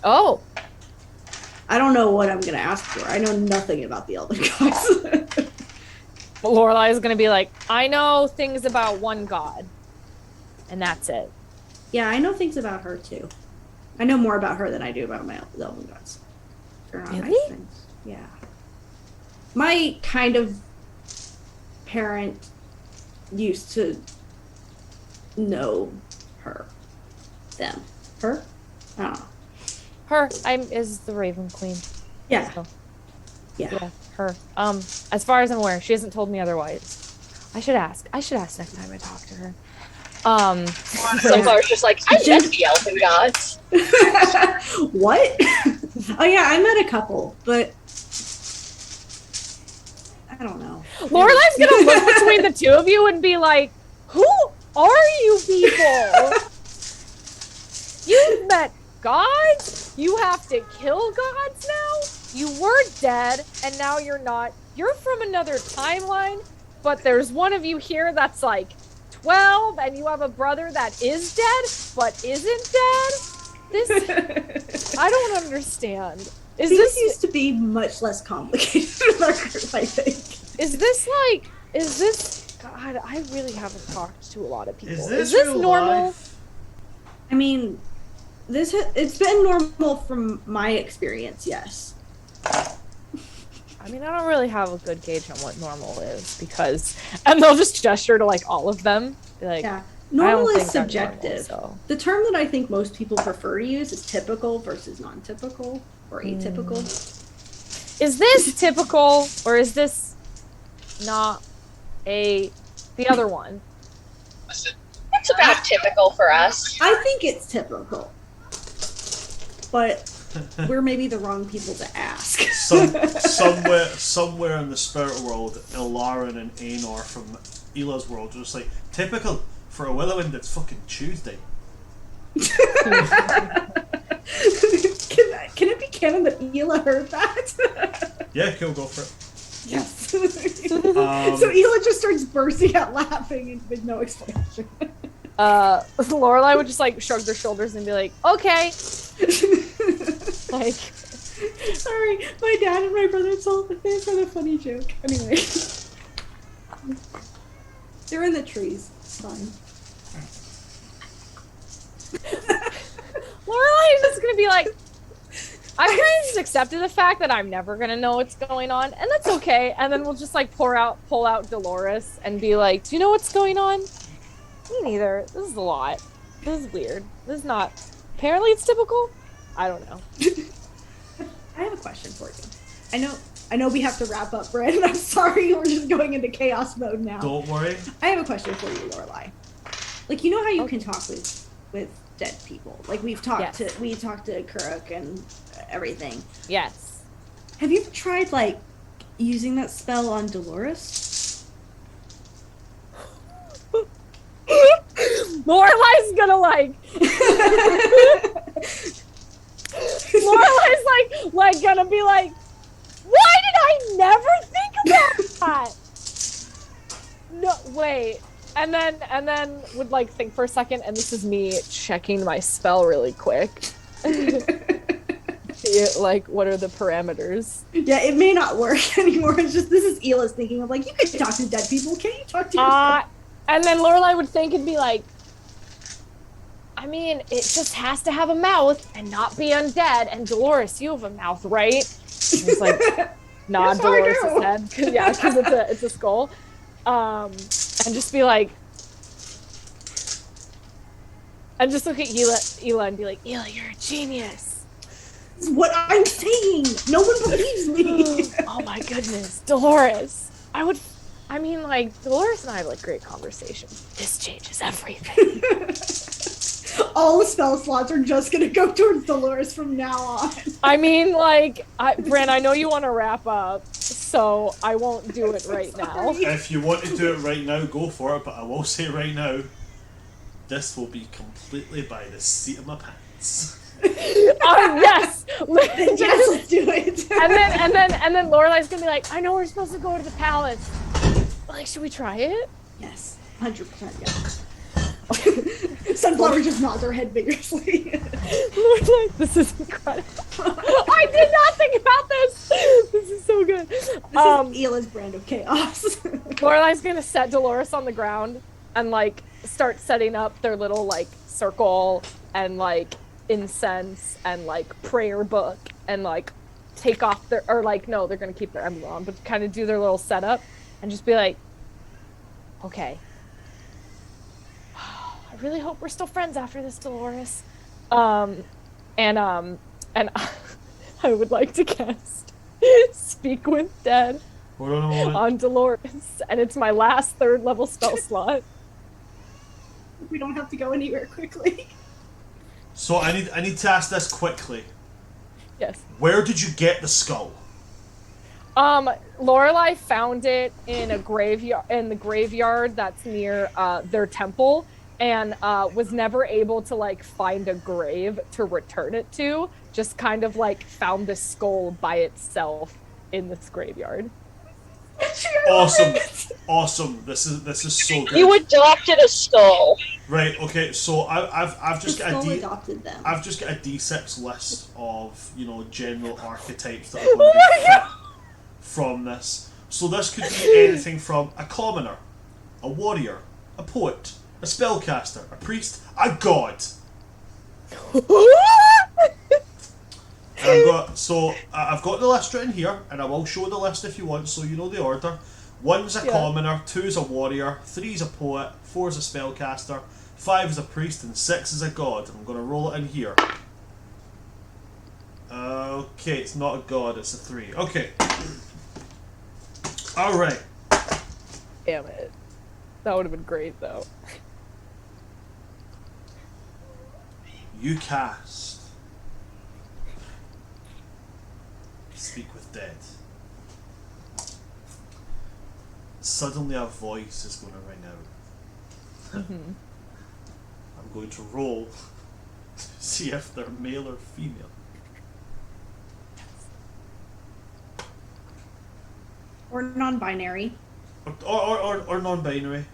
Oh. I don't know what I'm going to ask for. I know nothing about the Elven Gods. Lorelai is going to be like, I know things about one god. And that's it. Yeah, I know things about her too. I know more about her than I do about my Elven Gods. Really? Nice things. Yeah. My kind of parent used to know her. Them. Her? I don't know. Her is the Raven Queen. Yeah. So, yeah. Her. As far as I'm aware, she hasn't told me otherwise. I should ask next time I talk to her. So far, it's just like, I met the Elven Gods. What? Oh yeah, I met a couple, but I don't know. Lorelai's gonna look between the two of you and be like, who are you people? You've met gods? You have to kill gods now? You were dead, and now you're not you're from another timeline, but there's one of you here that's like 12, and you have a brother that is dead, but isn't dead? This, I don't understand. Is Things this used to be much less complicated in our group, I think. is this God, I really haven't talked to a lot of people. Is this real normal? life? I mean, it's been normal from my experience, yes. I mean, I don't really have a good gauge on what normal is because, and they'll just gesture to like all of them. Be like, Yeah. Normal think is I'm subjective. normal, so. The term that I think most people prefer to use is typical versus non-typical or atypical. Is this typical or is this not the other one? It's about typical for us. I think it's typical. But we're maybe the wrong people to ask. Somewhere in the spirit world, Ilaran and Eonar from Ela's world are just like, typical for a Willowwind, it's fucking Tuesday. Can it be canon that Ela heard that? Yeah, cool, go for it. Yes. So Ela just starts bursting out laughing with no explanation. Lorelai would just like shrug their shoulders and be like, okay. Like, sorry, my dad and my brother told me this for the funny joke. Anyway. They're in the trees. It's fine. Lorelai is just gonna be like, I kind of just accepted the fact that I'm never gonna know what's going on, and that's okay. And then we'll just like pull out Dolores and be like, do you know what's going on? Me neither. This is a lot. This is weird. This is not. Apparently, it's typical. I don't know. I have a question for you. I know we have to wrap up, Brett, and I'm sorry we're just going into chaos mode now. Don't worry. I have a question for you, Lorelai. Like, you know how you can talk with dead people? Like, we talked to Kuruk and everything. Yes. Have you ever tried, like, using that spell on Dolores? Lorelai's gonna like Lorelai's like gonna be like, why did I never think about that? No, wait. And then would like think for a second, and this is me checking my spell really quick. See, like, what are the parameters? Yeah, it may not work anymore. It's just, this is Ela's thinking of like, you can talk to dead people. Can't you talk to yourself? And then Lorelai would think and be like, I mean, it just has to have a mouth and not be undead. And Dolores, you have a mouth, right? And it's like, nod Yes, Dolores' head. Yeah, because it's a skull. And just be like, and just look at Ela and be like, Ela, you're a genius. This is what I'm saying. No one believes me. Oh my goodness, Dolores. I mean, like, Dolores and I have like great conversations. This changes everything. All the spell slots are just gonna go towards Dolores from now on. I mean, like, Bran, I know you want to wrap up, so I won't do it right now. If you want to do it right now, go for it, but I will say right now, this will be completely by the seat of my pants. Yes! Yes, let's do it. and then Lorelai's gonna be like, I know we're supposed to go to the palace. Like, should we try it? Yes, 100% yes. Sunflower just nods her head vigorously. Lorelai, this is incredible. I did not think about this. This is so good. This is Ela's brand of chaos. Lorelai's gonna set Dolores on the ground and like start setting up their little like circle and like incense and like prayer book and like take off their, or like, no, they're gonna keep their emblem on, but kind of do their little setup and just be like, okay, I really hope we're still friends after this, Dolores. And I would like to cast Speak with Dead on Dolores, and it's my last 3rd level spell slot. We don't have to go anywhere quickly. So I need to ask this quickly. Yes. Where did you get the skull? Lorelai found it in a graveyard that's near their temple, and was never able to like find a grave to return it to. Just kind of like found the skull by itself in this graveyard. Awesome. Awesome. This is so good. You adopted a skull. Right. Okay. So I've just The got a skull D. adopted them. I've just got a D6 list of general archetypes that are going to be fit from this. So this could be anything from a commoner, a warrior, a poet, a spellcaster, a priest, a god. And I've got the list written here, and I will show the list if you want, so you know the order. 1's a commoner, 2's a warrior, 3's a poet, 4's a spellcaster, 5 is a priest, and 6 is a god. I'm going to roll it in here. Okay, it's not a god, it's a 3. Okay. Alright. Damn it. That would have been great, though. You cast Speak with Dead. Suddenly a voice is going to ring out. I'm going to roll to see if they're male or female. Or non-binary. Or non-binary.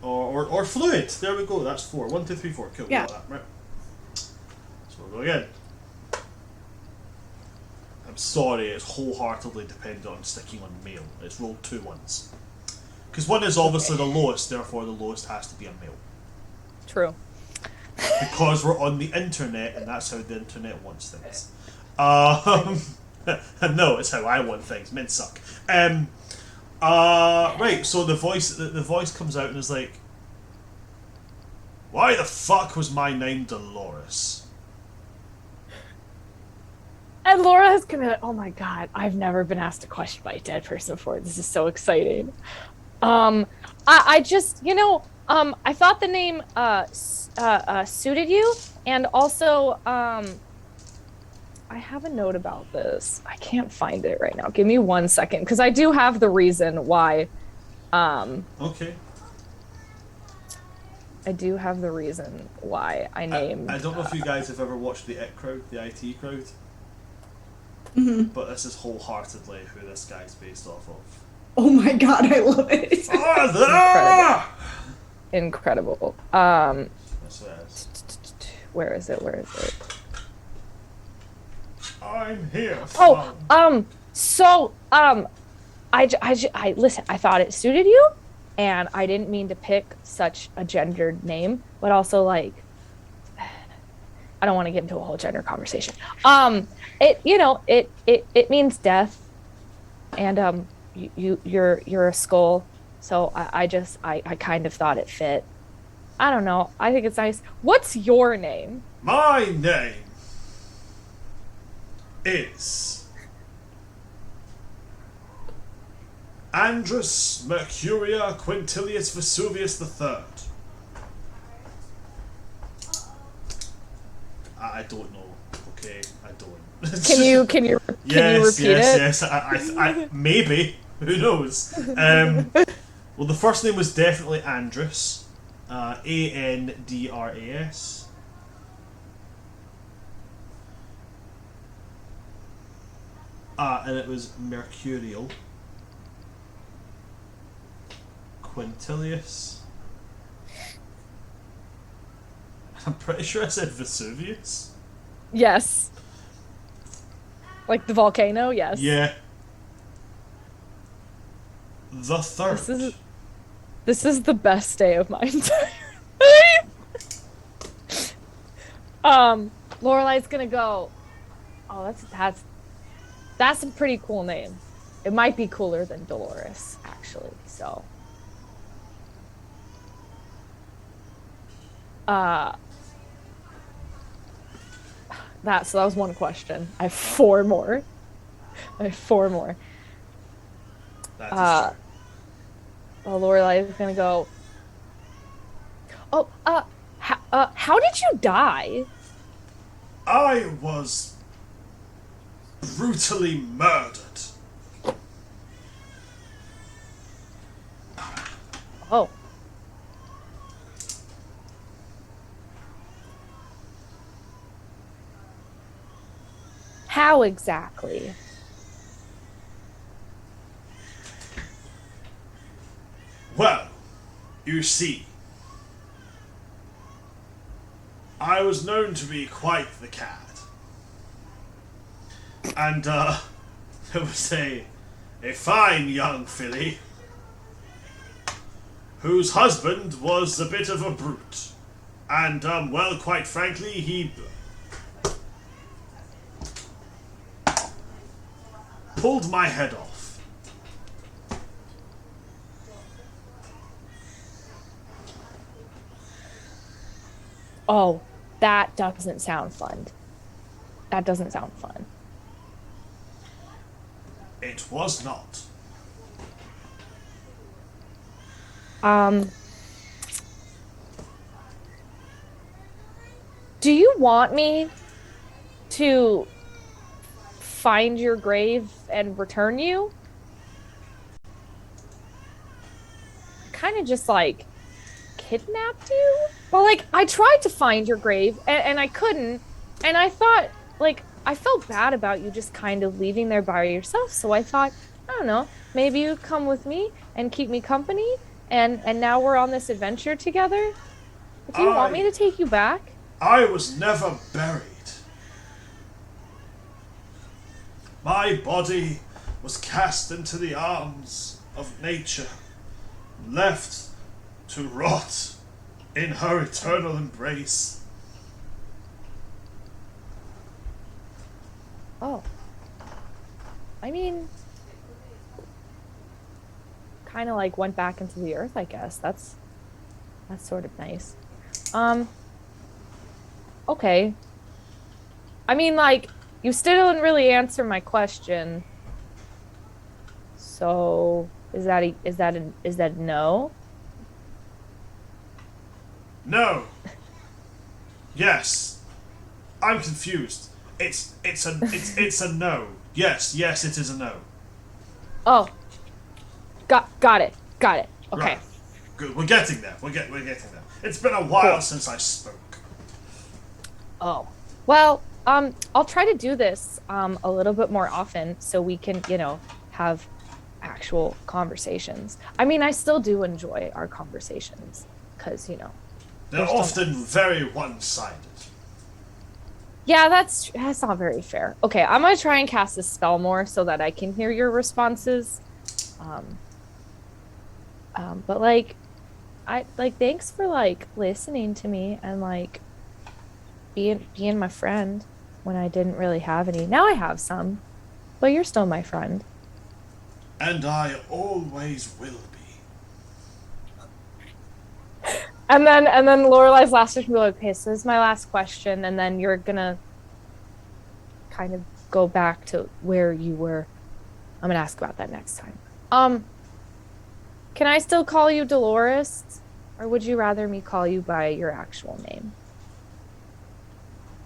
Or fluid. There we go, that's 4. 1, 2, 3, 4. Cool, Yeah. got that, right. So we'll go again. I'm sorry, it's wholeheartedly dependent on sticking on male. It's rolled 2 ones. Because 1 is obviously the lowest, therefore the lowest has to be a male. True. Because we're on the internet, and that's how the internet wants things. No, it's how I want things. Men suck. Right, so the voice comes out and is like, why the fuck was my name Dolores? And Laura is gonna, oh my god, I've never been asked a question by a dead person before. This is so exciting. I just, I thought the name suited you, and also, I have a note about this. I can't find it right now. Give me 1 second, because I do have the reason why. Okay. I do have the reason why I named. I don't know if you guys have ever watched the IT crowd, but this is wholeheartedly who this guy's based off of. Oh my god, I love it. Father! Incredible. That's what it is. Where is it? I'm here. I listen, I thought it suited you, and I didn't mean to pick such a gendered name, but also, like, I don't want to get into a whole gender conversation. It means death, and you're a skull, so I kind of thought it fit. I don't know. I think it's nice. What's your name? My name is Andrus Mercuria Quintilius Vesuvius III. I don't know. Okay, I don't. Can you repeat it? Yes. I maybe. Who knows? Well, the first name was definitely Andrus. Andras. And it was Mercurial. Quintilius. I'm pretty sure I said Vesuvius. Yes. Like the volcano, yes. Yeah. The third. This is the best day of my entire life. Lorelai's gonna go, oh, that's a pretty cool name. It might be cooler than Dolores, actually, so. That was one question. I have 4 more. That is true. Well, Lorelai is gonna go. Oh, how did you die? I was brutally murdered. Oh. How exactly? Well, you see, I was known to be quite the cad. And, there was a fine young filly whose husband was a bit of a brute. And, well, quite frankly, he pulled my head off. Oh, that doesn't sound fun. That doesn't sound fun. It was not. Do you want me to find your grave and return you? Kind of just like kidnapped you? Well, like, I tried to find your grave and I couldn't. And I thought, like, I felt bad about you just kind of leaving there by yourself. So I thought, I don't know, maybe you'd come with me and keep me company. And now we're on this adventure together. Do you want me to take you back? I was never buried. My body was cast into the arms of nature, left to rot in her eternal embrace. Oh. I mean, kind of like went back into the earth, I guess. That's sort of nice. Okay. I mean, like, you still didn't really answer my question. So, is that no? No. Yes. I'm confused. It's a no. Yes, it is a no. Oh. Got it. Okay. Right. Good. We're getting there. We're getting there. It's been a while since I spoke. Oh. Well, I'll try to do this a little bit more often so we can, have actual conversations. I mean, I still do enjoy our conversations because, they're often very one-sided. Yeah, that's not very fair. Okay, I'm gonna try and cast a spell more so that I can hear your responses. But like, thanks for listening to me and being my friend when I didn't really have any. Now I have some, but you're still my friend. And I always will be. And then Lorelai's last question will be like, okay, so this is my last question, and then you're gonna kind of go back to where you were. I'm gonna ask about that next time. Can I still call you Dolores? Or would you rather me call you by your actual name?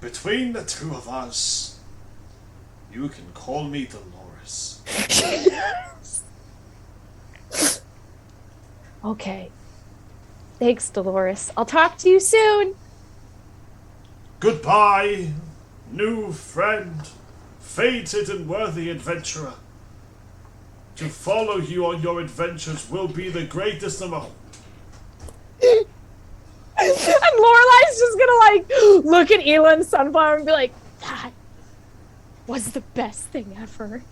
Between the two of us, you can call me Dolores. Okay. Thanks, Dolores. I'll talk to you soon. Goodbye, new friend, fated and worthy adventurer. To follow you on your adventures will be the greatest of all. And Lorelai's just gonna look at Elon Sunflower and be like, that was the best thing ever.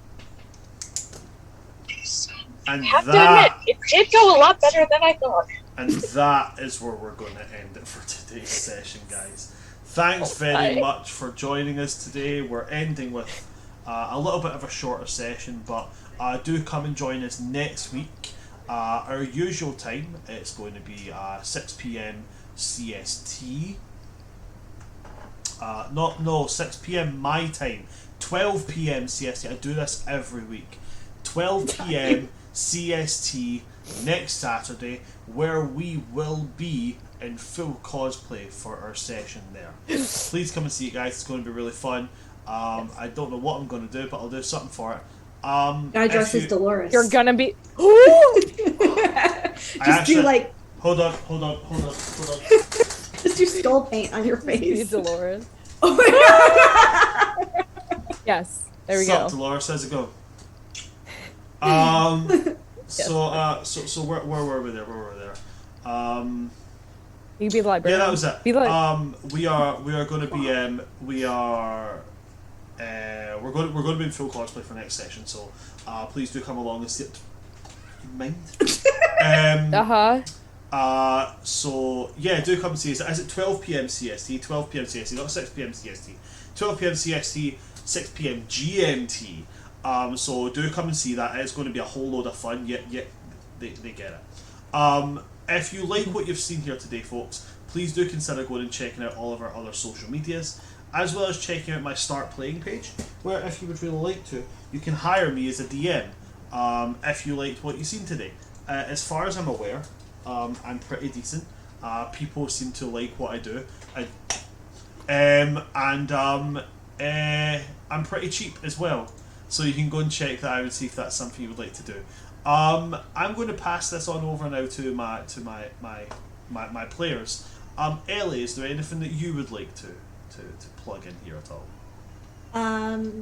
And I have to admit, it did go a lot better than I thought. And that is where we're going to end it for today's session, guys. Thanks very much for joining us today. We're ending with a little bit of a shorter session, but do come and join us next week. Our usual time, it's going to be 6 p.m. CST. 6 p.m. my time. 12 p.m. CST. I do this every week. 12 p.m. CST next Saturday, where we will be in full cosplay for our session there. Please come and see it, guys. It's going to be really fun. I don't know what I'm going to do, but I'll do something for it. Guy dressed as Dolores. You're gonna be. Hold on. Just do skull paint on your face. Dolores. Oh my god! Yes, there we go. Dolores, how's it go? So where were we there? You can be the librarian. Yeah, that was it. Be the we are going to be we're going to be in full cosplay for next session. So please do come along and see it. Mind. So yeah, do come and see us. Is it 12 p.m. CST? 12 p.m. CST, not 6 p.m. CST. 12 p.m. CST, 6 p.m. GMT. So do come and see that. It's going to be a whole load of fun. Yeah, they get it. If you like what you've seen here today, folks, please do consider going and checking out all of our other social medias, as well as checking out my Start Playing page, where if you would really like to, you can hire me as a DM if you liked what you've seen today. As far as I'm aware, I'm pretty decent. People seem to like what I do. I'm pretty cheap as well. So you can go and check that out and see if that's something you would like to do. I'm going to pass this on over now to my players. Ellie, is there anything that you would like to plug in here at all?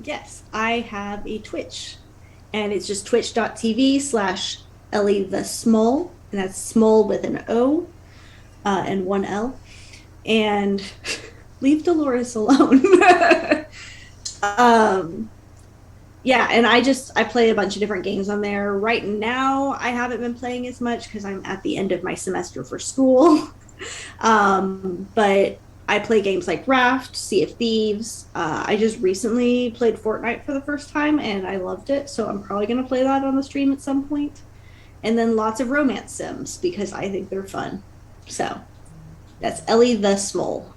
Yes, I have a Twitch, and it's just twitch.tv/Ellie the Small, and that's small with an O and one L. And leave Dolores alone. Yeah, and I play a bunch of different games on there. Right now, I haven't been playing as much because I'm at the end of my semester for school. But I play games like Raft, Sea of Thieves. I just recently played Fortnite for the first time, and I loved it, so I'm probably going to play that on the stream at some point. And then lots of romance sims, because I think they're fun. So, that's Ellie the Small.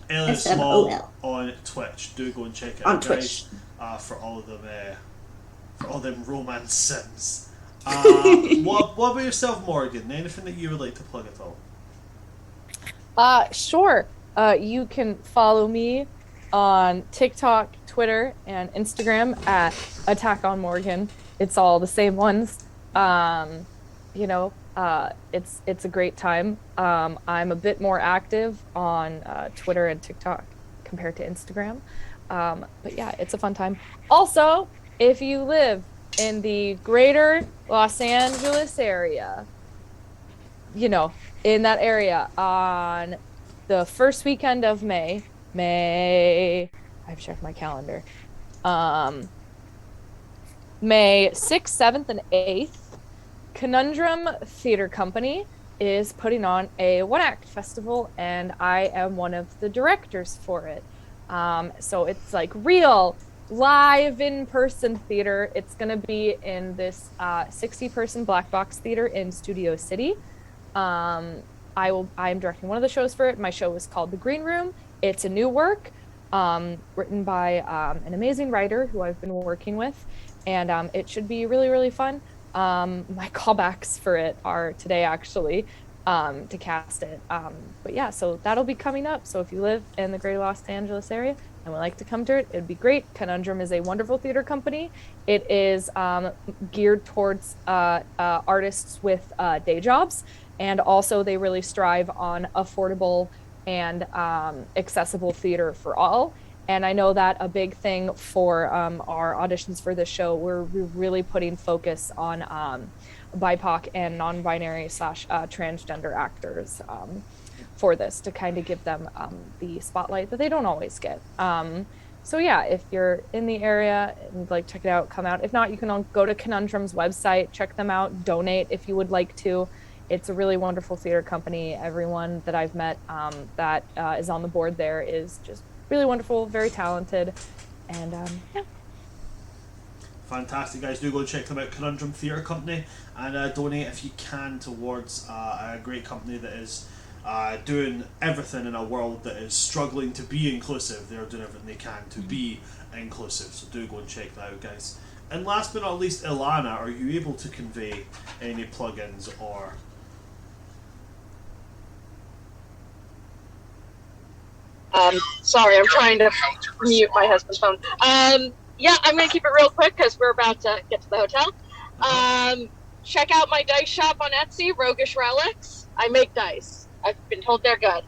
Ellie Small on Twitch. Do go and check it out, on Twitch. For all of them romance sims. What about yourself, Morgan? Anything that you would like to plug at all? Sure. You can follow me on TikTok, Twitter, and Instagram at Attack on Morgan. It's all the same ones. It's a great time. I'm a bit more active on Twitter and TikTok compared to Instagram. But yeah, it's a fun time. Also, if you live in the greater Los Angeles area, in that area on the first weekend of May, I've checked my calendar. May 6th, 7th, and 8th, Conundrum Theater Company is putting on a one-act festival, and I am one of the directors for it. So it's like real live in-person theater. It's going to be in this 60-person black box theater in Studio City. I'm directing one of the shows for it. My show is called The Green Room. It's a new work written by an amazing writer who I've been working with, and it should be really, really fun. My callbacks for it are today, actually, to cast it. But yeah, so that'll be coming up. So if you live in the greater Los Angeles area and would like to come to it, it'd be great. Conundrum is a wonderful theater company. It is geared towards artists with day jobs, and also they really strive on affordable and accessible theater for all. And I know that a big thing for our auditions for this show, we're really putting focus on BIPOC and non-binary / transgender actors for this, to kind of give them the spotlight that they don't always get. So yeah, if you're in the area and you'd like to check it out, come out. If not, you can go to Conundrum's website, check them out, donate if you would like to. It's a really wonderful theater company. Everyone that I've met that is on the board there is just really wonderful, very talented, and yeah. Fantastic, guys. Do go and check them out, Conundrum Theatre Company, and donate if you can towards a great company that is doing everything in a world that is struggling to be inclusive. They're doing everything they can to be inclusive, so do go and check that out, guys. And last but not least, Ilana, are you able to convey any plugins or... Sorry, I'm trying to mute my husband's phone. Yeah, I'm going to keep it real quick because we're about to get to the hotel. Check out my dice shop on Etsy, Roguish Relics. I make dice. I've been told they're good.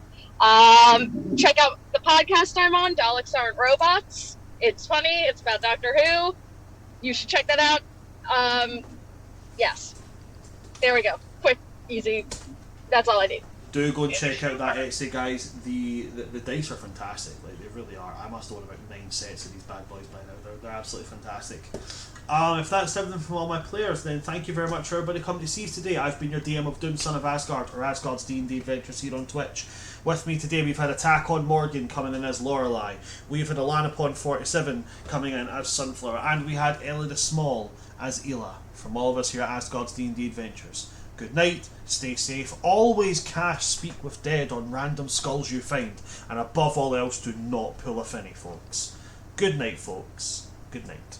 Check out the podcast I'm on, Daleks Aren't Robots. It's funny. It's about Doctor Who. You should check that out. Yes. There we go. Quick, easy. That's all I need. Do go and check out that Etsy, guys. The dice are fantastic. Like, they really are. I must own about 9 sets of these bad boys by now. They're absolutely fantastic. If that's everything from all my players, then thank you very much for everybody coming to see us today. I've been your DM of Doom, Son of Asgard, or Asgard's D&D Adventures here on Twitch. With me today, we've had Attack on Morgan coming in as Lorelei. We've had Alanapon47 coming in as Sunflower, and we had Elida Small as Ela. From all of us here at Asgard's D&D Adventures. Good night, stay safe, always cast Speak with Dead on random skulls you find, and above all else, do not pull a finny, folks. Good night, folks. Good night.